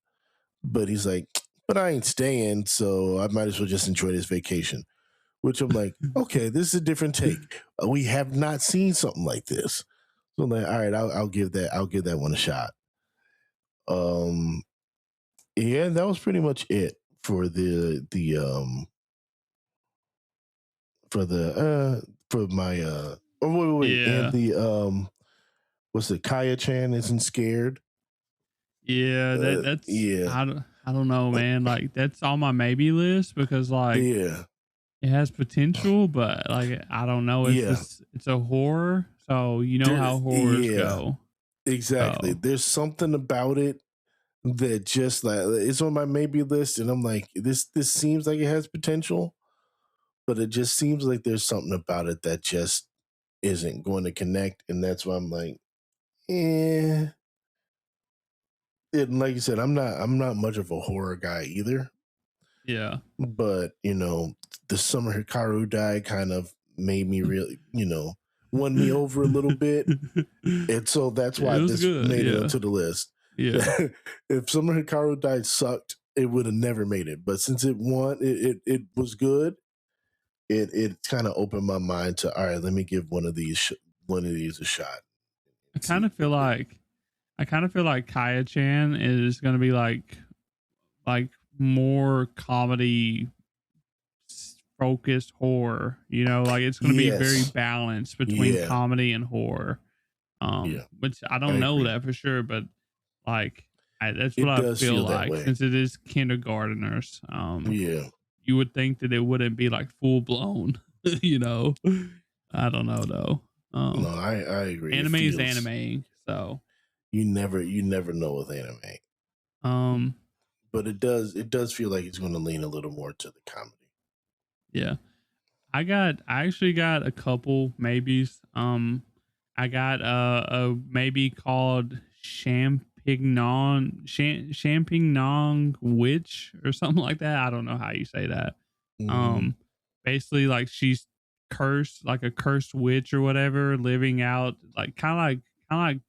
but he's like, but I ain't staying, so I might as well just enjoy this vacation. Which I'm like, okay, this is a different take. We have not seen something like this, so I'm like, all right, I'll give that one a shot. Yeah, that was pretty much it for for my wait, Yeah. and the what's it? Kaya-chan isn't scared. Yeah, that's yeah. I don't know, man. Like that's on my maybe list because like Yeah. it has potential, but like I don't know. It's a horror, so you know how horrors go. Exactly. So. There's something about it that just like it's on my maybe list, and I'm like, this seems like it has potential, but it just seems like there's something about it that just isn't going to connect, and that's why I'm like, And like you said, I'm not much of a horror guy either. Yeah. But the Summer Hikaru die kind of made me really, won me over a little bit, and so that's why this made it onto the list. Yeah. If Summer Hikaru died sucked, it would have never made it. But since it won, it was good. It kind of opened my mind to, all right, let me give one of these a shot. I kind of feel like Kaya-chan is going to be like more comedy focused horror, like it's going to be very balanced between comedy and horror. Which I don't know that for sure, but like that's what I feel like since it is kindergarteners. You would think that it wouldn't be like full blown, I don't know though. No, I agree. Anime is anime, so you never know with anime. But it does feel like it's going to lean a little more to the comedy. Yeah. I actually got a couple maybes. I got a maybe called Champignon Witch or something like that. I don't know how you say that. Basically like she's cursed, like a cursed witch or whatever, living out like kind of like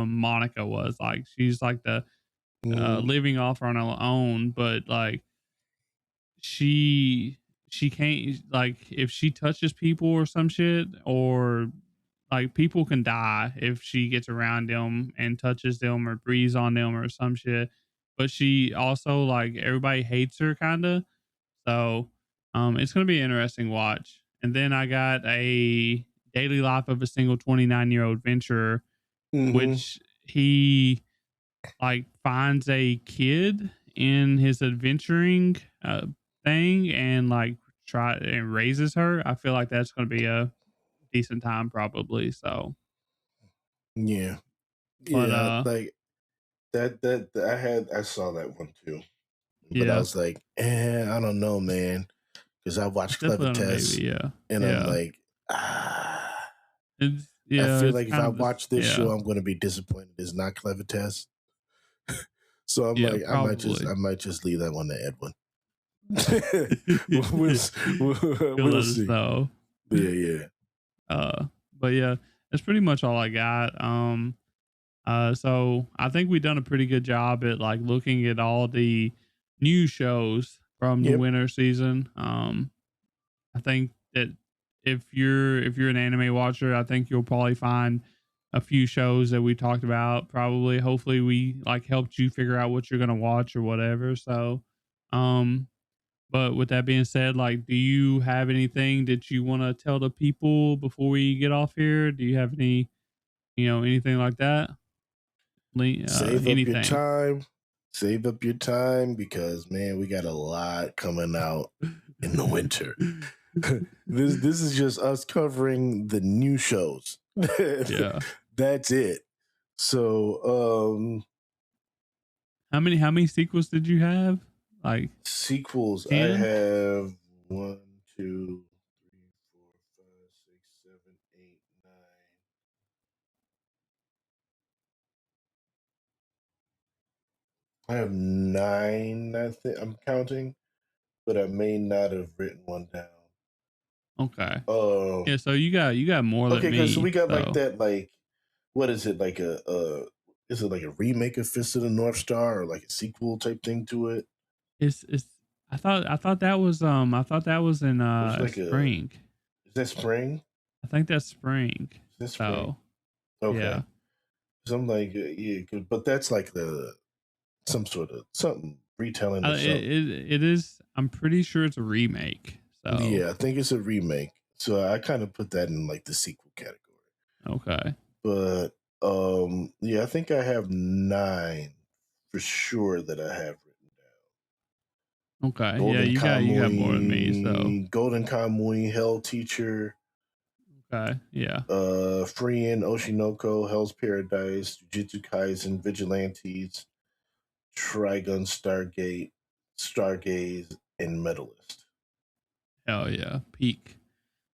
Monica was. Like she's like the living off on her own, but like she can't, like if she touches people or some shit, or like people can die if she gets around them and touches them or breathes on them or some shit. But she also like everybody hates her kind of. So it's gonna be an interesting watch. And then I got a Daily Life of a Single 29-Year-Old Adventurer, which he like finds a kid in his adventuring thing and like try and raises her. I feel like that's going to be a decent time probably. So yeah, but, like that I saw that one too, but yeah. I was like, I don't know, man, because I watched Clever Test, maybe, and I'm like, I feel it's like if kind I of a watch this yeah, show, I'm going to be disappointed. It's not Clever Test. So I'm yeah, like, probably. I might just leave that one to Edwin. we'll, You'll we'll let us see. know. Yeah. But yeah, that's pretty much all I got. So I think we've done a pretty good job at like looking at all the new shows from the Yep. winter season. I think that if you're an anime watcher, I think you'll probably find a few shows that we talked about. Probably, hopefully, we like helped you figure out what you're gonna watch or whatever. So, um, but with that being said, like, do you have anything that you want to tell the people before we get off here? Do you have any, anything like that? Save up your Anything? time. Save up your time because man, we got a lot coming out in the winter. This is just us covering the new shows. Yeah. That's it. So How many sequels did you have? Like sequels, I 10? have 1, 2, 3, 4, 5, 6, 7, 8, 9. I have 9, I think I'm counting, but I may not have written one down. Okay. Um Yeah, so you got more than okay, because so me. we got like So that, like what is it, like a is it like a remake of Fist of the North Star or like a sequel type thing to it? it's I thought that was in There's like a spring. is that spring? I think that's spring. Is that spring? So Okay. yeah. So I'm like, yeah, but that's like some sort of something retelling of something. It is, I'm pretty sure it's a remake. So Yeah, I think it's a remake. So I kind of put that in like the sequel category. okay. But yeah, I think I have 9 for sure that I have written down. Okay. Yeah, you got more than me, so Golden Kamui, Hell Teacher, okay. Yeah. Freeing, Oshinoko, Hell's Paradise, Jujutsu Kaisen, Vigilantes, Trigun, Stargaze, and Medalist. Hell yeah. Peak.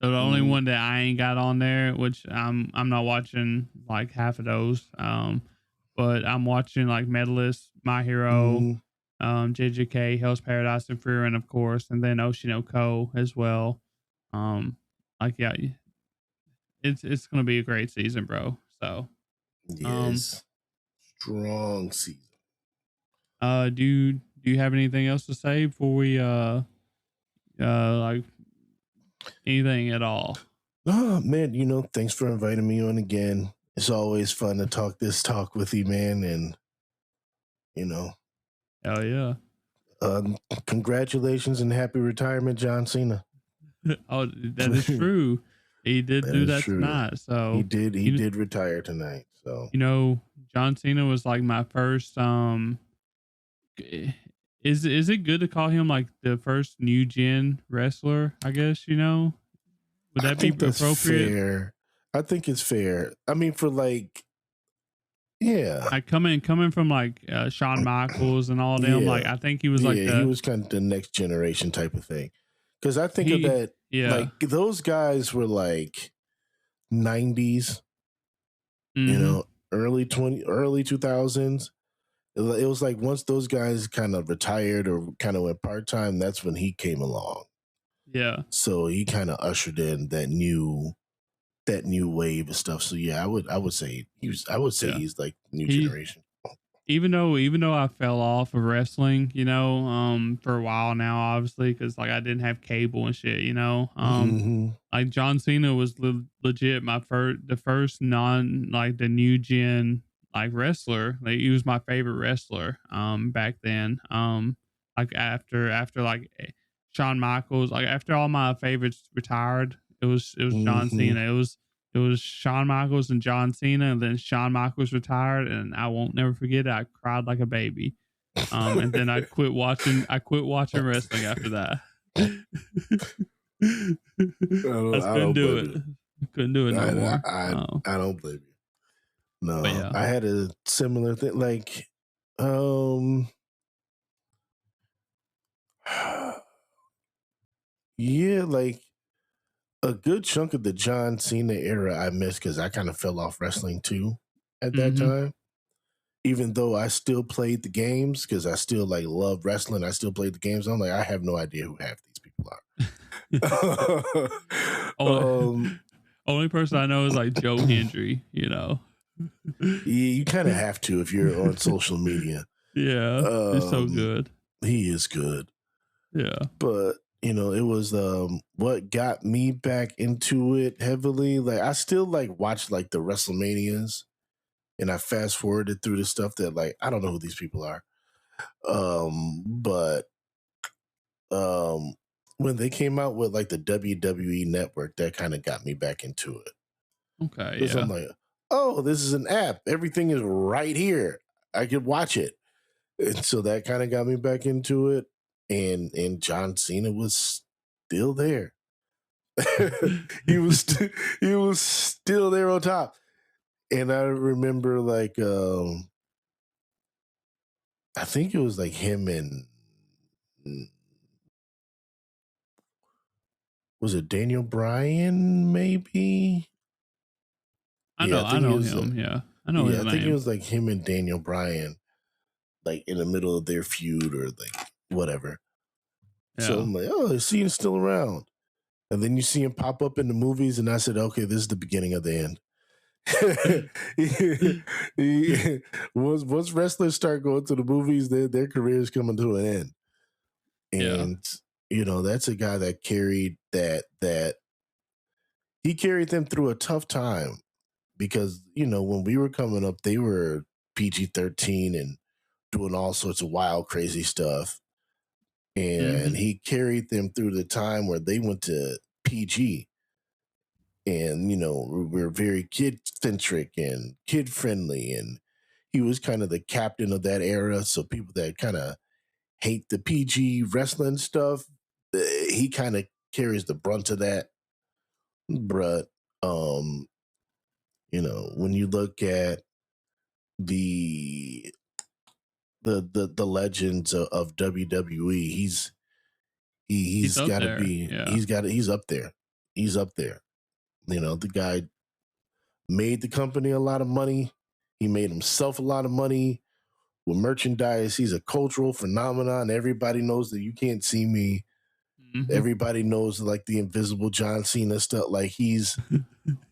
So the only Mm, one that I ain't got on there, which I'm not watching like half of those. But I'm watching like Medalist, My Hero, mm, JJK, Hell's Paradise, and Frieren, of course, and then Oshinoko as well. Like yeah, it's gonna be a great season, bro. So, um, yes. Strong season. do you have anything else to say before we like anything at all? Oh man, thanks for inviting me on again. It's always fun to talk this talk with you, man. And you know, Hell yeah. um, congratulations and happy retirement, John Cena. Oh, that is true. He did That do is that true. tonight. So He you did retire tonight. So you know, John Cena was like my first. Is it good to call him like the first new gen wrestler? I guess would I that be think that's appropriate? fair. I think it's fair. I mean, for like, yeah, Like coming from like Shawn Michaels and all them. Like yeah, I think he was like yeah. He was kind of the next generation type of thing. Because I think of he that, yeah. like those guys were like 90s, Mm-hmm. early 2000s. It was like once those guys kind of retired or kind of went part time, that's when he came along. Yeah. So he kind of ushered in that new wave of stuff. So yeah, I would say Yeah. he's like new He generation. even though I fell off of wrestling, for a while now, obviously, because like I didn't have cable and shit, Mm-hmm. like John Cena was legit the first non like the new gen like wrestler. Like he was my favorite wrestler back then. Like after like Shawn Michaels, like after all my favorites retired, it was John Mm-hmm. Cena. It was Shawn Michaels and John Cena, and then Shawn Michaels retired, and I won't never forget it. I cried like a baby. And then I quit watching. I quit watching wrestling after that. I just I couldn't don't do blame it. you. Couldn't do it no I, more. I I don't blame you. But No, yeah, I had a similar thing. Like, um, yeah, like a good chunk of the John Cena era I missed because I kind of fell off wrestling too at that Mm-hmm. time. Even though I still played the games because I still like love wrestling, I still played the games. I'm like, I have no idea who half these people are. only, only person I know is like Joe Hendry, you know. You kind of have to if you're on social media. Yeah, it's so good. He is good. Yeah. But you know, it was what got me back into it heavily. Like I still like watch like the WrestleManias, and I fast forwarded through the stuff that like I don't know who these people are. But when they came out with like the WWE Network, that kind of got me back into it. Okay. Because I'm like, oh, this is an app. Everything is right here. I could watch it. And so that kind of got me back into it. And John Cena was still there. he was still there on top. And I remember like I think it was like him and was it Daniel Bryan maybe? I know him. Yeah. I know his I name. think it was like him and Daniel Bryan, like in the middle of their feud or like whatever. Yeah. So I'm like, oh, Cena's still around. And then you see him pop up in the movies, and I said, okay, this is the beginning of the end. Once wrestlers start going to the movies, their career is coming to an end. And you know, that's a guy that carried that he carried them through a tough time because, you know, when we were coming up, they were PG-13 and doing all sorts of wild, crazy stuff. And he carried them through the time where they went to PG. And, you know, we're very kid-centric and kid-friendly. And he was kind of the captain of that era. So people that kind of hate the PG wrestling stuff, he kind of carries the brunt of that. But, you know, when you look at the legends of WWE, he's got to be he's up there. He's up there. You know, the guy made the company a lot of money. He made himself a lot of money with merchandise. He's a cultural phenomenon. Everybody knows that you can't see me. Everybody knows like the invisible John Cena stuff. Like he's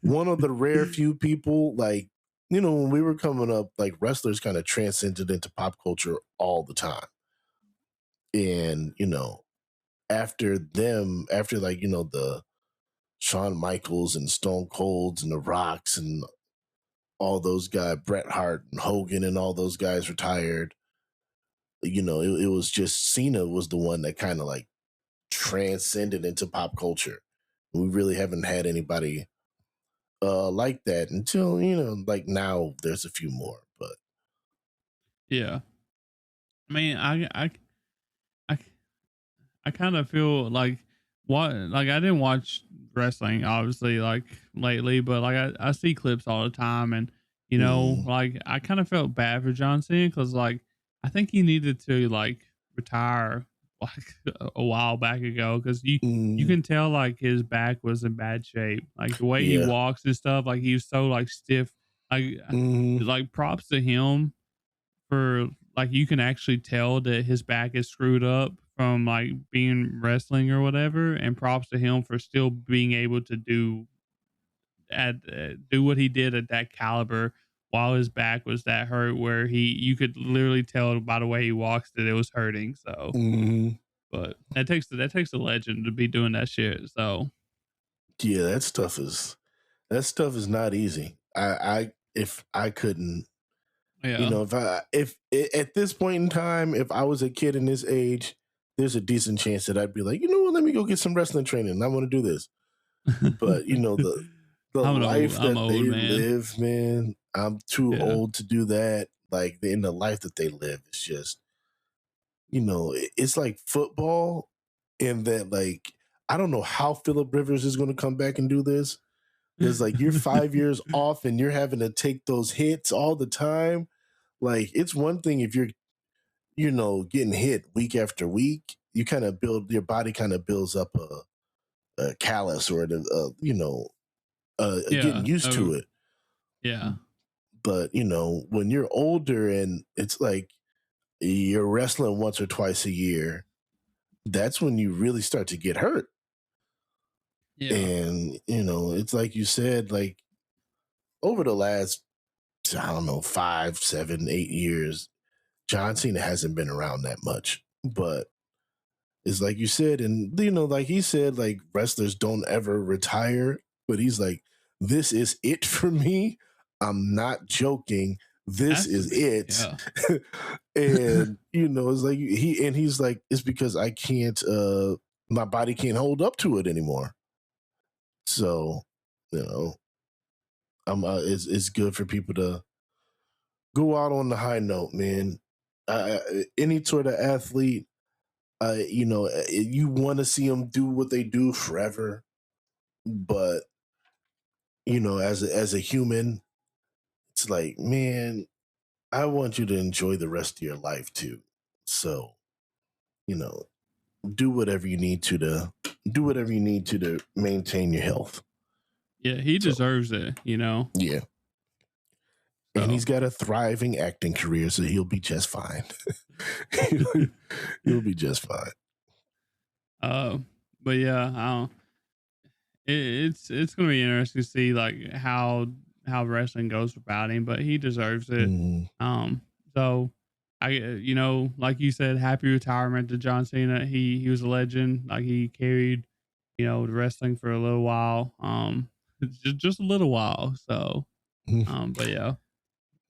one of the rare few people, like, you know, when we were coming up, like wrestlers kind of transcended into pop culture all the time. And, you know, after like, you know, the Shawn Michaels and Stone Colds and the Rocks and all those guys, Bret Hart and Hogan and all those guys retired, you know, it was just Cena was the one that kind of like transcended into pop culture. We really haven't had anybody like that until, you know, like now there's a few more, but yeah. I mean, I kind of feel like I didn't watch wrestling obviously like lately, but like I see clips all the time, and you know, like I kind of felt bad for John Cena because like I think he needed to like retire like a while back ago because you can tell like his back was in bad shape, like the way he walks and stuff, like he was so like stiff, like props to him for like you can actually tell that his back is screwed up from like being wrestling or whatever, and props to him for still being able to do what he did at that caliber while his back was that hurt where you could literally tell by the way he walks that it was hurting. So but that takes a legend to be doing that shit. So yeah, that stuff is not easy. If I couldn't, you know, if at this point in time, if I was a kid in this age, there's a decent chance that I'd be like, you know what, let me go get some wrestling training. I want to do this. But you know, the life that they live, man, I'm too old to do that. Like in the life that they live, it's just, you know, it's like football in that, like, I don't know how Phillip Rivers is going to come back and do this. It's like you're 5 years off and you're having to take those hits all the time. Like it's one thing if you're, you know, getting hit week after week, you kind of build, your body kind of builds up callous or getting used to it. Yeah. But when you're older and it's like you're wrestling once or twice a year, that's when you really start to get hurt. Yeah. And it's like you said, like over the last, I don't know, 5, 7, 8 years, John Cena hasn't been around that much. But it's like you said, and like he said, like wrestlers don't ever retire. But he's like, this is it for me. I'm not joking. This is it. Yeah. And it's like he's like, it's because I can't, my body can't hold up to it anymore. So, it's good for people to go out on the high note, man. Any sort of athlete, you want to see them do what they do forever, but as a human, it's like, man, I want you to enjoy the rest of your life too. So, do whatever you need to maintain your health. Yeah, he deserves it, Yeah. So. And he's got a thriving acting career, so he'll be just fine. He'll be just fine. But yeah, it's going to be interesting to see like how wrestling goes about him, but he deserves it. So I, like you said, happy retirement to John Cena. He was a legend. Like he carried, the wrestling for a little while. Just a little while. So, but yeah,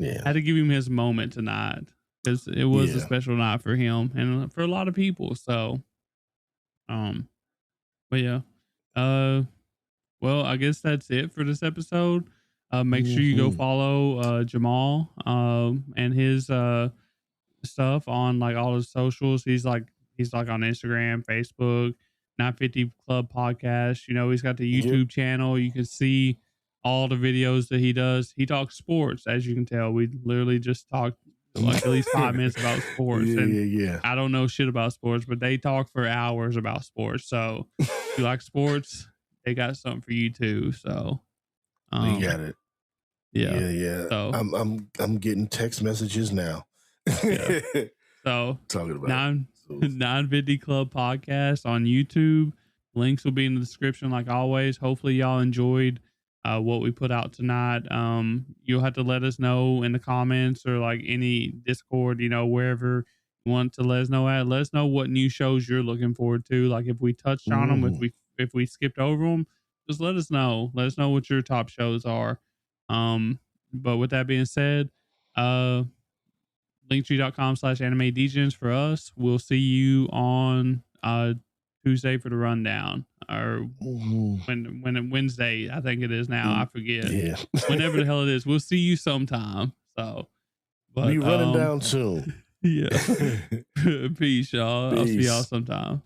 I had to give him his moment tonight because it was a special night for him and for a lot of people. So, but yeah, well, I guess that's it for this episode. Make sure you go follow Jamaal and his stuff on like all his socials. He's like on Instagram, Facebook, 950 Club Podcast. He's got the YouTube channel. You can see all the videos that he does. He talks sports, as you can tell. We literally just talked like at least 5 minutes about sports. I don't know shit about sports, but they talk for hours about sports. So if you like sports, they got something for you too. So we got it. Yeah. So I'm getting text messages now. So talking about 950 Club Podcast on YouTube. Links will be in the description like always. Hopefully y'all enjoyed what we put out tonight. You'll have to let us know in the comments or like any Discord, wherever you want to let us know at. Let us know what new shows you're looking forward to. Like if we touched on them, if we skipped over them, just let us know. Let us know what your top shows are. But with that being said, linktree.com/anime Degens for us. We'll see you on Tuesday for the rundown, or when Wednesday, I think it is now. I forget. Yeah. Whenever the hell it is, we'll see you sometime. So, but we running down soon. Yeah. Peace, y'all. I'll see y'all sometime.